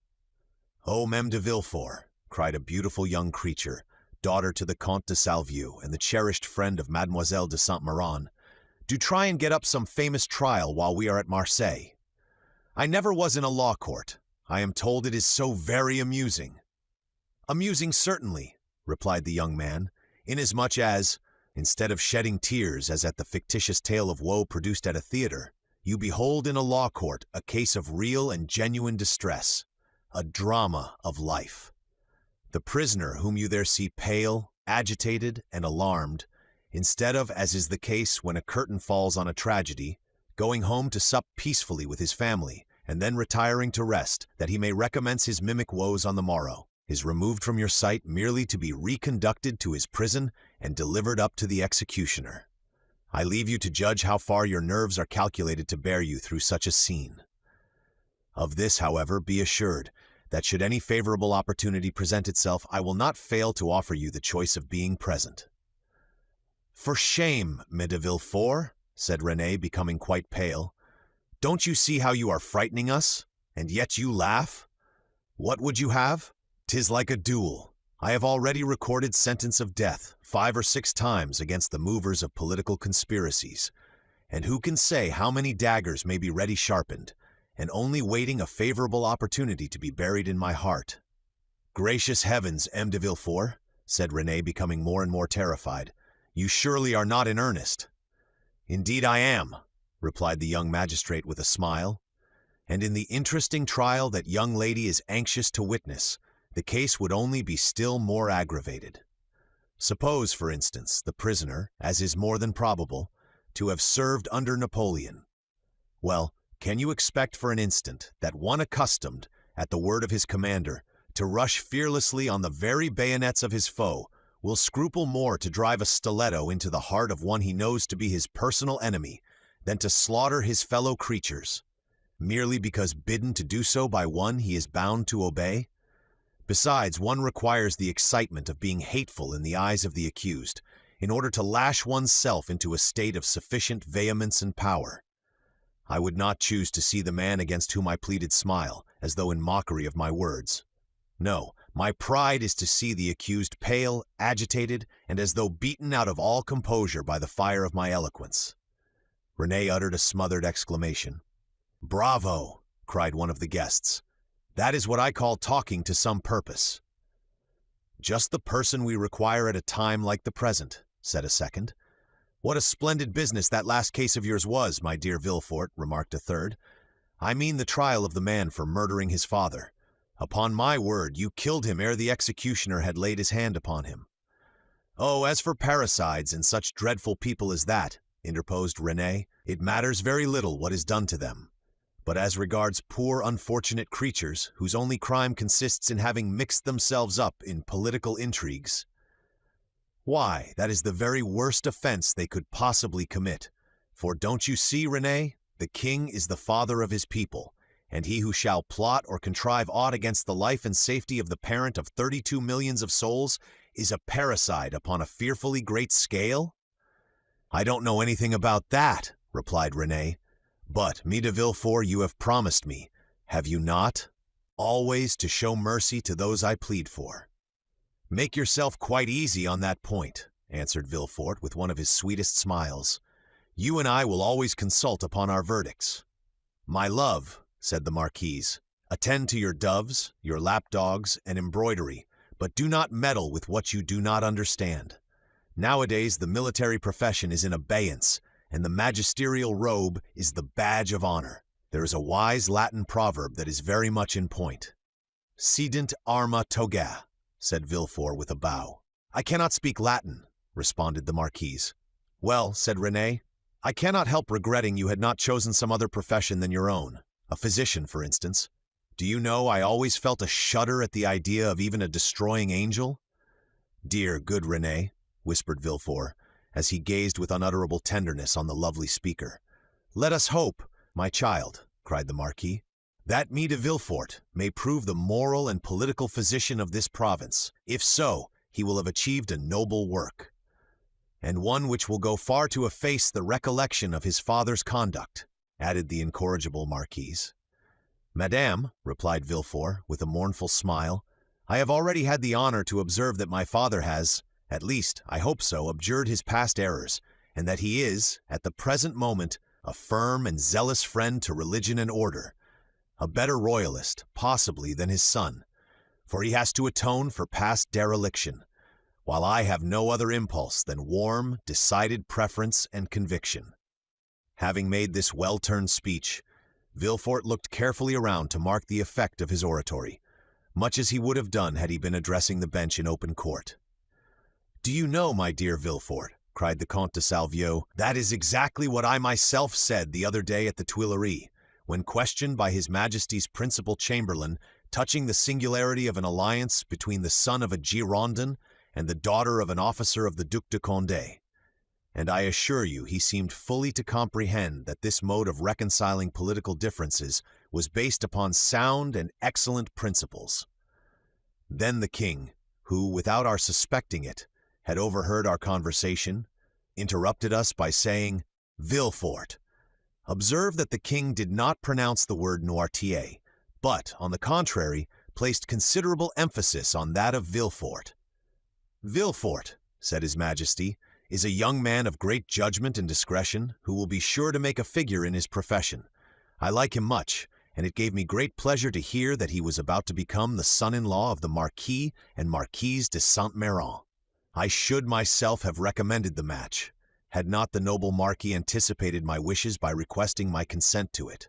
"Oh, Meme de Villefort," cried a beautiful young creature, daughter to the Comte de Salvieux and the cherished friend of Mademoiselle de Saint-Méran, "do try and get up some famous trial while we are at Marseilles. I never was in a law court. I am told it is so very amusing." "Amusing, certainly," replied the young man, "inasmuch as, instead of shedding tears as at the fictitious tale of woe produced at a theater, you behold in a law court a case of real and genuine distress, a drama of life. The prisoner whom you there see pale, agitated, and alarmed, instead of, as is the case when a curtain falls on a tragedy, going home to sup peacefully with his family, and then retiring to rest, that he may recommence his mimic woes on the morrow, is removed from your sight merely to be reconducted to his prison and delivered up to the executioner. I leave you to judge how far your nerves are calculated to bear you through such a scene. Of this, however, be assured, that should any favorable opportunity present itself, I will not fail to offer you the choice of being present." "For shame, Meme de Villefort," said Renée, becoming quite pale. "Don't you see how you are frightening us? And yet you laugh. What would you have? 'Tis like a duel. I have already recorded sentence of death 5 or 6 times against the movers of political conspiracies, and who can say how many daggers may be ready sharpened, and only waiting a favorable opportunity to be buried in my heart." "Gracious heavens, M. de Villefort," said Renée, becoming more and more terrified, "you surely are not in earnest." "Indeed I am," replied the young magistrate with a smile, "and in the interesting trial that young lady is anxious to witness, the case would only be still more aggravated. Suppose, for instance, the prisoner, as is more than probable, to have served under Napoleon. Well, can you expect for an instant that one accustomed, at the word of his commander, to rush fearlessly on the very bayonets of his foe, will scruple more to drive a stiletto into the heart of one he knows to be his personal enemy than to slaughter his fellow creatures, merely because bidden to do so by one he is bound to obey? Besides, one requires the excitement of being hateful in the eyes of the accused, in order to lash one's self into a state of sufficient vehemence and power. I would not choose to see the man against whom I pleaded smile, as though in mockery of my words. No, my pride is to see the accused pale, agitated, and as though beaten out of all composure by the fire of my eloquence." Renée uttered a smothered exclamation. "Bravo!" cried one of the guests. "That is what I call talking to some purpose." "Just the person we require at a time like the present," said a second. "What a splendid business that last case of yours was, my dear Villefort," remarked a third. "I mean the trial of the man for murdering his father. Upon my word, you killed him ere the executioner had laid his hand upon him." "Oh, as for parricides and such dreadful people as that," interposed Renée, "it matters very little what is done to them. But as regards poor unfortunate creatures whose only crime consists in having mixed themselves up in political intrigues, why, that is the very worst offense they could possibly commit. For don't you see, Renée, the king is the father of his people, and he who shall plot or contrive aught against the life and safety of the parent of 32 millions of souls is a parricide upon a fearfully great scale? I don't know anything about that, replied René. But, me de Villefort, you have promised me, have you not? Always to show mercy to those I plead for. Make yourself quite easy on that point, answered Villefort with one of his sweetest smiles. You and I will always consult upon our verdicts. My love, said the Marquise, attend to your doves, your lapdogs, and embroidery, but do not meddle with what you do not understand. Nowadays the military profession is in abeyance, and the magisterial robe is the badge of honor. There is a wise Latin proverb that is very much in point. Sedent arma toga, said Villefort with a bow. I cannot speak Latin, responded the Marquise. Well, said René, I cannot help regretting you had not chosen some other profession than your own, a physician, for instance. Do you know, I always felt a shudder at the idea of even a destroying angel? Dear, good René, whispered Villefort, as he gazed with unutterable tenderness on the lovely speaker. Let us hope, my child, cried the Marquis, that me de Villefort may prove the moral and political physician of this province. If so, he will have achieved a noble work, and one which will go far to efface the recollection of his father's conduct, added the incorrigible Marquise. Madame, replied Villefort, with a mournful smile, I have already had the honor to observe that my father has, at least, I hope so, abjured his past errors, and that he is, at the present moment, a firm and zealous friend to religion and order, a better royalist, possibly, than his son, for he has to atone for past dereliction, while I have no other impulse than warm, decided preference and conviction. Having made this well-turned speech, Villefort looked carefully around to mark the effect of his oratory, much as he would have done had he been addressing the bench in open court. Do you know, my dear Villefort, cried the Comte de Salvieux, that is exactly what I myself said the other day at the Tuileries, when questioned by His Majesty's principal chamberlain touching the singularity of an alliance between the son of a Girondin and the daughter of an officer of the Duc de Condé. And I assure you he seemed fully to comprehend that this mode of reconciling political differences was based upon sound and excellent principles. Then the king, who, without our suspecting it, had overheard our conversation, interrupted us by saying, Villefort. Observe that the king did not pronounce the word Noirtier, but, on the contrary, placed considerable emphasis on that of Villefort. Villefort, said His Majesty, is a young man of great judgment and discretion, who will be sure to make a figure in his profession. I like him much, and it gave me great pleasure to hear that he was about to become the son-in-law of the Marquis and Marquise de Saint-Méran. I should myself have recommended the match, had not the noble Marquis anticipated my wishes by requesting my consent to it.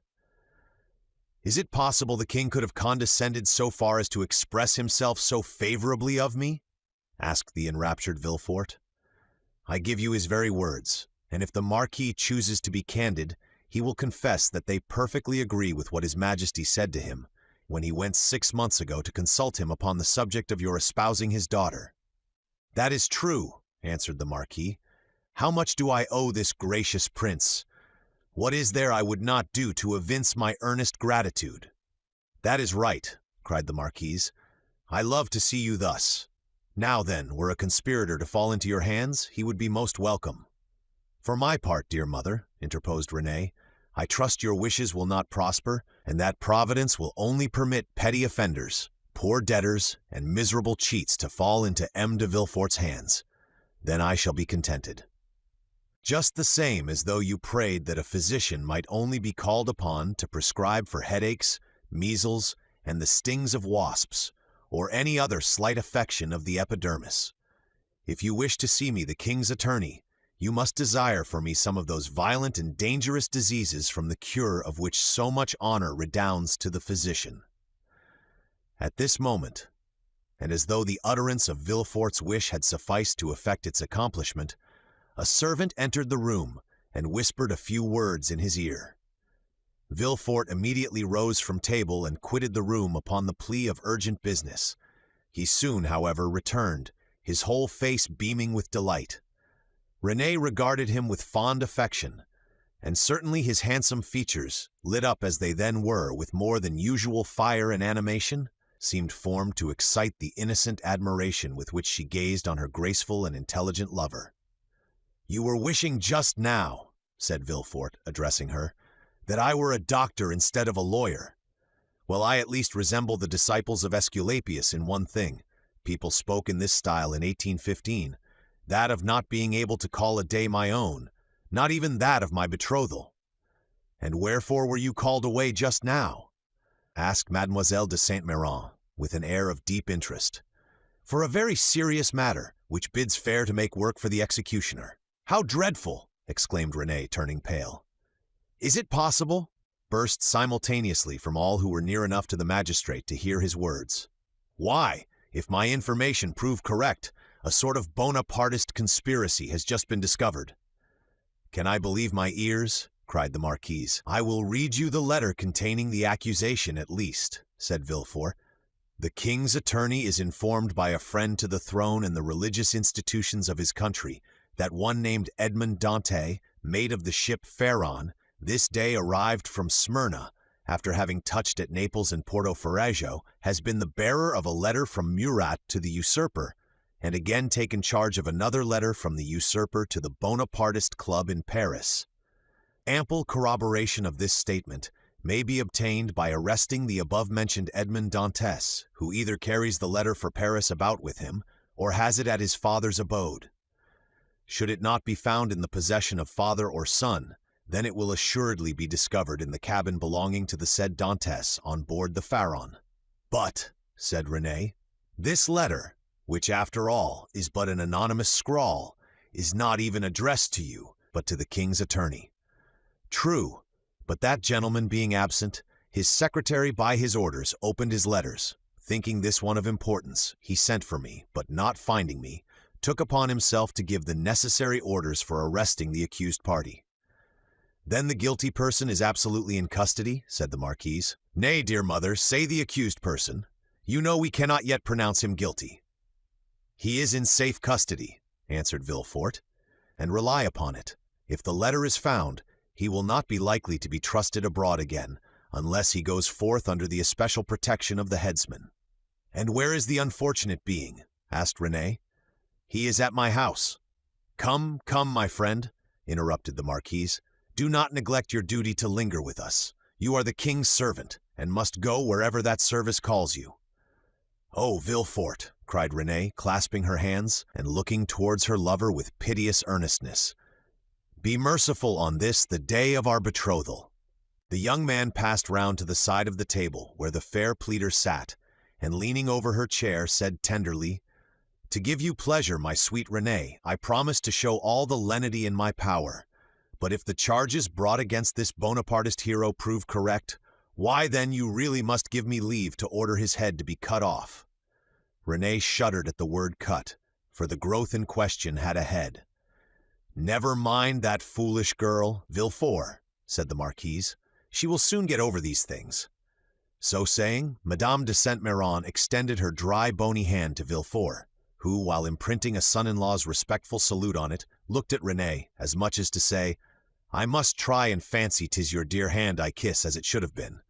Is it possible the king could have condescended so far as to express himself so favorably of me? Asked the enraptured Villefort. I give you his very words, and if the Marquis chooses to be candid, he will confess that they perfectly agree with what His Majesty said to him when he went 6 months ago to consult him upon the subject of your espousing his daughter. That is true, answered the Marquis. How much do I owe this gracious prince? What is there I would not do to evince my earnest gratitude? That is right, cried the Marquise. I love to see you thus. Now then, were a conspirator to fall into your hands, he would be most welcome. For my part, dear mother, interposed René, I trust your wishes will not prosper, and that Providence will only permit petty offenders, poor debtors, and miserable cheats to fall into M. de Villefort's hands. Then I shall be contented. Just the same as though you prayed that a physician might only be called upon to prescribe for headaches, measles, and the stings of wasps, or any other slight affection of the epidermis. If you wish to see me the king's attorney, you must desire for me some of those violent and dangerous diseases from the cure of which so much honor redounds to the physician. At this moment, and as though the utterance of Villefort's wish had sufficed to effect its accomplishment, a servant entered the room and whispered a few words in his ear. Villefort immediately rose from table and quitted the room upon the plea of urgent business. He soon, however, returned, his whole face beaming with delight. René regarded him with fond affection, and certainly his handsome features, lit up as they then were with more than usual fire and animation, seemed formed to excite the innocent admiration with which she gazed on her graceful and intelligent lover. "You were wishing just now," said Villefort, addressing her, "that I were a doctor instead of a lawyer. Well, I at least resemble the disciples of Aesculapius in one thing. People spoke in this style in 1815, that of not being able to call a day my own, not even that of my betrothal." "And wherefore were you called away just now?" asked Mademoiselle de Saint-Méran, with an air of deep interest. "For a very serious matter, which bids fair to make work for the executioner." "How dreadful!" exclaimed Renée, turning pale. "Is it possible?" burst simultaneously from all who were near enough to the magistrate to hear his words. "Why, if my information prove correct, a sort of Bonapartist conspiracy has just been discovered." "Can I believe my ears?" cried the Marquise. "I will read you the letter containing the accusation at least," said Villefort. "The king's attorney is informed by a friend to the throne and the religious institutions of his country that one named Edmond Dantès, mate of the ship Pharaon, this day arrived from Smyrna, after having touched at Naples and Porto Ferrajo, has been the bearer of a letter from Murat to the usurper, and again taken charge of another letter from the usurper to the Bonapartist Club in Paris. Ample corroboration of this statement may be obtained by arresting the above-mentioned Edmond Dantès, who either carries the letter for Paris about with him, or has it at his father's abode. Should it not be found in the possession of father or son, then it will assuredly be discovered in the cabin belonging to the said Dantès on board the Pharaon." "But," said Renée, "this letter, which after all is but an anonymous scrawl, is not even addressed to you, but to the king's attorney." "True, but that gentleman being absent, his secretary by his orders opened his letters. Thinking this one of importance, he sent for me, but not finding me, took upon himself to give the necessary orders for arresting the accused party." "Then the guilty person is absolutely in custody?" said the Marquise. "Nay, dear mother, say the accused person. You know we cannot yet pronounce him guilty." "He is in safe custody," answered Villefort, "and rely upon it, if the letter is found, he will not be likely to be trusted abroad again, unless he goes forth under the especial protection of the headsman." "And where is the unfortunate being?" asked Renée. "He is at my house." "Come, come, my friend," interrupted the Marquise. "Do not neglect your duty to linger with us. You are the king's servant, and must go wherever that service calls you." "Oh, Villefort," cried Renée, clasping her hands and looking towards her lover with piteous earnestness, "be merciful on this, the day of our betrothal." The young man passed round to the side of the table where the fair pleader sat, and leaning over her chair, said tenderly, "To give you pleasure, my sweet Renée, I promise to show all the lenity in my power. But if the charges brought against this Bonapartist hero prove correct, why then you really must give me leave to order his head to be cut off." Renée shuddered at the word cut, for the growth in question had a head. "Never mind that foolish girl, Villefort," said the Marquise. "She will soon get over these things." So saying, Madame de Saint-Méran extended her dry, bony hand to Villefort, who, while imprinting a son-in-law's respectful salute on it, looked at Renée, as much as to say, "I must try and fancy 'tis your dear hand I kiss as it should have been."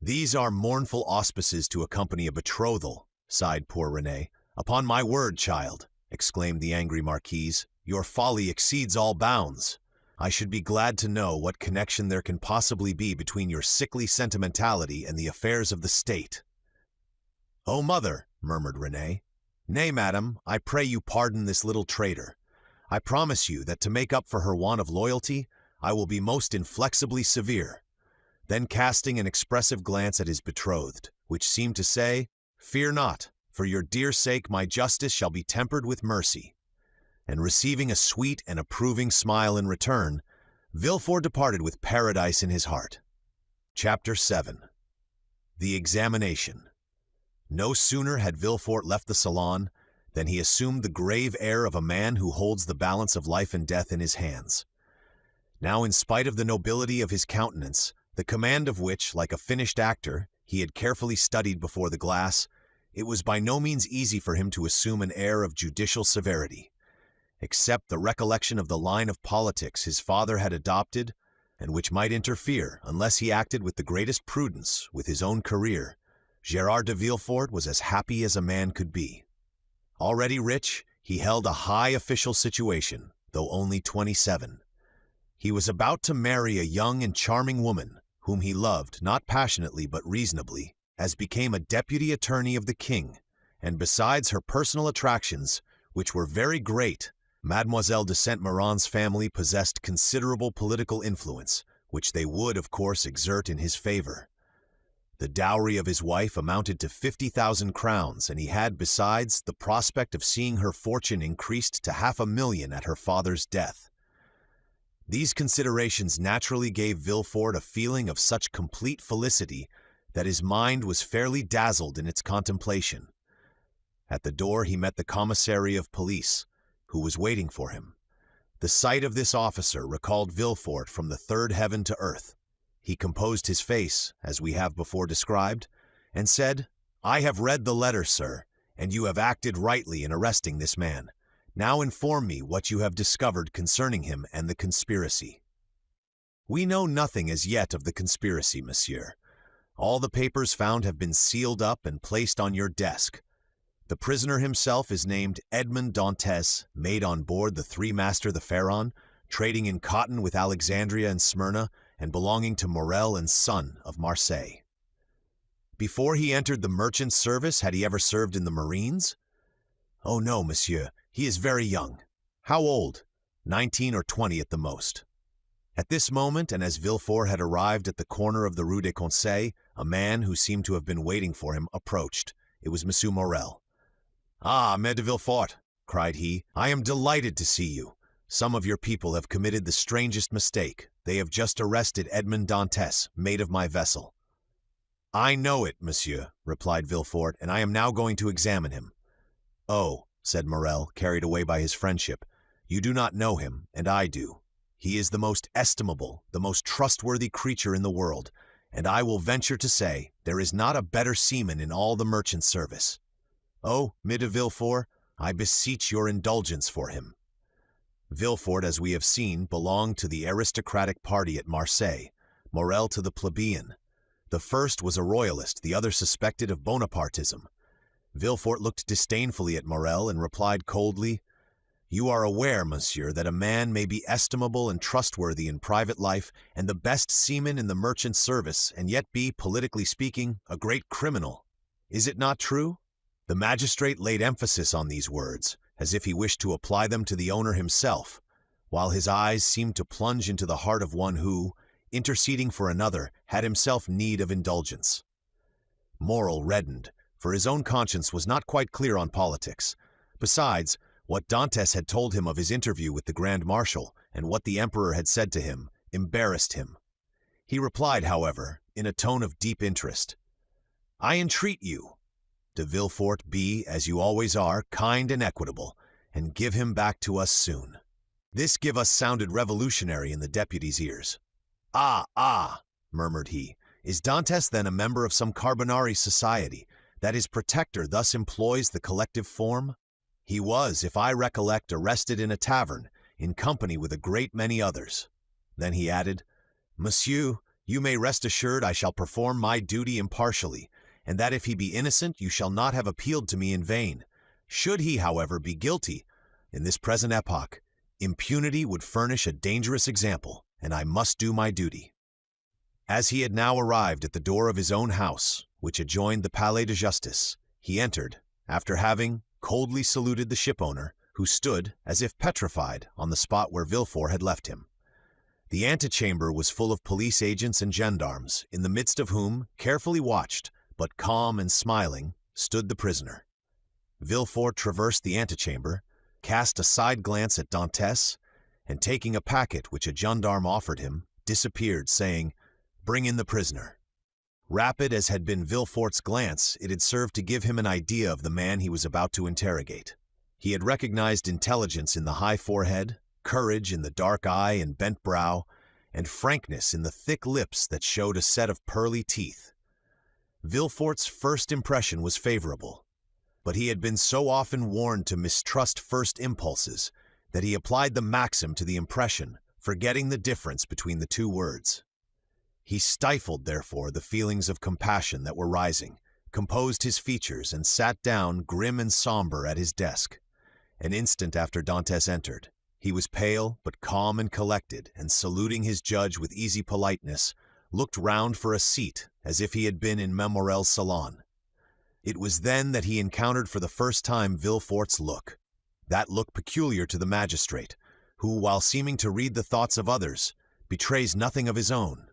"These are mournful auspices to accompany a betrothal," sighed poor Renée. "Upon my word, child," exclaimed the angry Marquise, "your folly exceeds all bounds. I should be glad to know what connection there can possibly be between your sickly sentimentality and the affairs of the state." "Oh, mother," murmured Renée. "Nay, madam, I pray you pardon this little traitor. I promise you that to make up for her want of loyalty, I will be most inflexibly severe." Then casting an expressive glance at his betrothed, which seemed to say, "Fear not, for your dear sake my justice shall be tempered with mercy," and receiving a sweet and approving smile in return, Villefort departed with paradise in his heart. Chapter 7. The Examination. No sooner had Villefort left the salon than he assumed the grave air of a man who holds the balance of life and death in his hands. Now, in spite of the nobility of his countenance, the command of which, like a finished actor, he had carefully studied before the glass, it was by no means easy for him to assume an air of judicial severity. Except the recollection of the line of politics his father had adopted, and which might interfere, unless he acted with the greatest prudence, with his own career, Gérard de Villefort was as happy as a man could be. Already rich, he held a high official situation, though only 27. He was about to marry a young and charming woman, whom he loved not passionately but reasonably, as became a deputy attorney of the king, and besides her personal attractions, which were very great, Mademoiselle de Saint-Méran's family possessed considerable political influence, which they would, of course, exert in his favor. The dowry of his wife amounted to 50,000 crowns, and he had, besides, the prospect of seeing her fortune increased to 500,000 at her father's death. These considerations naturally gave Villefort a feeling of such complete felicity that his mind was fairly dazzled in its contemplation. At the door he met the commissary of police, who was waiting for him. The sight of this officer recalled Villefort from the third heaven to earth. He composed his face, as we have before described, and said, "I have read the letter, sir, and you have acted rightly in arresting this man. Now inform me what you have discovered concerning him and the conspiracy." "We know nothing as yet of the conspiracy, monsieur. All the papers found have been sealed up and placed on your desk. The prisoner himself is named Edmond Dantes, mate on board the three-master the Pharaon, trading in cotton with Alexandria and Smyrna, and belonging to Morel and Son of Marseilles. Before he entered the merchant service, had he ever served in the marines?" "Oh no, monsieur. He is very young." "How old?" 19 or 20 at the most." At this moment, and as Villefort had arrived at the corner of the Rue des Conseils, a man who seemed to have been waiting for him approached. It was Monsieur Morel. "Ah, Maître de Villefort," cried he, "I am delighted to see you. Some of your people have committed the strangest mistake. They have just arrested Edmond Dantes, mate of my vessel." "I know it, monsieur," replied Villefort, "and I am now going to examine him." "Oh," said Morel, carried away by his friendship, "you do not know him, and I do. He is the most estimable, the most trustworthy creature in the world, and I will venture to say there is not a better seaman in all the merchant service. Oh, Maître de Villefort, I beseech your indulgence for him." Villefort, as we have seen, belonged to the aristocratic party at Marseilles, Morel to the plebeian. The first was a royalist, the other suspected of Bonapartism. Villefort looked disdainfully at Morel and replied coldly, "You are aware, monsieur, that a man may be estimable and trustworthy in private life and the best seaman in the merchant service, and yet be, politically speaking, a great criminal. Is it not true?" The magistrate laid emphasis on these words, as if he wished to apply them to the owner himself, while his eyes seemed to plunge into the heart of one who, interceding for another, had himself need of indulgence. Morel reddened, for his own conscience was not quite clear on politics. Besides, what Dantes had told him of his interview with the Grand Marshal, and what the Emperor had said to him, embarrassed him. He replied, however, in a tone of deep interest, "I entreat you, de Villefort, be, as you always are, kind and equitable, and give him back to us soon." This "give us" sounded revolutionary in the deputy's ears. Ah, murmured he, "is Dantes then a member of some Carbonari society, that his protector thus employs the collective form? He was, if I recollect, arrested in a tavern, in company with a great many others." Then he added, "Monsieur, you may rest assured I shall perform my duty impartially, and that if he be innocent, you shall not have appealed to me in vain. Should he, however, be guilty, in this present epoch, impunity would furnish a dangerous example, and I must do my duty." As he had now arrived at the door of his own house, which adjoined the Palais de Justice, he entered, after having coldly saluted the shipowner, who stood, as if petrified, on the spot where Villefort had left him. The antechamber was full of police agents and gendarmes, in the midst of whom, carefully watched, but calm and smiling, stood the prisoner. Villefort traversed the antechamber, cast a side glance at Dantes, and taking a packet which a gendarme offered him, disappeared, saying, "Bring in the prisoner." Rapid as had been Villefort's glance, it had served to give him an idea of the man he was about to interrogate. He had recognized intelligence in the high forehead, courage in the dark eye and bent brow, and frankness in the thick lips that showed a set of pearly teeth. Villefort's first impression was favorable, but he had been so often warned to mistrust first impulses that he applied the maxim to the impression, forgetting the difference between the two words. He stifled, therefore, the feelings of compassion that were rising, composed his features, and sat down, grim and somber, at his desk. An instant after Dantes entered, he was pale but calm and collected, and saluting his judge with easy politeness, looked round for a seat as if he had been in Memorel's salon. It was then that he encountered for the first time Villefort's look, that look peculiar to the magistrate, who, while seeming to read the thoughts of others, betrays nothing of his own.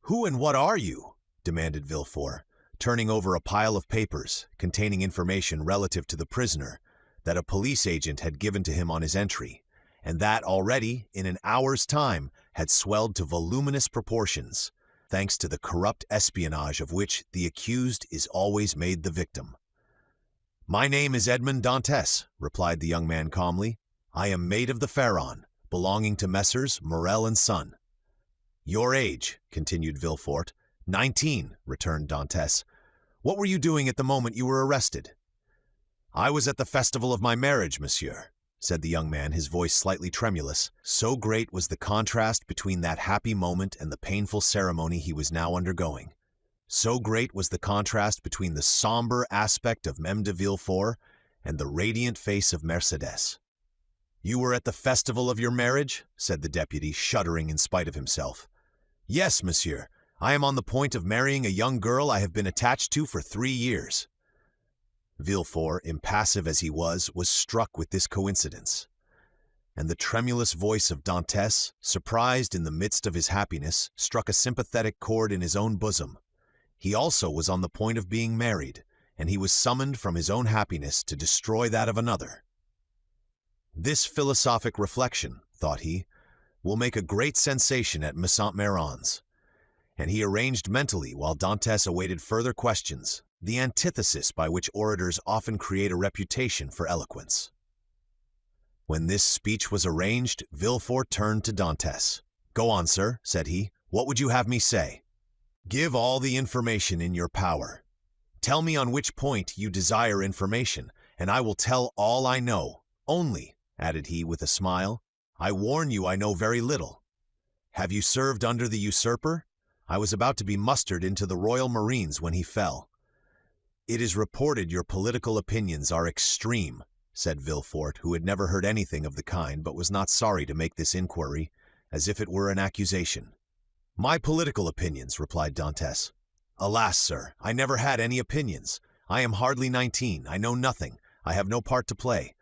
"Who and what are you?" demanded Villefort, turning over a pile of papers containing information relative to the prisoner that a police agent had given to him on his entry, and that already, in an hour's time, had swelled to voluminous proportions, thanks to the corrupt espionage of which the accused is always made the victim. "My name is Edmond Dantes," replied the young man calmly. "I am mate of the Pharaon, belonging to Messrs. Morel and Son." "Your age," continued Villefort. 19, returned Dantes. "What were you doing at the moment you were arrested?" "I was at the festival of my marriage, monsieur," said the young man, his voice slightly tremulous. So great was the contrast between that happy moment and the painful ceremony he was now undergoing. So great was the contrast between the somber aspect of Meme de Villefort and the radiant face of Mercédès. "You were at the festival of your marriage?" said the deputy, shuddering in spite of himself. "Yes, monsieur. I am on the point of marrying a young girl I have been attached to for 3 years. Villefort, impassive as he was struck with this coincidence. And the tremulous voice of Dantes, surprised in the midst of his happiness, struck a sympathetic chord in his own bosom. He also was on the point of being married, and he was summoned from his own happiness to destroy that of another. "This philosophic reflection," thought he, "will make a great sensation at Saint-Méran's." And he arranged mentally, while Dantes awaited further questions, the antithesis by which orators often create a reputation for eloquence. When this speech was arranged, Villefort turned to Dantes. "Go on, sir," said he. "What would you have me say?" "Give all the information in your power. Tell me on which point you desire information, and I will tell all I know. Only," added he with a smile, "I warn you I know very little. Have you served under the usurper? I was about to be mustered into the Royal Marines when he fell." "It is reported your political opinions are extreme," said Villefort, who had never heard anything of the kind, but was not sorry to make this inquiry, as if it were an accusation. "My political opinions," replied Dantes. "Alas, sir, I never had any opinions. I am hardly 19, I know nothing, I have no part to play.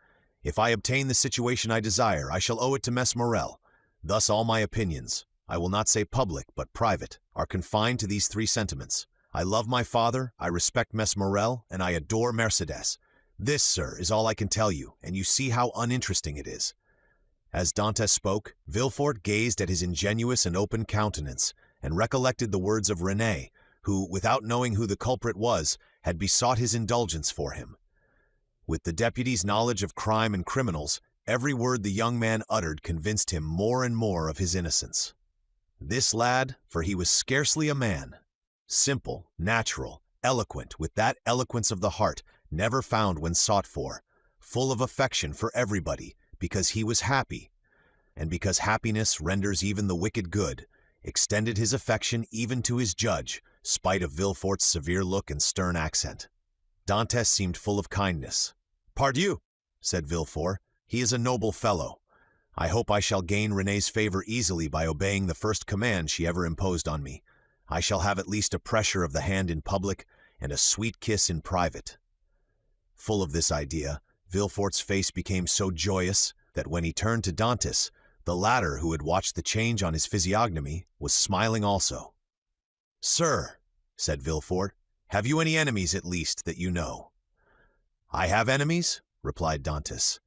If I obtain the situation I desire, I shall owe it to Mess Morel. Thus all my opinions, I will not say public, but private, are confined to these 3 sentiments. I love my father, I respect Mess Morel, and I adore Mercédès. This, sir, is all I can tell you, and you see how uninteresting it is." As Dantes spoke, Villefort gazed at his ingenuous and open countenance, and recollected the words of René, who, without knowing who the culprit was, had besought his indulgence for him. With the deputy's knowledge of crime and criminals, every word the young man uttered convinced him more and more of his innocence. This lad, for he was scarcely a man, simple, natural, eloquent, with that eloquence of the heart never found when sought for, full of affection for everybody, because he was happy, and because happiness renders even the wicked good, extended his affection even to his judge, spite of Villefort's severe look and stern accent. Dantes seemed full of kindness. "Pardieu," said Villefort, "he is a noble fellow. I hope I shall gain René's favor easily by obeying the first command she ever imposed on me. I shall have at least a pressure of the hand in public and a sweet kiss in private." Full of this idea, Villefort's face became so joyous that when he turned to Dantes, the latter, who had watched the change on his physiognomy, was smiling also. "Sir," said Villefort, "have you any enemies at least that you know?" "I have enemies," replied Dantes.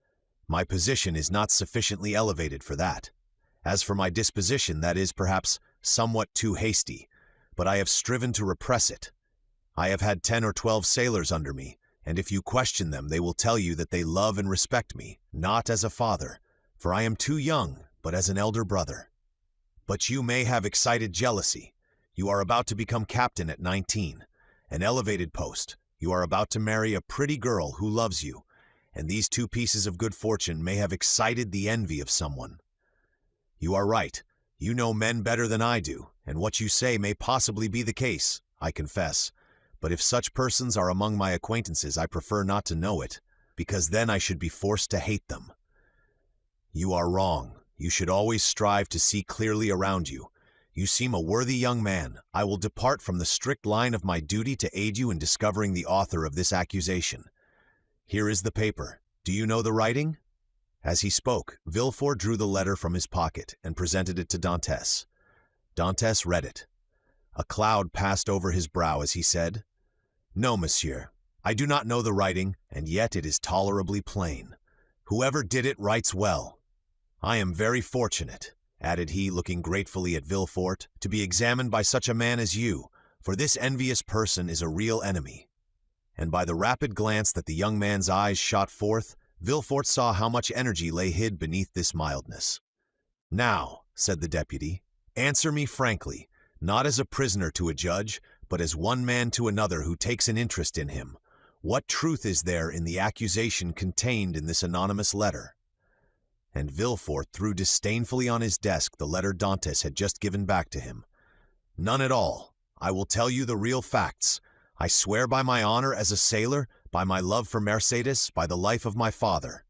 "My position is not sufficiently elevated for that. As for my disposition, that is, perhaps, somewhat too hasty, but I have striven to repress it. I have had 10 or 12 sailors under me, and if you question them, they will tell you that they love and respect me, not as a father, for I am too young, but as an elder brother. But you may have excited jealousy. You are about to become captain at 19, an elevated post. You are about to marry a pretty girl who loves you, and these 2 pieces of good fortune may have excited the envy of someone. You are right. You know men better than I do, and what you say may possibly be the case, I confess. but if such persons are among my acquaintances, I prefer not to know it, because then I should be forced to hate them. You are wrong. You should always strive to see clearly around you. You seem a worthy young man. I will depart from the strict line of my duty to aid you in discovering the author of this accusation. Here is the paper. Do you know the writing?" As he spoke, Villefort drew the letter from his pocket and presented it to Dantès. Dantès read it. A cloud passed over his brow as he said, "No, monsieur, I do not know the writing, and yet it is tolerably plain. Whoever did it writes well. I am very fortunate," added he, looking gratefully at Villefort, "to be examined by such a man as you, for this envious person is a real enemy." And by the rapid glance that the young man's eyes shot forth, Villefort saw how much energy lay hid beneath this mildness. "Now," said the deputy, "answer me frankly, not as a prisoner to a judge, but as one man to another who takes an interest in him. What truth is there in the accusation contained in this anonymous letter?" And Villefort threw disdainfully on his desk the letter Dantès had just given back to him. "None at all. I will tell you the real facts. I swear by my honor as a sailor, by my love for Mercédès, by the life of my father."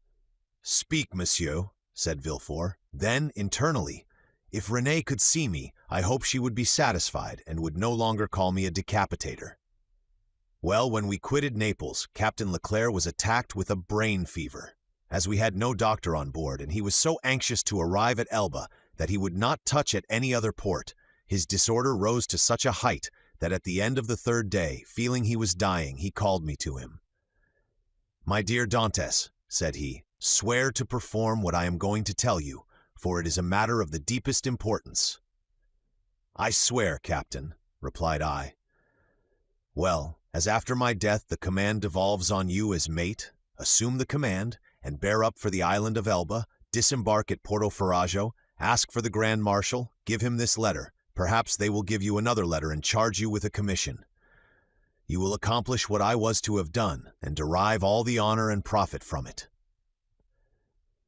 "Speak, monsieur," said Villefort. Then, internally, "If Renée could see me, I hope she would be satisfied and would no longer call me a decapitator." Well, when we quitted Naples, Captain Leclerc was attacked with a brain fever. As we had no doctor on board, and he was so anxious to arrive at Elba that he would not touch at any other port, his disorder rose to such a height that at the end of the third day, feeling he was dying, he called me to him. "My dear Dantès," said he, "swear to perform what I am going to tell you, for it is a matter of the deepest importance." "I swear, Captain," replied I. "Well, as after my death the command devolves on you as mate, assume the command, and bear up for the island of Elba, disembark at Porto Ferrajo, ask for the Grand Marshal, give him this letter. Perhaps they will give you another letter and charge you with a commission. You will accomplish what I was to have done, and derive all the honor and profit from it."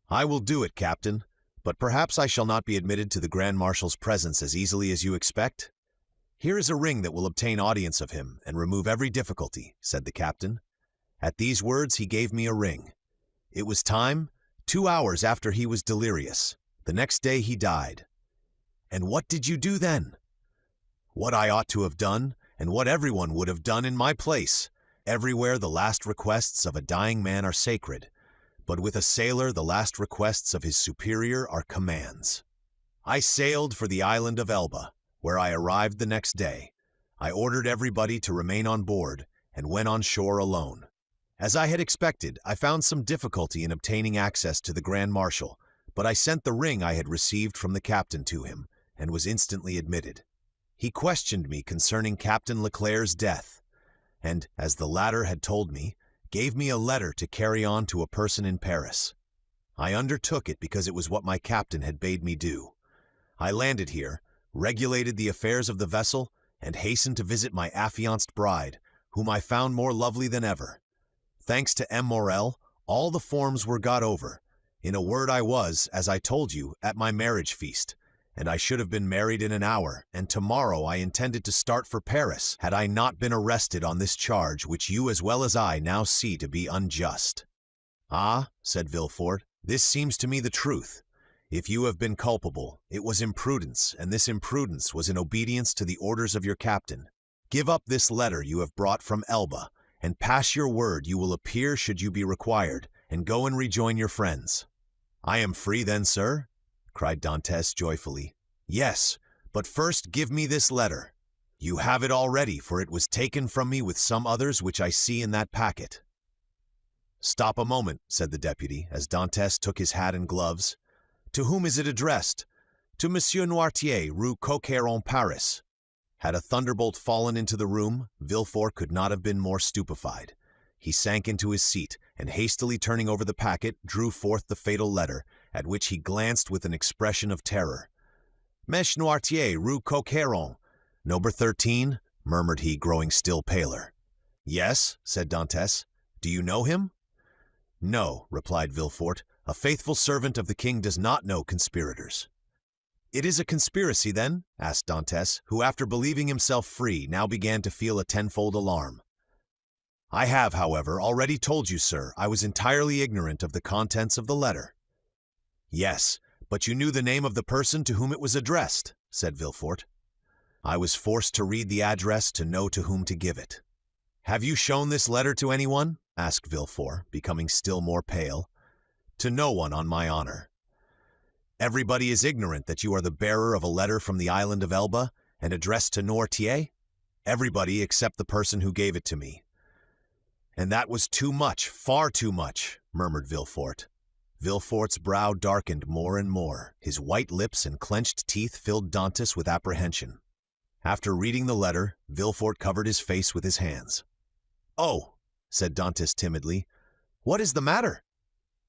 "I will do it, Captain, but perhaps I shall not be admitted to the Grand Marshal's presence as easily as you expect." "Here is a ring that will obtain audience of him and remove every difficulty," said the captain. At these words he gave me a ring. It was time, 2 hours after he was delirious. The next day he died. And what did you do then? What I ought to have done, and what everyone would have done in my place. Everywhere the last requests of a dying man are sacred, but with a sailor the last requests of his superior are commands. I sailed for the island of Elba, where I arrived the next day. I ordered everybody to remain on board, and went on shore alone. As I had expected, I found some difficulty in obtaining access to the Grand Marshal, but I sent the ring I had received from the captain to him, and was instantly admitted. He questioned me concerning Captain Leclerc's death, and, as the latter had told me, gave me a letter to carry on to a person in Paris. I undertook it because it was what my captain had bade me do. I landed here, regulated the affairs of the vessel, and hastened to visit my affianced bride, whom I found more lovely than ever. Thanks to M. Morel, all the forms were got over. In a word, I was, as I told you, at my marriage feast, and I should have been married in an hour, and tomorrow I intended to start for Paris, had I not been arrested on this charge which you as well as I now see to be unjust." "Ah," said Villefort, "this seems to me the truth. If you have been culpable, it was imprudence, and this imprudence was in obedience to the orders of your captain. Give up this letter you have brought from Elba, and pass your word you will appear should you be required, and go and rejoin your friends." "I am free then, sir?" cried Dantès joyfully. "Yes, but first give me this letter." "You have it already, for it was taken from me with some others which I see in that packet." "Stop a moment," said the deputy, as Dantès took his hat and gloves. "To whom is it addressed?" "To Monsieur Noirtier, Rue Coqueron, Paris." Had a thunderbolt fallen into the room, Villefort could not have been more stupefied. He sank into his seat, and hastily turning over the packet, drew forth the fatal letter, at which he glanced with an expression of terror. "Mèche Noirtier, Rue Coqueron, number 13, murmured he, growing still paler. "Yes," said Dantès. "Do you know him?" "No," replied Villefort. "A faithful servant of the king does not know conspirators." "It is a conspiracy, then?" asked Dantes, who after believing himself free now began to feel a tenfold alarm. "I have, however, already told you, sir, I was entirely ignorant of the contents of the letter." "Yes, but you knew the name of the person to whom it was addressed," said Villefort. "I was forced to read the address to know to whom to give it." "Have you shown this letter to anyone?" asked Villefort, becoming still more pale. "To no one, on my honor." "Everybody is ignorant that you are the bearer of a letter from the island of Elba, and addressed to Noirtier?" "Everybody except the person who gave it to me." "And that was too much, far too much," murmured Villefort. Villefort's brow darkened more and more. His white lips and clenched teeth filled Dantes with apprehension. After reading the letter, Villefort covered his face with his hands. "Oh," said Dantes timidly, "what is the matter?"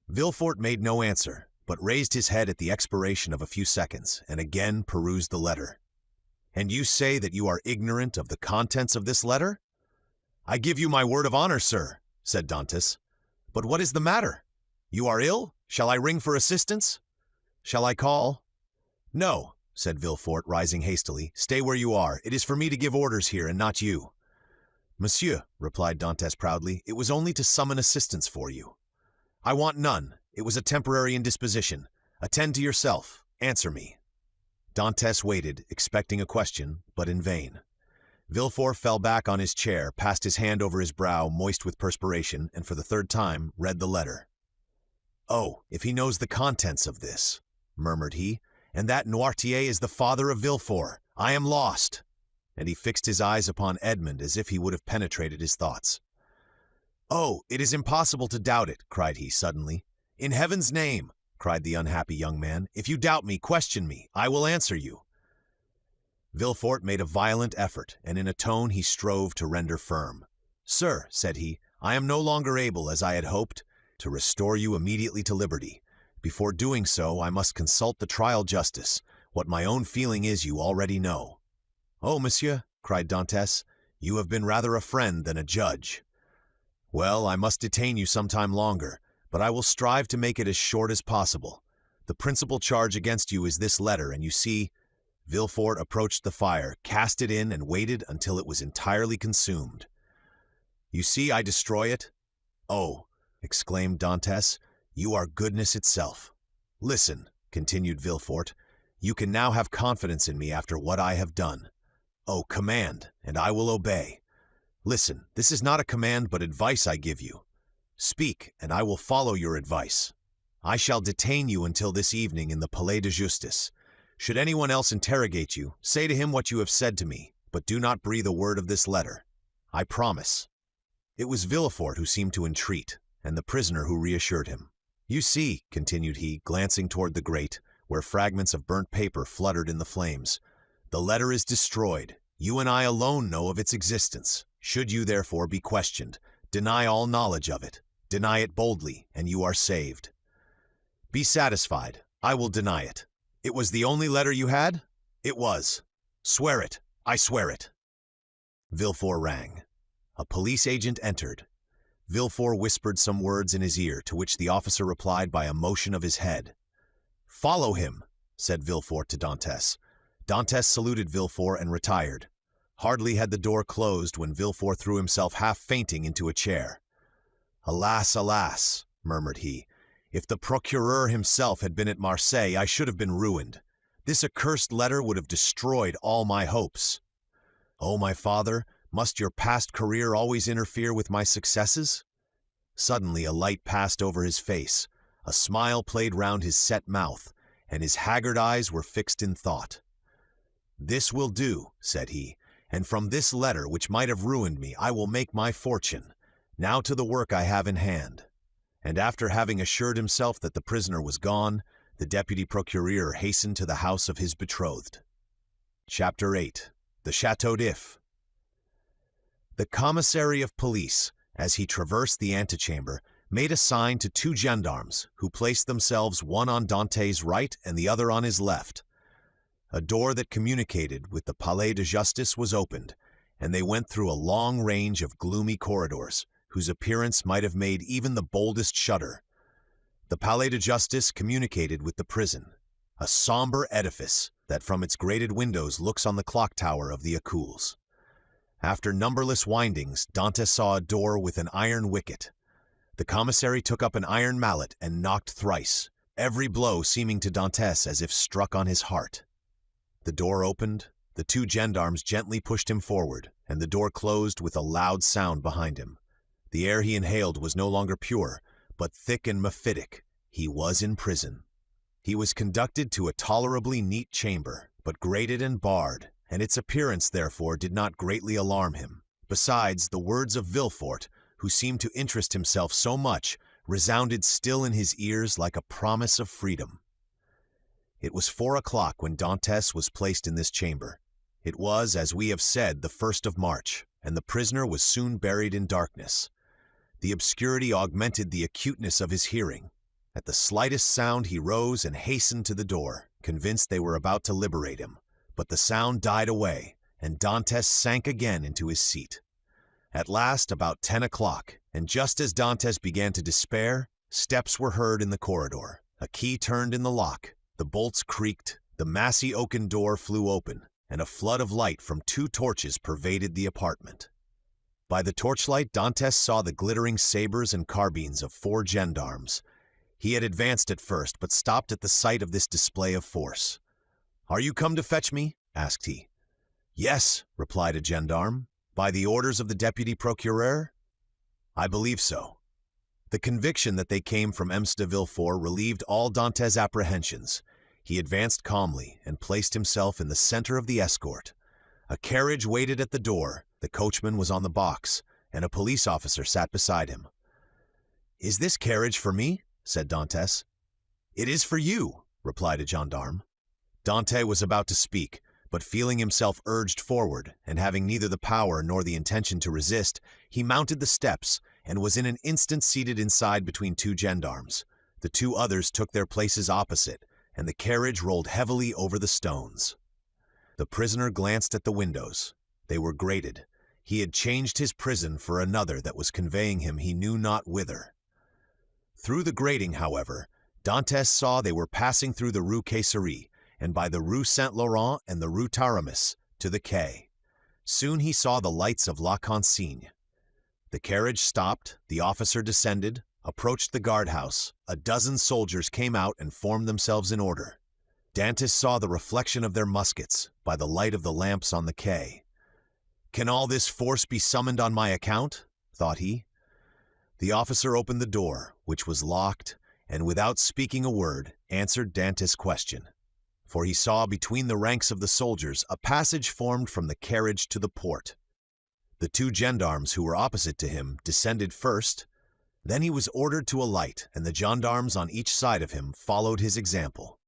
Villefort made no answer, but raised his head at the expiration of a few seconds, and again perused the letter. "And you say that you are ignorant of the contents of this letter?" "I give you my word of honor, sir," said Dantes. "But what is the matter? You are ill? Shall I ring for assistance? Shall I call?" "No," said Villefort, rising hastily. "Stay where you are. It is for me to give orders here, and not you." "Monsieur," replied Dantes proudly, "it was only to summon assistance for you." "I want none. It was a temporary indisposition. Attend to yourself. Answer me." Dantes waited, expecting a question, but in vain. Villefort fell back on his chair, passed his hand over his brow, moist with perspiration, and for the third time read the letter. "Oh, if he knows the contents of this," murmured he, "and that Noirtier is the father of Villefort, I am lost." And he fixed his eyes upon Edmond as if he would have penetrated his thoughts. "Oh, it is impossible to doubt it," cried he suddenly. "In heaven's name," cried the unhappy young man, "if you doubt me, question me. I will answer you." Villefort made a violent effort, and in a tone he strove to render firm. "Sir," said he, "I am no longer able, as I had hoped, to restore you immediately to liberty. Before doing so, I must consult the trial justice. What my own feeling is you already know." "Oh, monsieur," cried Dantes, "you have been rather a friend than a judge. Well, I must detain you some time longer, but I will strive to make it as short as possible. The principal charge against you is this letter, and you see—" Villefort approached the fire, cast it in, and waited until it was entirely consumed. "You see I destroy it?" "Oh," exclaimed Dantes, "you are goodness itself." "Listen," continued Villefort, "you can now have confidence in me after what I have done. Oh, command, and I will obey. Listen, this is not a command but advice I give you. Speak, and I will follow your advice. I shall detain you until this evening in the Palais de Justice. Should anyone else interrogate you, say to him what you have said to me, but do not breathe a word of this letter. I promise." It was Villefort who seemed to entreat, and the prisoner who reassured him. "You see," continued he, glancing toward the grate, where fragments of burnt paper fluttered in the flames, "the letter is destroyed. You and I alone know of its existence. Should you, therefore, be questioned, deny all knowledge of it. Deny it boldly, and you are saved. Be satisfied. I will deny it. It was the only letter you had? It was. Swear it. I swear it." Villefort rang. A police agent entered. Villefort whispered some words in his ear, to which the officer replied by a motion of his head. "Follow him," said Villefort to Dantes. Dantes saluted Villefort and retired. Hardly had the door closed when Villefort threw himself half fainting into a chair. "Alas, alas," murmured he, "if the Procureur himself had been at Marseilles, I should have been ruined. This accursed letter would have destroyed all my hopes. Oh, my father, must your past career always interfere with my successes?" Suddenly a light passed over his face, a smile played round his set mouth, and his haggard eyes were fixed in thought. "This will do," said he, "and from this letter, which might have ruined me, I will make my fortune. Now to the work I have in hand." And after having assured himself that the prisoner was gone, the deputy procureur hastened to the house of his betrothed. Chapter 8. The Château d'If. The commissary of police, as he traversed the antechamber, made a sign to two gendarmes, who placed themselves one on Dantes' right and the other on his left. A door that communicated with the Palais de Justice was opened, and they went through a long range of gloomy corridors, whose appearance might have made even the boldest shudder. The Palais de Justice communicated with the prison. a somber edifice that from its grated windows looks on the clock tower of the Écoles. After numberless windings, Dantes saw a door with an iron wicket. The commissary took up an iron mallet and knocked thrice, every blow seeming to Dantes as if struck on his heart. The door opened, the two gendarmes gently pushed him forward, and the door closed with a loud sound behind him. The air he inhaled was no longer pure, but thick and mephitic. He was in prison. He was conducted to a tolerably neat chamber, but grated and barred, and its appearance, therefore, did not greatly alarm him. Besides, the words of Villefort, who seemed to interest himself so much, resounded still in his ears like a promise of freedom. It was 4 o'clock when Dantes was placed in this chamber. It was, as we have said, the 1st of March, and the prisoner was soon buried in darkness. The obscurity augmented the acuteness of his hearing. At the slightest sound he rose and hastened to the door, convinced they were about to liberate him. But the sound died away, and Dantes sank again into his seat. At last, about 10 o'clock, and just as Dantes began to despair, steps were heard in the corridor. A key turned in the lock, the bolts creaked, the massy oaken door flew open, and a flood of light from 2 torches pervaded the apartment. By the torchlight, Dantes saw the glittering sabers and carbines of 4 gendarmes. He had advanced at first, but stopped at the sight of this display of force. "Are you come to fetch me?" asked he. "Yes," replied a gendarme. "By the orders of the deputy procureur?" "I believe so." The conviction that they came from Ems de Villefort relieved all Dantes' apprehensions. He advanced calmly and placed himself in the center of the escort. A carriage waited at the door, the coachman was on the box, and a police officer sat beside him. "Is this carriage for me?" said Dantes. "It is for you," replied a gendarme. Dante was about to speak, but feeling himself urged forward, and having neither the power nor the intention to resist, he mounted the steps, and was in an instant seated inside between 2 gendarmes. The 2 others took their places opposite, and the carriage rolled heavily over the stones. The prisoner glanced at the windows. They were grated. He had changed his prison for another that was conveying him he knew not whither. Through the grating, however, Dantes saw they were passing through the Rue Caisserie, and by the Rue Saint-Laurent and the Rue Taramis to the quay. Soon he saw the lights of La Consigne. The carriage stopped, the officer descended, approached the guardhouse. A dozen soldiers came out and formed themselves in order. Dantes saw the reflection of their muskets by the light of the lamps on the quay. "Can all this force be summoned on my account?" thought he. The officer opened the door, which was locked, and without speaking a word, answered Dantes' question. For he saw between the ranks of the soldiers a passage formed from the carriage to the port. The 2 gendarmes who were opposite to him descended first. Then he was ordered to alight, and the gendarmes on each side of him followed his example.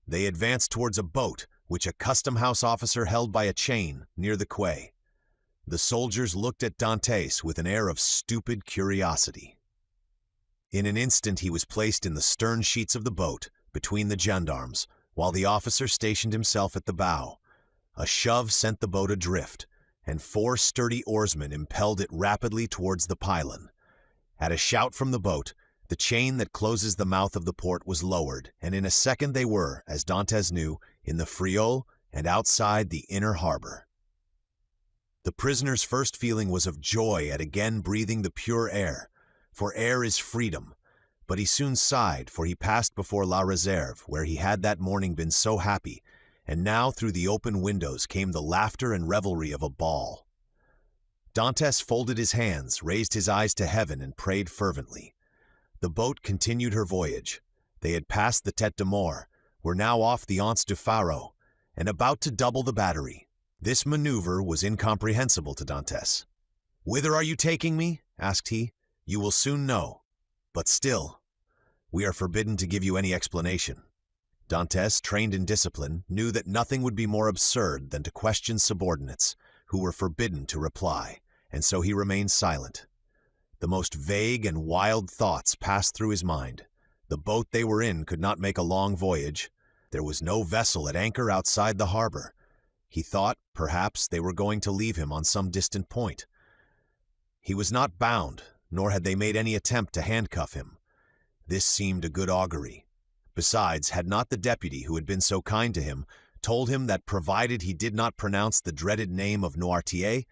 They advanced towards a boat, which a custom-house officer held by a chain near the quay. The soldiers looked at Dantes with an air of stupid curiosity. In an instant he was placed in the stern sheets of the boat, between the gendarmes, while the officer stationed himself at the bow. A shove sent the boat adrift, and 4 sturdy oarsmen impelled it rapidly towards the pylon. At a shout from the boat, the chain that closes the mouth of the port was lowered, and in a second they were, as Dantes knew, in the Frioul and outside the inner harbor. The prisoner's first feeling was of joy at again breathing the pure air, for air is freedom. But he soon sighed, for he passed before La Réserve, where he had that morning been so happy, and now through the open windows came the laughter and revelry of a ball. Dantes folded his hands, raised his eyes to heaven, and prayed fervently. The boat continued her voyage. They had passed the Tête de Mort, were now off the Anse du Pharo, and about to double the battery. This maneuver was incomprehensible to Dantes. "Whither are you taking me?" asked he. "You will soon know. But still, we are forbidden to give you any explanation." Dantes, trained in discipline, knew that nothing would be more absurd than to question subordinates, who were forbidden to reply, and so he remained silent. The most vague and wild thoughts passed through his mind. The boat they were in could not make a long voyage. There was no vessel at anchor outside the harbor. He thought, perhaps, they were going to leave him on some distant point. He was not bound, nor had they made any attempt to handcuff him. This seemed a good augury. Besides, had not the deputy who had been so kind to him told him that provided he did not pronounce the dreaded name of Noirtier,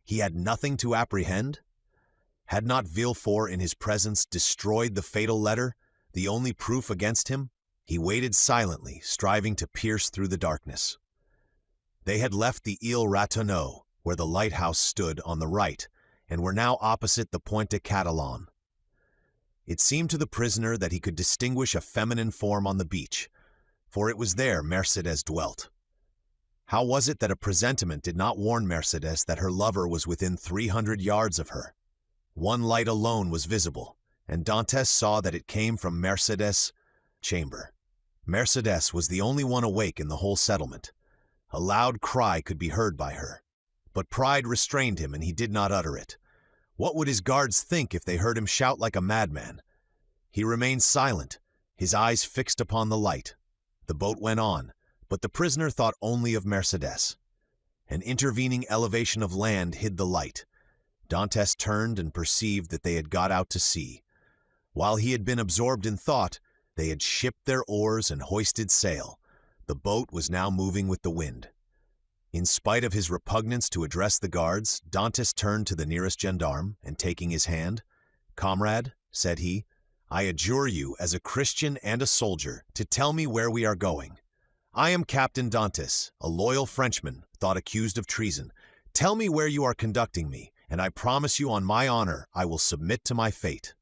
he had nothing to apprehend? Had not Villefort in his presence destroyed the fatal letter, the only proof against him? He waited silently, striving to pierce through the darkness. They had left the Île Ratonneau, where the lighthouse stood on the right, and were now opposite the Pointe Catalan. It seemed to the prisoner that he could distinguish a feminine form on the beach, for it was there Mercédès dwelt. How was it that a presentiment did not warn Mercédès that her lover was within 300 yards of her? One light alone was visible, and Dantès saw that it came from Mercédès' chamber. Mercédès was the only one awake in the whole settlement. A loud cry could be heard by her, but pride restrained him and he did not utter it. What would his guards think if they heard him shout like a madman? He remained silent, his eyes fixed upon the light. The boat went on, but the prisoner thought only of Mercédès. An intervening elevation of land hid the light. Dantès turned and perceived that they had got out to sea. While he had been absorbed in thought, they had shipped their oars and hoisted sail. The boat was now moving with the wind. In spite of his repugnance to address the guards, Dantès turned to the nearest gendarme, and taking his hand, "Comrade," said he, "I adjure you, as a Christian and a soldier, to tell me where we are going. I am Captain Dantès, a loyal Frenchman, thought accused of treason. Tell me where you are conducting me, and I promise you on my honor I will submit to my fate."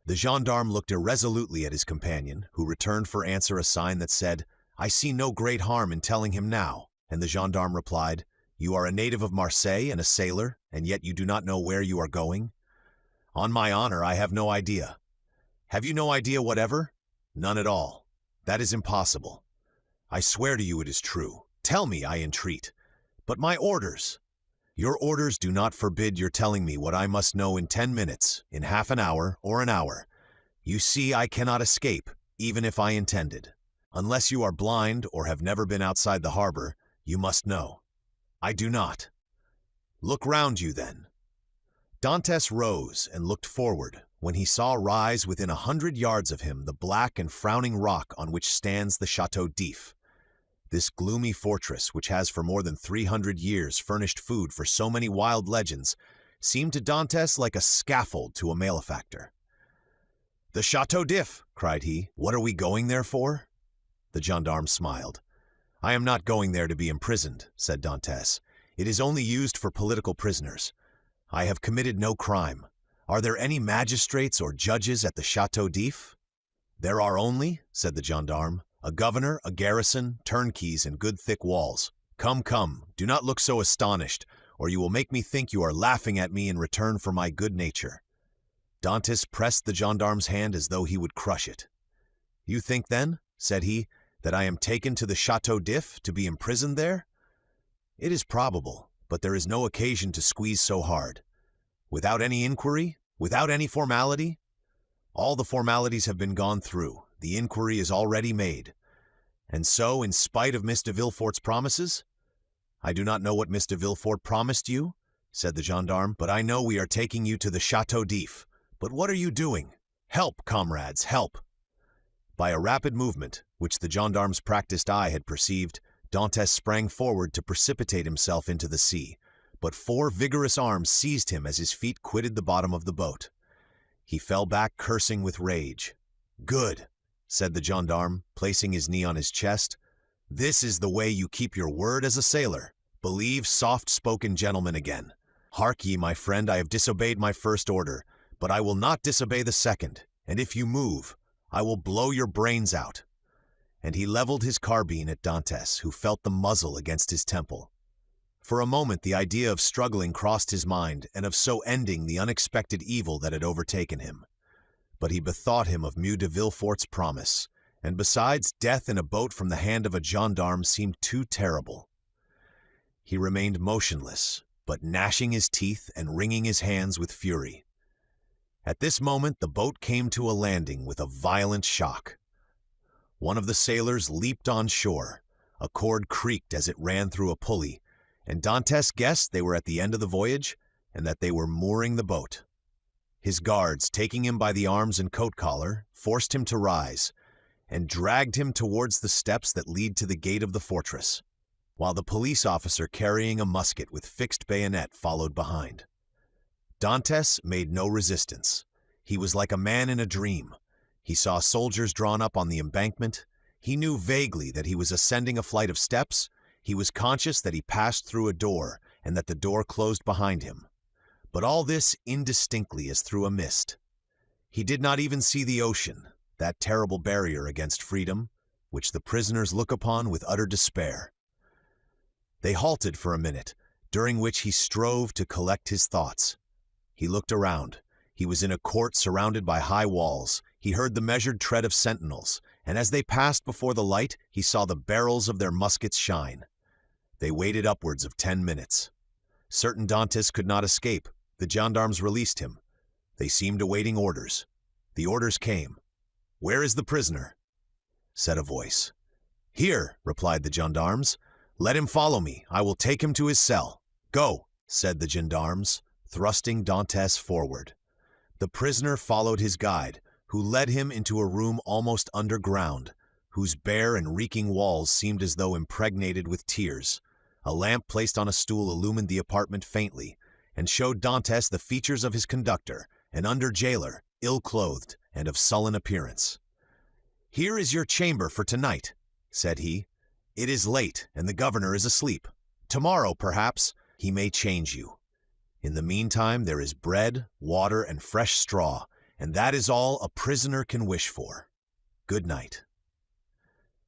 The gendarme looked irresolutely at his companion, who returned for answer a sign that said, "I see no great harm in telling him now," and the gendarme replied, "You are a native of Marseilles and a sailor, and yet you do not know where you are going?" "On my honor, I have no idea." "Have you no idea whatever?" "None at all." "That is impossible." "I swear to you it is true. Tell me, I entreat." "But my orders?" "Your orders do not forbid your telling me what I must know in 10 minutes, in half an hour, or an hour. You see, I cannot escape, even if I intended. Unless you are blind or have never been outside the harbor, you must know." "I do not." "Look round you, then." Dantès rose and looked forward, when he saw rise within 100 yards of him the black and frowning rock on which stands the Château d'If. This gloomy fortress, which has for more than 300 years furnished food for so many wild legends, seemed to Dantès like a scaffold to a malefactor. "The Château d'If!" cried he. "What are we going there for?" The gendarme smiled. "I am not going there to be imprisoned," said Dantès. "It is only used for political prisoners. I have committed no crime. Are there any magistrates or judges at the Château d'If?" "There are only," said the gendarme, "a governor, a garrison, turnkeys, and good thick walls. Come, come, do not look so astonished, or you will make me think you are laughing at me in return for my good nature." Dantès pressed the gendarme's hand as though he would crush it. "You think, then," said he, "that I am taken to the Château d'If to be imprisoned there? It is probable, but there is no occasion to squeeze so hard. Without any inquiry? Without any formality? All the formalities have been gone through. The inquiry is already made. And so, in spite of Mr. Villefort's promises? I do not know what Mr. Villefort promised you," said the gendarme, "but I know we are taking you to the Château d'If. But what are you doing? Help, comrades, help!" By a rapid movement, which the gendarme's practiced eye had perceived, Dantès sprang forward to precipitate himself into the sea, but 4 vigorous arms seized him as his feet quitted the bottom of the boat. He fell back cursing with rage. "Good," said the gendarme, placing his knee on his chest. "This is the way you keep your word as a sailor. Believe soft-spoken gentlemen again. Hark ye, my friend, I have disobeyed my first order, but I will not disobey the second, and if you move, I will blow your brains out." And he leveled his carbine at Dantès, who felt the muzzle against his temple. For a moment the idea of struggling crossed his mind, and of so ending the unexpected evil that had overtaken him. But he bethought him of Meux de Villefort's promise, and besides, death in a boat from the hand of a gendarme seemed too terrible. He remained motionless, but gnashing his teeth and wringing his hands with fury. At this moment the boat came to a landing with a violent shock. One of the sailors leaped on shore. A cord creaked as it ran through a pulley, and Dantès guessed they were at the end of the voyage and that they were mooring the boat. His guards, taking him by the arms and coat collar, forced him to rise, and dragged him towards the steps that lead to the gate of the fortress, while the police officer carrying a musket with fixed bayonet followed behind. Dantes made no resistance. He was like a man in a dream. He saw soldiers drawn up on the embankment. He knew vaguely that he was ascending a flight of steps. He was conscious that he passed through a door and that the door closed behind him. But all this indistinctly as through a mist. He did not even see the ocean, that terrible barrier against freedom, which the prisoners look upon with utter despair. They halted for a minute, during which he strove to collect his thoughts. He looked around. He was in a court surrounded by high walls. He heard the measured tread of sentinels, and as they passed before the light, he saw the barrels of their muskets shine. They waited upwards of 10 minutes. Certain Dantes could not escape. The gendarmes released him. They seemed awaiting orders. The orders came. "Where is the prisoner?" said a voice. "Here," replied the gendarmes. "Let him follow me. I will take him to his cell." "Go," said the gendarmes, thrusting Dantes forward. The prisoner followed his guide, who led him into a room almost underground, whose bare and reeking walls seemed as though impregnated with tears. A lamp placed on a stool illumined the apartment faintly, and showed Dantes the features of his conductor, an under-jailer, ill-clothed and of sullen appearance. "Here is your chamber for tonight," said he. "It is late, and the governor is asleep. Tomorrow, perhaps, he may change you. In the meantime, there is bread, water, and fresh straw, and that is all a prisoner can wish for. Good night."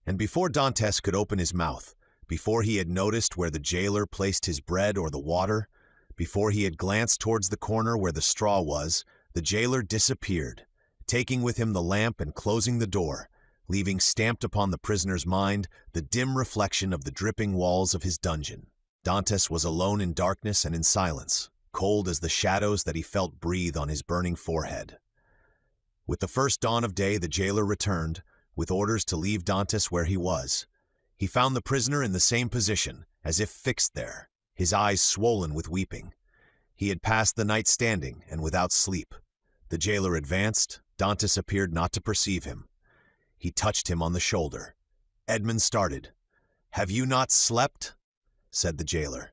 And before Dantes could open his mouth, before he had noticed where the jailer placed his bread or the water, before he had glanced towards the corner where the straw was, the jailer disappeared, taking with him the lamp and closing the door, leaving stamped upon the prisoner's mind the dim reflection of the dripping walls of his dungeon. Dantes was alone in darkness and in silence, cold as the shadows that he felt breathe on his burning forehead. With the first dawn of day, the jailer returned, with orders to leave Dantes where he was. He found the prisoner in the same position, as if fixed there, his eyes swollen with weeping. He had passed the night standing and without sleep. The jailer advanced. Dantes appeared not to perceive him. He touched him on the shoulder. Edmund started. "Have you not slept?" said the jailer.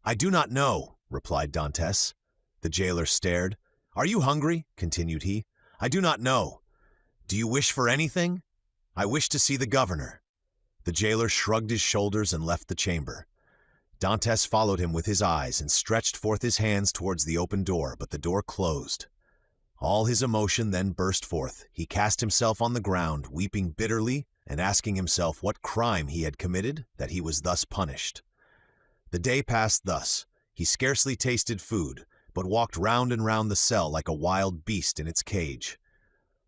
"I do not know," replied Dantes. The jailer stared. "Are you hungry?" continued he. "I do not know. Do you wish for anything?" "I wish to see the governor." The jailer shrugged his shoulders and left the chamber. Dantes followed him with his eyes and stretched forth his hands towards the open door, but the door closed. All his emotion then burst forth. He cast himself on the ground, weeping bitterly and asking himself what crime he had committed that he was thus punished. The day passed thus. He scarcely tasted food, but walked round and round the cell like a wild beast in its cage.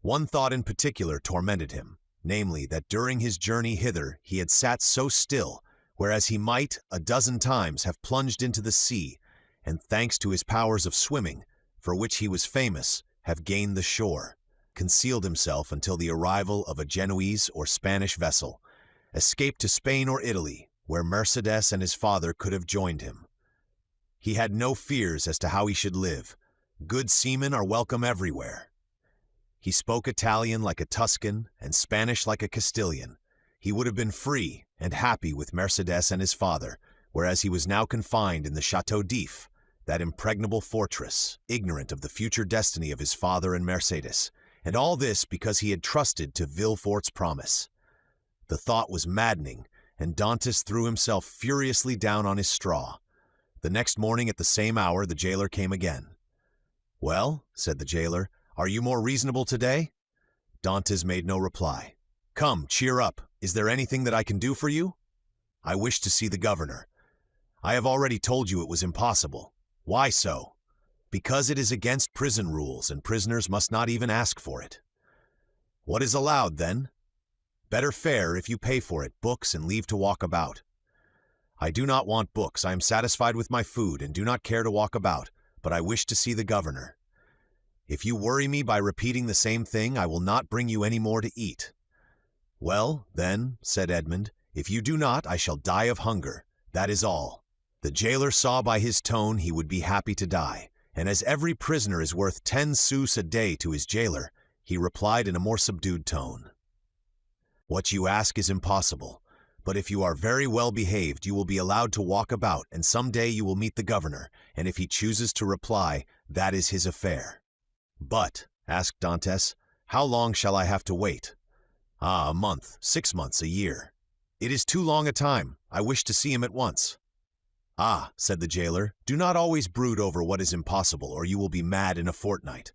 One thought in particular tormented him, namely that during his journey hither he had sat so still, whereas he might, a dozen times, have plunged into the sea, and thanks to his powers of swimming, for which he was famous, have gained the shore, concealed himself until the arrival of a Genoese or Spanish vessel, escaped to Spain or Italy, where Marseilles and his father could have joined him. He had no fears as to how he should live. Good seamen are welcome everywhere. He spoke Italian like a Tuscan and Spanish like a Castilian. He would have been free and happy with Marseilles and his father, whereas he was now confined in the Château d'If, that impregnable fortress, ignorant of the future destiny of his father and Mercedes, and all this because he had trusted to Villefort's promise. The thought was maddening, and Dantes threw himself furiously down on his straw. The next morning at the same hour the jailer came again. "Well," said the jailer, "are you more reasonable today?" Dantes made no reply. "Come, cheer up. Is there anything that I can do for you?" "I wish to see the governor." "I have already told you it was impossible." "Why so?" "Because it is against prison rules, and prisoners must not even ask for it." "What is allowed, then?" "Better fare, if you pay for it, books and leave to walk about." "I do not want books. I am satisfied with my food and do not care to walk about, but I wish to see the governor." "If you worry me by repeating the same thing, I will not bring you any more to eat." "Well, then," said Edmund, "if you do not, I shall die of hunger. That is all." The jailer saw by his tone he would be happy to die, and as every prisoner is worth 10 sous a day to his jailer, he replied in a more subdued tone. What you ask is impossible, but if you are very well behaved, you will be allowed to walk about, and some day you will meet the governor, and if he chooses to reply, that is his affair." "But," asked Dantes, "how long shall I have to wait?" "Ah, a month, 6 months, a year." "It is too long a time. I wish to see him at once." "Ah," said the jailer, "do not always brood over what is impossible, or you will be mad in a fortnight."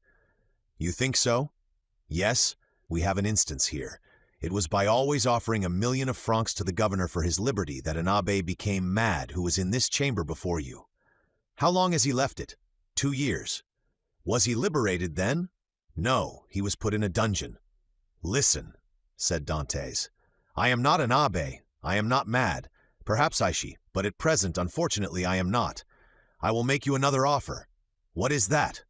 "You think so?" "Yes, we have an instance here. It was by always offering 1,000,000 of francs to the governor for his liberty that an abbé became mad who was in this chamber before you." "How long has he left it?" 2 years. "Was he liberated then?" "No, he was put in a dungeon." "Listen," said Dantes. "I am not an abbé. I am not mad. Perhaps I she, but at present, unfortunately, I am not. I will make you another offer." "What is that?"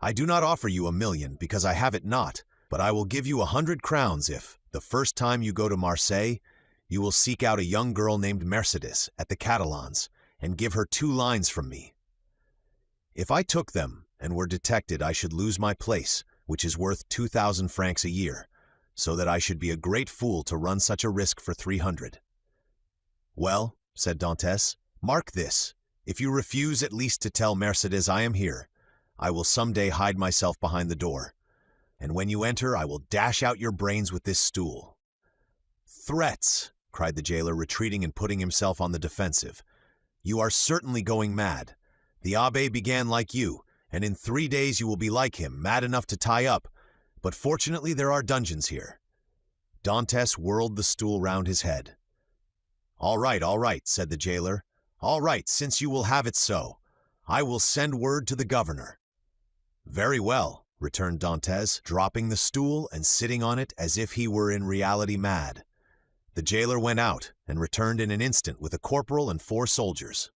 "I do not offer you 1,000,000, because I have it not, but I will give you 100 crowns if, the first time you go to Marseilles, you will seek out a young girl named Mercedes at the Catalans and give her 2 lines from me." "If I took them and were detected, I should lose my place, which is worth 2,000 francs a year, so that I should be a great fool to run such a risk for 300. "Well," said Dantes, "mark this. If you refuse at least to tell Mercedes I am here, I will some day hide myself behind the door, and when you enter I will dash out your brains with this stool." "Threats!" cried the jailer, retreating and putting himself on the defensive. "You are certainly going mad. The abbé began like you, and in 3 days you will be like him, mad enough to tie up, but fortunately there are dungeons here." Dantes whirled the stool round his head. All right," said the jailer. "All right, since you will have it so. I will send word to the governor." "Very well," returned Dantes, dropping the stool and sitting on it as if he were in reality mad. The jailer went out and returned in an instant with a corporal and 4 soldiers.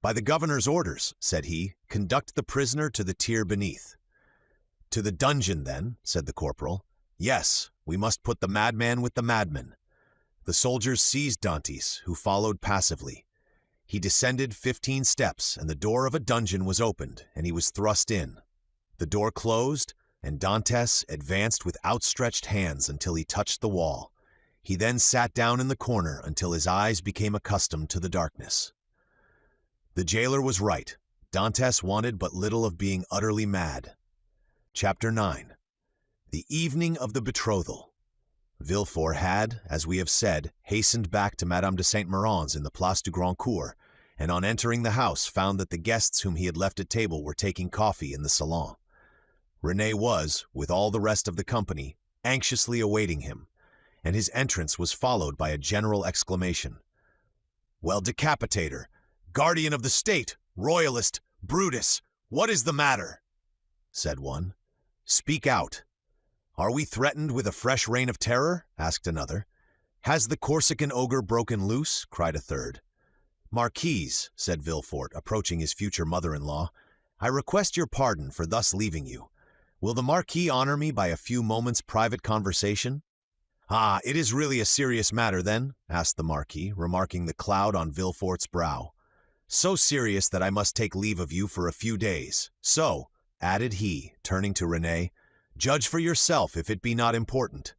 "By the governor's orders," said he, "conduct the prisoner to the tier beneath." "To the dungeon, then," said the corporal. "Yes, we must put the madman with the madman." The soldiers seized Dantes, who followed passively. He descended 15 steps, and the door of a dungeon was opened, and he was thrust in. The door closed, and Dantes advanced with outstretched hands until he touched the wall. He then sat down in the corner until his eyes became accustomed to the darkness. The jailer was right. Dantes wanted but little of being utterly mad. Chapter 9. The evening of the betrothal. Villefort had, as we have said, hastened back to Madame de Saint-Méran's in the Place du Grand Cour, and on entering the house found that the guests whom he had left at table were taking coffee in the salon. René was, with all the rest of the company, anxiously awaiting him, and his entrance was followed by a general exclamation. "Well, decapitator, guardian of the state, royalist, Brutus, what is the matter?" said one. "Speak out." "Are we threatened with a fresh reign of terror?" asked another. "Has the Corsican ogre broken loose?" cried a third. "Marquise," said Villefort, approaching his future mother-in-law, "I request your pardon for thus leaving you. Will the Marquis honor me by a few moments' private conversation?" "Ah, it is really a serious matter, then?" asked the Marquis, remarking the cloud on Villefort's brow. "So serious that I must take leave of you for a few days. So," added he, turning to René, "judge for yourself if it be not important."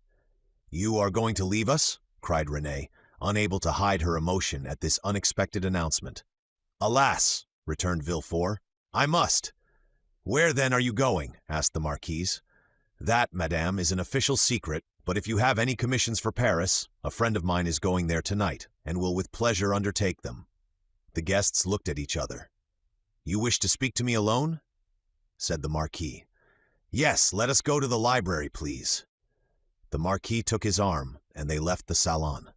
"You are going to leave us?" cried René, unable to hide her emotion at this unexpected announcement. "Alas," returned Villefort, "I must." "Where, then, are you going?" asked the Marquise. "That, madame, is an official secret, but if you have any commissions for Paris, a friend of mine is going there tonight, and will with pleasure undertake them." The guests looked at each other. "You wish to speak to me alone?" said the Marquis. "Yes, let us go to the library, please." The Marquis took his arm, and they left the salon.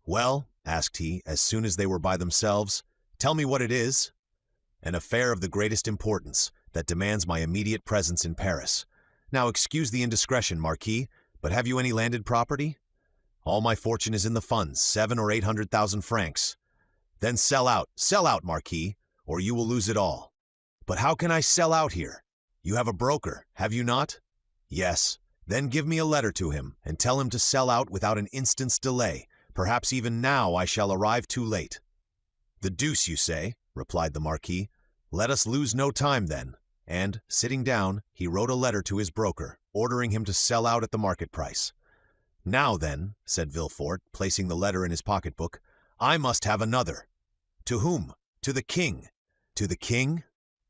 "Well," asked he, as soon as they were by themselves, "tell me what it is." "An affair of the greatest importance, that demands my immediate presence in Paris. Now excuse the indiscretion, Marquis, but have you any landed property?" "All my fortune is in the funds, 700,000 or 800,000 francs." "Then sell out, Marquis, or you will lose it all." "But how can I sell out here? You have a broker, have you not?" "Yes." "Then give me a letter to him, and tell him to sell out without an instant's delay. Perhaps even now I shall arrive too late." "The deuce, you say?" replied the Marquis. "Let us lose no time, then." And, sitting down, he wrote a letter to his broker, ordering him to sell out at the market price. "Now then," said Villefort, placing the letter in his pocketbook, "I must have another." "To whom?" "To the king." "To the king?"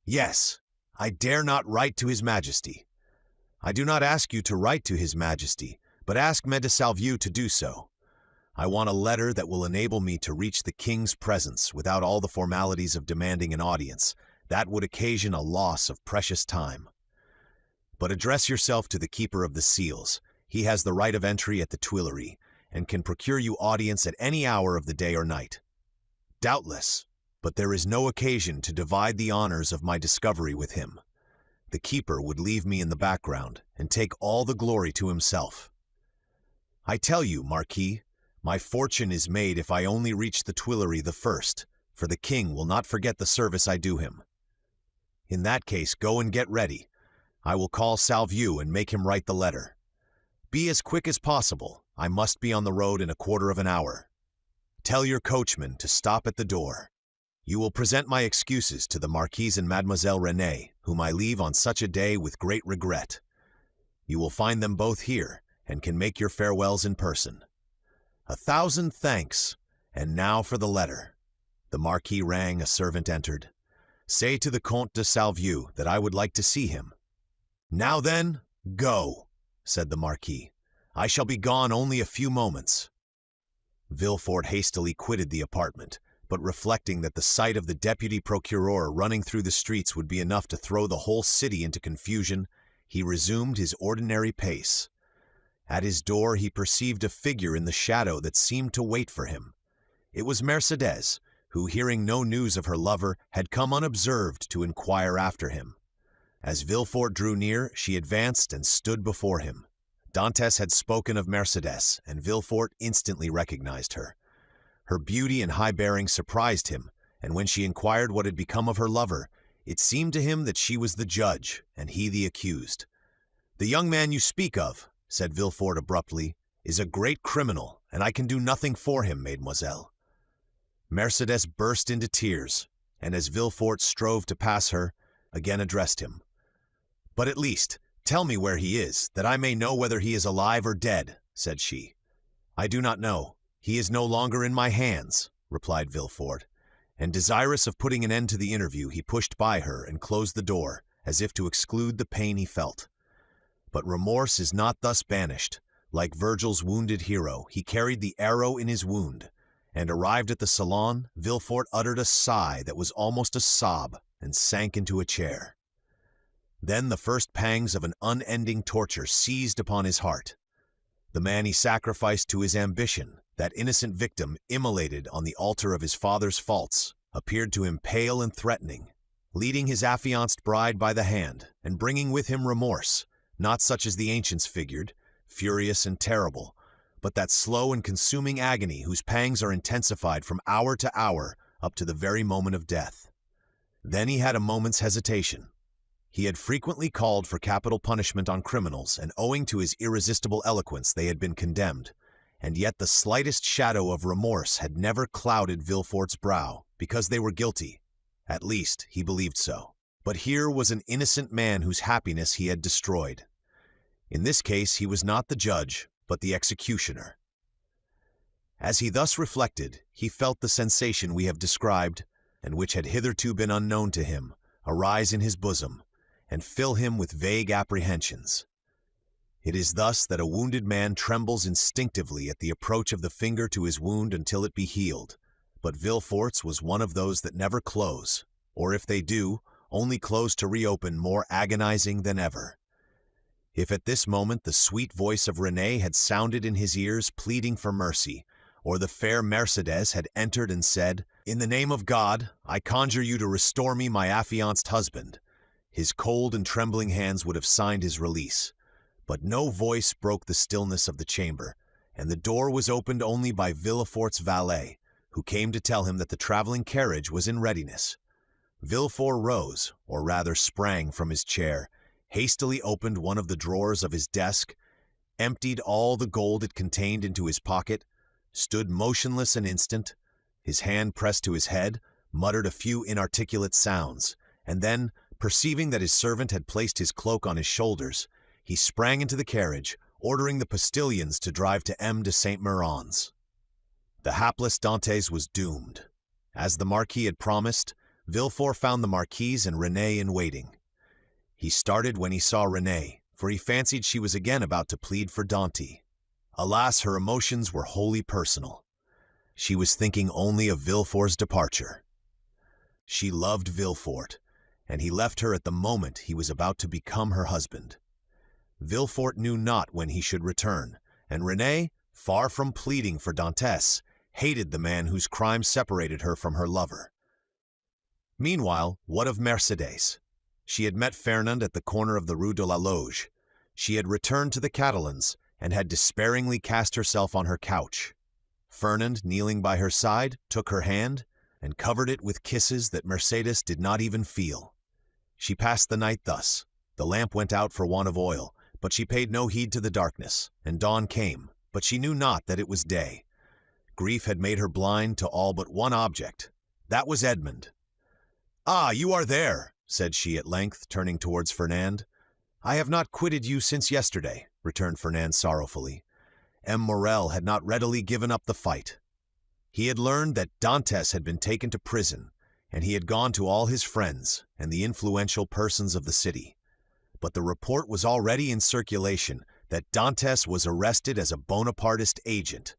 "Yes. I dare not write to his majesty." "I do not ask you to write to his majesty, but ask Mede Salvieux to do so. I want a letter that will enable me to reach the king's presence without all the formalities of demanding an audience. That would occasion a loss of precious time. But address yourself to the keeper of the seals. He has the right of entry at the Tuileries, and can procure you audience at any hour of the day or night." "Doubtless, but there is no occasion to divide the honors of my discovery with him. The keeper would leave me in the background and take all the glory to himself. I tell you, Marquis, my fortune is made if I only reach the Tuileries the first, for the king will not forget the service I do him." "In that case, go and get ready. I will call Salvieux and make him write the letter. Be as quick as possible. I must be on the road in a quarter of an hour. Tell your coachman to stop at the door. You will present my excuses to the Marquise and Mademoiselle Renée, whom I leave on such a day with great regret. You will find them both here, and can make your farewells in person. 1,000 thanks, and now for the letter." The Marquis rang, a servant entered. "Say to the Comte de Salvieux that I would like to see him." "Now then, go," said the Marquis. "I shall be gone only a few moments." Villefort hastily quitted the apartment, but reflecting that the sight of the deputy procureur running through the streets would be enough to throw the whole city into confusion, he resumed his ordinary pace. At his door he perceived a figure in the shadow that seemed to wait for him. It was Mercédès, who, hearing no news of her lover, had come unobserved to inquire after him. As Villefort drew near, she advanced and stood before him. Dantès had spoken of Mercédès, and Villefort instantly recognized her. Her beauty and high bearing surprised him, and when she inquired what had become of her lover, it seemed to him that she was the judge, and he the accused. "The young man you speak of," said Villefort abruptly, "is a great criminal, and I can do nothing for him, mademoiselle." Mercédès burst into tears, and as Villefort strove to pass her, again addressed him. "But at least, tell me where he is, that I may know whether he is alive or dead," said she. "I do not know. He is no longer in my hands," replied Villefort, and desirous of putting an end to the interview, he pushed by her and closed the door, as if to exclude the pain he felt. But remorse is not thus banished. Like Virgil's wounded hero, he carried the arrow in his wound, and arrived at the salon, Villefort uttered a sigh that was almost a sob, and sank into a chair. Then the first pangs of an unending torture seized upon his heart. The man he sacrificed to his ambition, that innocent victim immolated on the altar of his father's faults, appeared to him pale and threatening, leading his affianced bride by the hand, and bringing with him remorse, not such as the ancients figured, furious and terrible, but that slow and consuming agony whose pangs are intensified from hour to hour up to the very moment of death. Then he had a moment's hesitation. He had frequently called for capital punishment on criminals, and owing to his irresistible eloquence they had been condemned, and yet the slightest shadow of remorse had never clouded Villefort's brow, because they were guilty. At least, he believed so. But here was an innocent man whose happiness he had destroyed. In this case he was not the judge, but the executioner. As he thus reflected, he felt the sensation we have described, and which had hitherto been unknown to him, arise in his bosom, and fill him with vague apprehensions. It is thus that a wounded man trembles instinctively at the approach of the finger to his wound until it be healed, but Villefort's was one of those that never close, or if they do, only close to reopen more agonizing than ever. If at this moment the sweet voice of Renée had sounded in his ears pleading for mercy, or the fair Mercédès had entered and said, "In the name of God, I conjure you to restore me my affianced husband," his cold and trembling hands would have signed his release. But no voice broke the stillness of the chamber, and the door was opened only by Villefort's valet, who came to tell him that the traveling carriage was in readiness. Villefort rose, or rather sprang from his chair, hastily opened one of the drawers of his desk, emptied all the gold it contained into his pocket, stood motionless an instant, his hand pressed to his head, muttered a few inarticulate sounds, and then, perceiving that his servant had placed his cloak on his shoulders, he sprang into the carriage, ordering the postilions to drive to M. de Saint-Méran's. The hapless Dantes was doomed. As the Marquis had promised, Villefort found the Marquise and Renée in waiting. He started when he saw Renée, for he fancied she was again about to plead for Dante. Alas, her emotions were wholly personal. She was thinking only of Villefort's departure. She loved Villefort, and he left her at the moment he was about to become her husband. Villefort knew not when he should return, and Renée, far from pleading for Dantes, hated the man whose crime separated her from her lover. Meanwhile, what of Mercédès? She had met Fernand at the corner of the Rue de la Loge. She had returned to the Catalans and had despairingly cast herself on her couch. Fernand, kneeling by her side, took her hand and covered it with kisses that Mercédès did not even feel. She passed the night thus. The lamp went out for want of oil, but she paid no heed to the darkness, and dawn came, but she knew not that it was day. Grief had made her blind to all but one object. That was Edmond. "Ah, you are there," said she at length, turning towards Fernand. "I have not quitted you since yesterday," returned Fernand sorrowfully. M. Morrel had not readily given up the fight. He had learned that Dantes had been taken to prison, and he had gone to all his friends and the influential persons of the city. But the report was already in circulation that Dantes was arrested as a Bonapartist agent,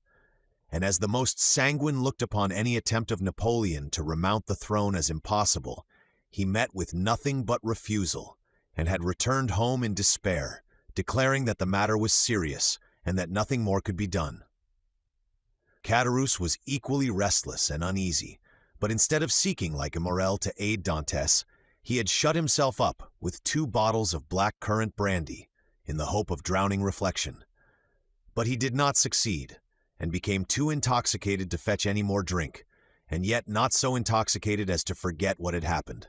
and as the most sanguine looked upon any attempt of Napoleon to remount the throne as impossible, he met with nothing but refusal, and had returned home in despair, declaring that the matter was serious and that nothing more could be done. Caderousse was equally restless and uneasy, but instead of seeking like Morrel to aid Dantes, he had shut himself up with 2 bottles of black currant brandy in the hope of drowning reflection. But he did not succeed, and became too intoxicated to fetch any more drink, and yet not so intoxicated as to forget what had happened.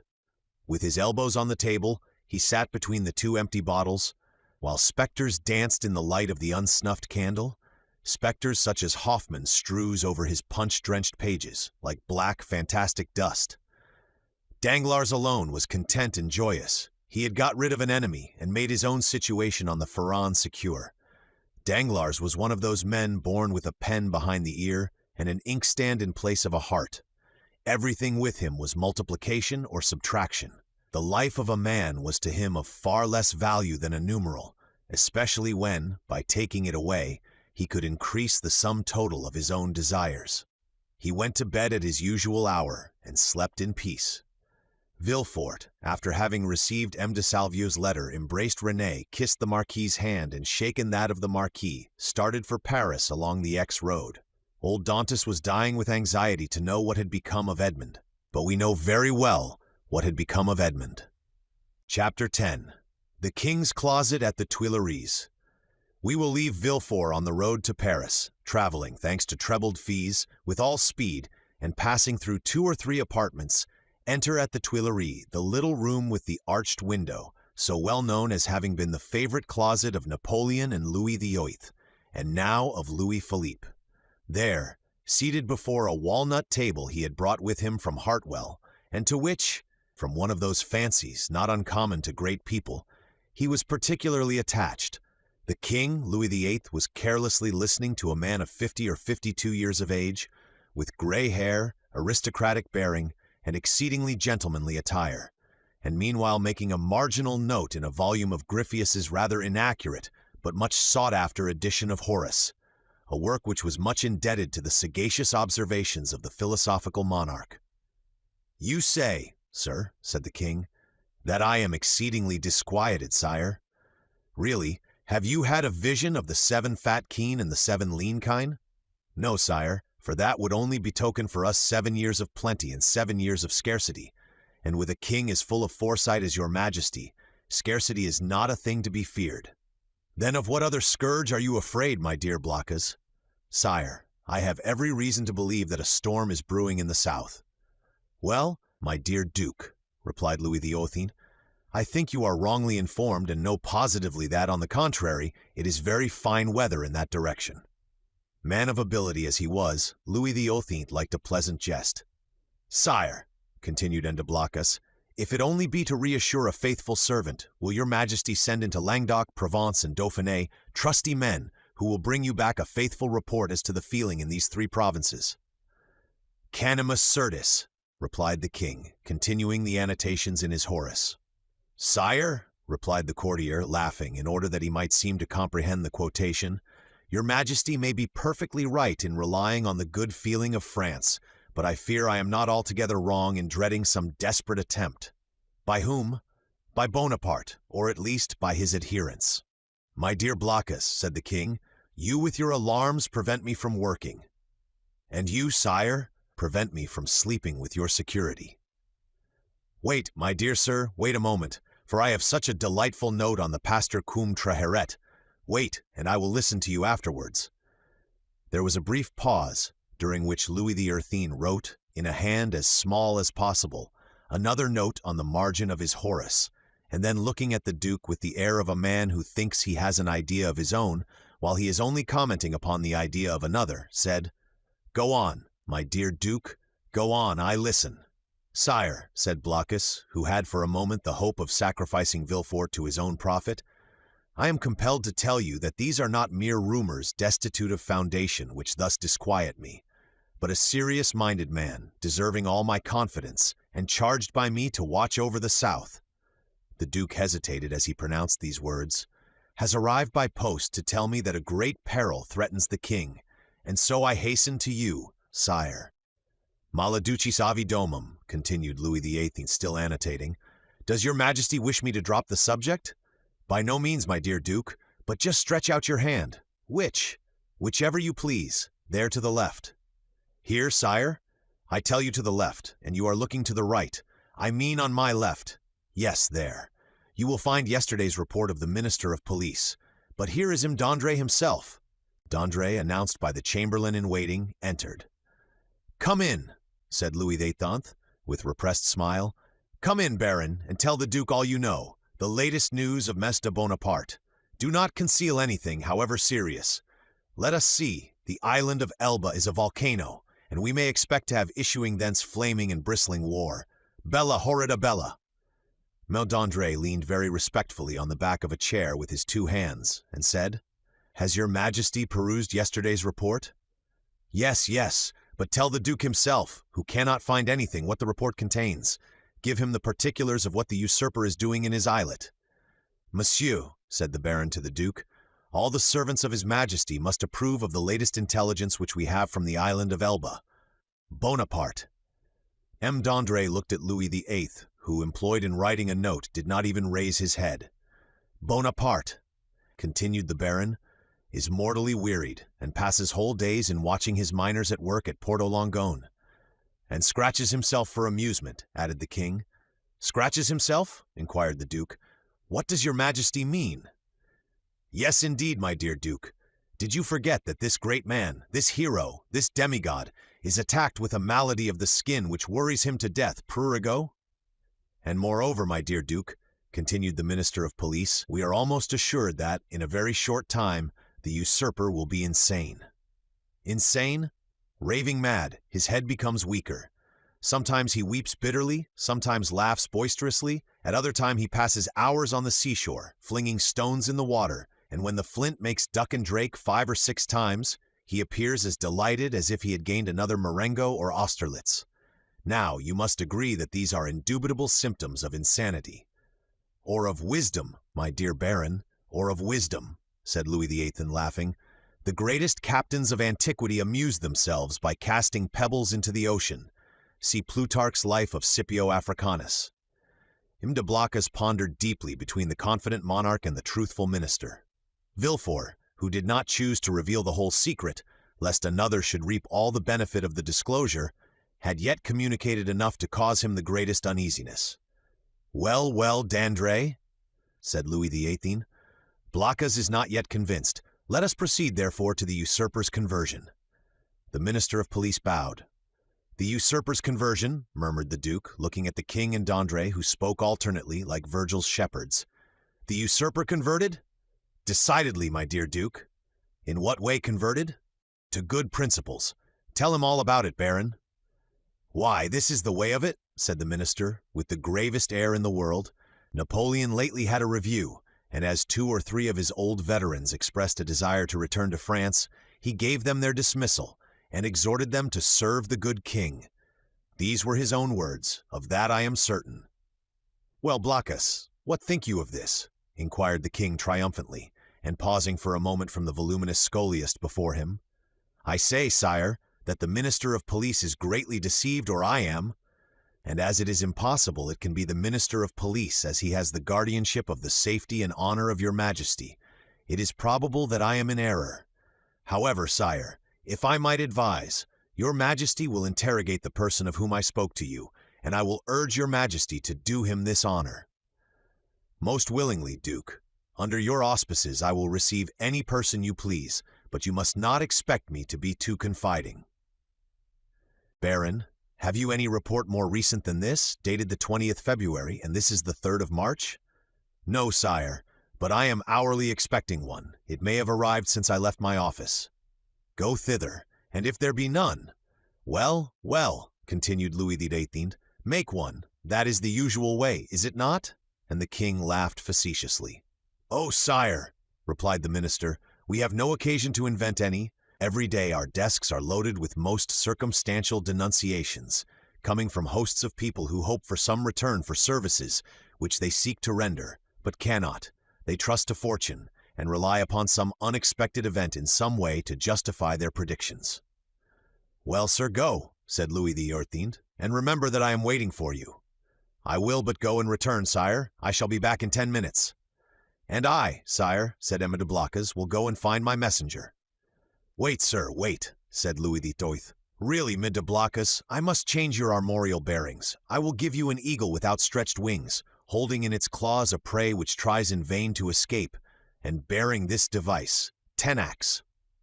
With his elbows on the table, he sat between the 2 empty bottles, while specters danced in the light of the unsnuffed candle, specters such as Hoffmann strews over his punch-drenched pages, like black, fantastic dust. Danglars alone was content and joyous. He had got rid of an enemy and made his own situation on the Pharaon secure. Danglars was one of those men born with a pen behind the ear and an inkstand in place of a heart. Everything with him was multiplication or subtraction. The life of a man was to him of far less value than a numeral, especially when, by taking it away, he could increase the sum total of his own desires. He went to bed at his usual hour and slept in peace. Villefort, after having received M. de Salvieux's letter, embraced Renée, kissed the Marquis's hand, and shaken that of the Marquis, started for Paris along the Aix road. Old Dantes was dying with anxiety to know what had become of Edmond, but we know very well what had become of Edmond. Chapter 10. The King's Closet at the Tuileries. We will leave Villefort on the road to Paris, traveling, thanks to trebled fees, with all speed, and passing through 2 or 3 apartments, enter at the Tuileries the little room with the arched window, so well known as having been the favorite closet of Napoleon and Louis VIII, and now of Louis Philippe. There, seated before a walnut table he had brought with him from Hartwell, and to which, from one of those fancies not uncommon to great people, he was particularly attached, the king, Louis VIII, was carelessly listening to a man of 50 or 52 years of age, with gray hair, aristocratic bearing, and exceedingly gentlemanly attire, and meanwhile making a marginal note in a volume of Griffius's rather inaccurate but much sought-after edition of Horace, a work which was much indebted to the sagacious observations of the philosophical monarch. "You say, sir," said the king, "that I am exceedingly disquieted, sire. Really, have you had a vision of the 7 fat kine and the 7 lean kine? No, sire, for that would only betoken for us 7 years of plenty and 7 years of scarcity, and with a king as full of foresight as your majesty, scarcity is not a thing to be feared. Then of what other scourge are you afraid, my dear Blockas? Sire, I have every reason to believe that a storm is brewing in the south." "Well, my dear Duke," replied Louis XVIII, "I think you are wrongly informed and know positively that, on the contrary, it is very fine weather in that direction." Man of ability as he was, Louis XVIII liked a pleasant jest. "Sire," continued M. de Blocas, If it only be to reassure a faithful servant, will your majesty send into Languedoc, Provence, and Dauphiné trusty men who will bring you back a faithful report as to the feeling in these three provinces? Canimus certis, replied the king, continuing the annotations in his Horace. Sire, replied the courtier, laughing, in order that he might seem to comprehend the quotation, your majesty may be perfectly right in relying on the good feeling of France, but I fear I am not altogether wrong in dreading some desperate attempt. By whom? By Bonaparte, or at least by his adherents. My dear Blockus, said the king, you with your alarms prevent me from working. And you, sire, prevent me from sleeping with your security. Wait, my dear sir, wait a moment, for I have such a delightful note on the Pastor cum Traheret. Wait, and I will listen to you afterwards. There was a brief pause, during which Louis XIII wrote, in a hand as small as possible, another note on the margin of his Horace, and then looking at the Duke with the air of a man who thinks he has an idea of his own, while he is only commenting upon the idea of another, said, Go on, my dear Duke, go on, I listen. Sire, said Blockus, who had for a moment the hope of sacrificing Villefort to his own profit, I am compelled to tell you that these are not mere rumors destitute of foundation which thus disquiet me, but a serious-minded man, deserving all my confidence, and charged by me to watch over the South. The Duke hesitated as he pronounced these words, has arrived by post to tell me that a great peril threatens the king, and so I hasten to you, sire. Maladucis avi domum, continued Louis XVIII, still annotating. Does your majesty wish me to drop the subject? By no means, my dear Duke, but just stretch out your hand. Whichever you please, there to the left. Here, sire? I tell you to the left, and you are looking to the right. I mean on my left. Yes, there. You will find yesterday's report of the Minister of Police. But here is M. d'André himself. D'André, announced by the chamberlain-in-waiting, entered. Come in, said Louis XVIII, with repressed smile. Come in, Baron, and tell the Duke all you know, the latest news of Mess de Bonaparte. Do not conceal anything, however serious. Let us see, the island of Elba is a volcano, and we may expect to have issuing thence flaming and bristling war. Bella horrida bella. Mel d'André leaned very respectfully on the back of a chair with his two hands, and said, Has your majesty perused yesterday's report? Yes, yes, but tell the Duke himself, who cannot find anything, what the report contains. Give him the particulars of what the usurper is doing in his islet. Monsieur, said the Baron to the Duke, all the servants of his majesty must approve of the latest intelligence which we have from the island of Elba. Bonaparte. M. d'André looked at Louis XVIII, who, employed in writing a note, did not even raise his head. Bonaparte, continued the Baron, is mortally wearied, and passes whole days in watching his miners at work at Porto Longone. And scratches himself for amusement, added the king. Scratches himself? Inquired the Duke. What does your majesty mean? Yes, indeed, my dear Duke. Did you forget that this great man, this hero, this demigod, is attacked with a malady of the skin which worries him to death, prurigo? And moreover, my dear Duke, continued the Minister of Police, we are almost assured that, in a very short time, the usurper will be insane. Insane? Raving mad, his head becomes weaker. Sometimes he weeps bitterly, sometimes laughs boisterously, at other time he passes hours on the seashore, flinging stones in the water, and when the flint makes duck and drake 5 or 6 times, he appears as delighted as if he had gained another Marengo or Austerlitz. Now, you must agree that these are indubitable symptoms of insanity. Or of wisdom, my dear Baron, or of wisdom, said Louis XVIII, laughing. The greatest captains of antiquity amused themselves by casting pebbles into the ocean. See Plutarch's Life of Scipio Africanus. M. de Blockus pondered deeply between the confident monarch and the truthful minister. Villefort, who did not choose to reveal the whole secret, lest another should reap all the benefit of the disclosure, had yet communicated enough to cause him the greatest uneasiness. Well, well, d'André, said Louis XVIII, Blockus is not yet convinced. Let us proceed, therefore, to the usurper's conversion. The Minister of Police bowed. The usurper's conversion, murmured the Duke, looking at the king and d'André, who spoke alternately like Virgil's shepherds. The usurper converted? Decidedly, my dear Duke. In what way converted? To good principles. Tell him all about it, Baron. Why, this is the way of it, said the minister, with the gravest air in the world, "Napoleon lately had a review, and as 2 or 3 of his old veterans expressed a desire to return to France, he gave them their dismissal and exhorted them to serve the good king. These were his own words, of that I am certain." "Well, Blockus, what think you of this?" inquired the king triumphantly, and pausing for a moment from the voluminous scholiast before him. "I say, sire, that the minister of police is greatly deceived, or I am. And as it is impossible it can be the minister of police, as he has the guardianship of the safety and honor of your majesty, it is probable that I am in error. However, sire, if I might advise, your majesty will interrogate the person of whom I spoke to you, and I will urge your majesty to do him this honor." "Most willingly, Duke. Under your auspices I will receive any person you please, but you must not expect me to be too confiding." "Baron, have you any report more recent than this, dated the 20th February, and this is the 3rd of March?" "No, sire, but I am hourly expecting one. It may have arrived since I left my office." "Go thither, and if there be none—" "Well, well," continued Louis XVIII, "make one. That is the usual way, is it not?" And the king laughed facetiously. "Oh, sire," replied the minister, "we have no occasion to invent any. Every day our desks are loaded with most circumstantial denunciations, coming from hosts of people who hope for some return for services which they seek to render, but cannot. They trust to fortune, and rely upon some unexpected event in some way to justify their predictions." "Well, sir, go," said Louis XVIII, "and remember that I am waiting for you." "I will but go and return, sire. I shall be back in 10 minutes." "And I, sire," said Emma de Blocas, "will go and find my messenger." "Wait, sir, wait," said Louis XVIII. "Really, Mid de Blocas, I must change your armorial bearings. I will give you an eagle with outstretched wings, holding in its claws a prey which tries in vain to escape, and bearing this device, tenax."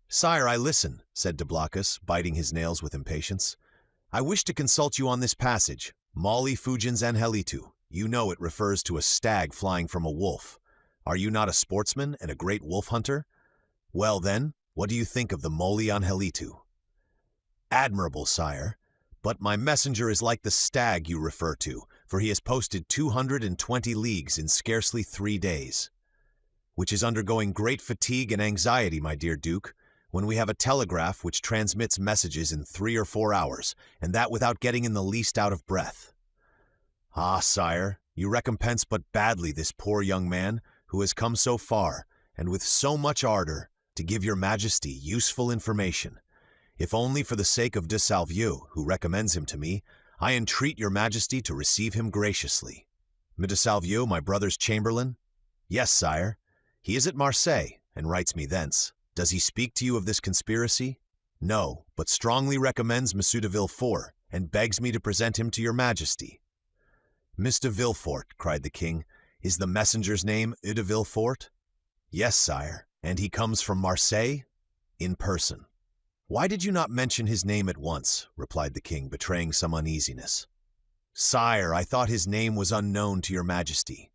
"Sire, I listen," said de Blocas, biting his nails with impatience. "I wish to consult you on this passage, Molli fugens angelitu. You know it refers to a stag flying from a wolf. Are you not a sportsman and a great wolf hunter? Well then, what do you think of the Molli angelitu?" "Admirable, sire. But my messenger is like the stag you refer to, for he has posted 220 leagues in scarcely 3 days." "Which is undergoing great fatigue and anxiety, my dear Duke, when we have a telegraph which transmits messages in 3 or 4 hours, and that without getting in the least out of breath." "Ah, sire, you recompense but badly this poor young man who has come so far, and with so much ardor, to give your majesty useful information. If only for the sake of de Salvieux, who recommends him to me, I entreat your majesty to receive him graciously." "De Salvieux, my brother's chamberlain?" "Yes, sire. He is at Marseilles, and writes me thence. Does he speak to you of this conspiracy?" "No, but strongly recommends Monsieur de Villefort, and begs me to present him to your majesty." "Miss de Villefort," cried the king. "Is the messenger's name de Villefort?" "Yes, sire. And he comes from Marseilles?" "In person." "Why did you not mention his name at once?" replied the king, betraying some uneasiness. "Sire, I thought his name was unknown to your majesty."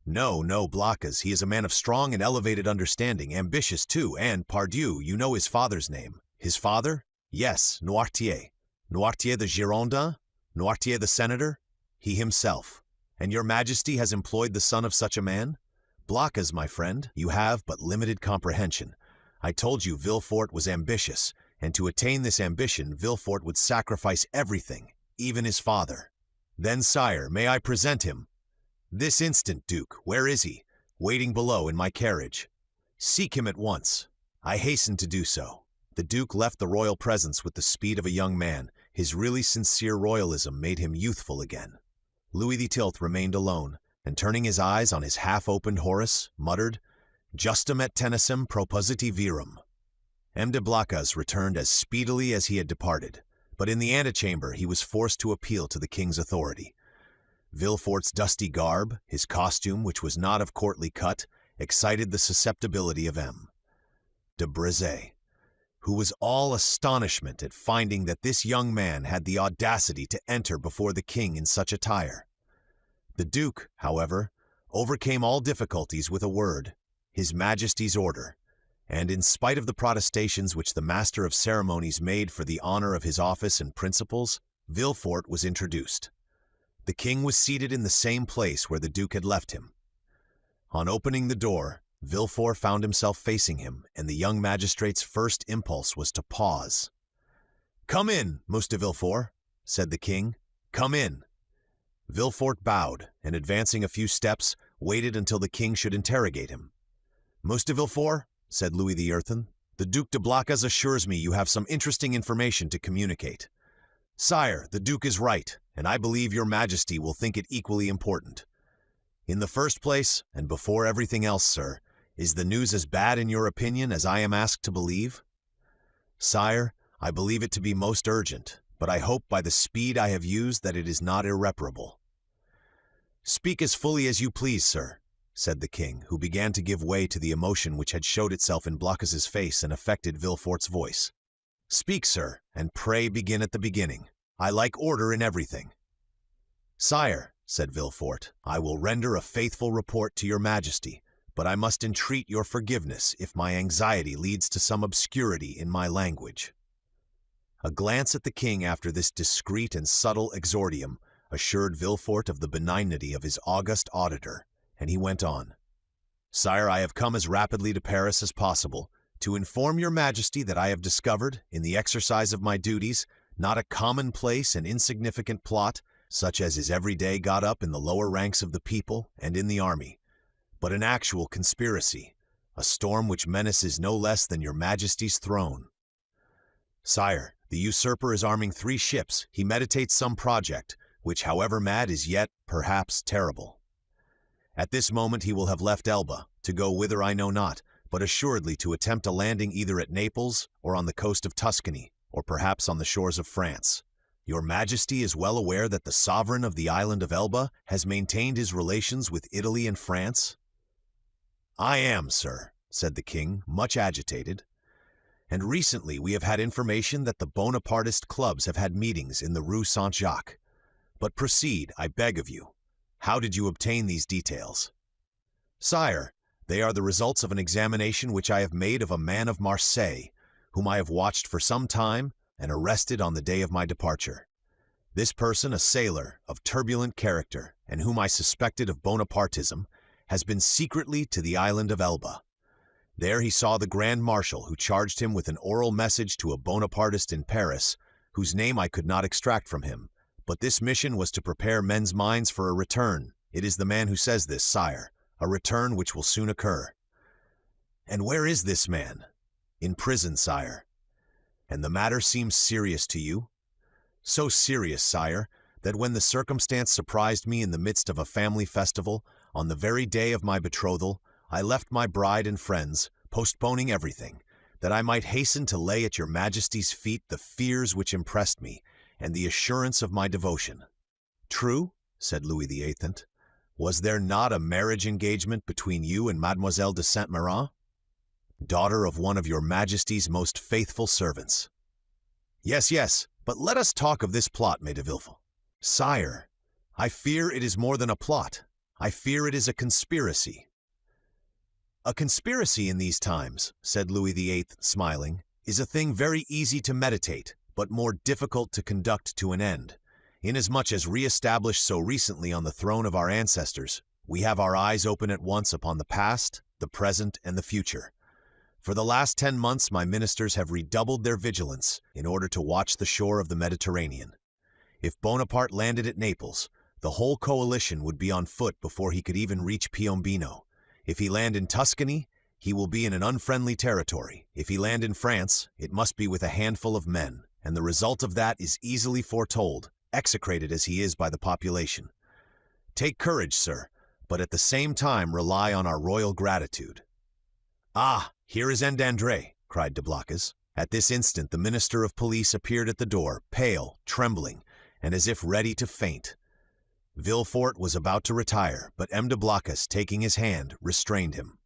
"No, no, Blocas, he is a man of strong and elevated understanding, ambitious too, and, pardieu, you know his father's name." "His father?" "Yes, Noirtier. Noirtier the Girondin? Noirtier the senator? He himself. And your majesty has employed the son of such a man? Blocas, my friend, you have but limited comprehension. I told you Villefort was ambitious, and to attain this ambition Villefort would sacrifice everything, even his father." "Then, sire, may I present him?" "This instant, Duke. Where is he?" "Waiting below in my carriage." "Seek him at once." I hastened to do so. The Duke left the royal presence with the speed of a young man. His really sincere royalism made him youthful again. Louis XVIII remained alone, and turning his eyes on his half-opened Horace, muttered, "Justum et tenacem propositi virum." M. de Blocas returned as speedily as he had departed, but in the antechamber he was forced to appeal to the king's authority. Villefort's dusty garb, his costume, which was not of courtly cut, excited the susceptibility of M. de Brezé, who was all astonishment at finding that this young man had the audacity to enter before the king in such attire. The Duke, however, overcame all difficulties with a word, His Majesty's order, and in spite of the protestations which the master of ceremonies made for the honor of his office and principles, Villefort was introduced. The king was seated in the same place where the duke had left him. On opening the door, Villefort found himself facing him, and the young magistrate's first impulse was to pause. "Come in, Mr. Villefort," said the king. "Come in." Villefort bowed, and advancing a few steps, waited until the king should interrogate him. "Mr. Villefort," said Louis XI., "the Duc de Blacas assures me you have some interesting information to communicate." "Sire, the Duke is right, and I believe your Majesty will think it equally important. In the first place, and before everything else, sir, is the news as bad in your opinion as I am asked to believe?" "Sire, I believe it to be most urgent, but I hope by the speed I have used that it is not irreparable." "Speak as fully as you please, sir," said the king, who began to give way to the emotion which had showed itself in Blacas's face and affected Villefort's voice. "Speak, sir, and pray begin at the beginning. I like order in everything." "Sire," said Villefort, "I will render a faithful report to your Majesty, but I must entreat your forgiveness if my anxiety leads to some obscurity in my language." A glance at the king after this discreet and subtle exordium assured Villefort of the benignity of his august auditor, and he went on. "Sire, I have come as rapidly to Paris as possible to inform your Majesty that I have discovered, in the exercise of my duties, not a commonplace and insignificant plot, such as is every day got up in the lower ranks of the people and in the army, but an actual conspiracy, a storm which menaces no less than your Majesty's throne. Sire, the usurper is arming 3 ships. He meditates some project, which, however mad, is yet, perhaps, terrible. At this moment he will have left Elba, to go whither I know not, but assuredly to attempt a landing either at Naples or on the coast of Tuscany, or perhaps on the shores of France. Your Majesty is well aware that the sovereign of the island of Elba has maintained his relations with Italy and France?" "I am, sir," said the king, much agitated. "And recently we have had information that the Bonapartist clubs have had meetings in the Rue Saint-Jacques. But proceed, I beg of you. How did you obtain these details?" "Sire, they are the results of an examination which I have made of a man of Marseilles, whom I have watched for some time and arrested on the day of my departure. This person, a sailor of turbulent character, and whom I suspected of Bonapartism, has been secretly to the island of Elba. There he saw the Grand Marshal, who charged him with an oral message to a Bonapartist in Paris, whose name I could not extract from him. But this mission was to prepare men's minds for a return. It is the man who says this, sire, a return which will soon occur." "And where is this man?" "In prison, sire." "And the matter seems serious to you?" "So serious, sire, that when the circumstance surprised me in the midst of a family festival, on the very day of my betrothal, I left my bride and friends, postponing everything, that I might hasten to lay at your Majesty's feet the fears which impressed me, and the assurance of my devotion." "True," said Louis XVIII. "Was there not a marriage engagement between you and Mademoiselle de Saint-Méran, daughter of one of your Majesty's most faithful servants?" "Yes, yes, but let us talk of this plot, Maître de Villefort." "Sire, I fear it is more than a plot. I fear it is a conspiracy." "A conspiracy in these times," said Louis XVIII, smiling, "is a thing very easy to meditate, but more difficult to conduct to an end. Inasmuch as re-established so recently on the throne of our ancestors, we have our eyes open at once upon the past, the present, and the future. For the last 10 months my ministers have redoubled their vigilance in order to watch the shore of the Mediterranean. If Bonaparte landed at Naples, the whole coalition would be on foot before he could even reach Piombino. If he land in Tuscany, he will be in an unfriendly territory. If he land in France, it must be with a handful of men, and the result of that is easily foretold, execrated as he is by the population. Take courage, sir, but at the same time rely on our royal gratitude." "Ah, here is André," cried de Blacas. At this instant the minister of police appeared at the door, pale, trembling, and as if ready to faint. Villefort was about to retire, but M. de Blacas, taking his hand, restrained him.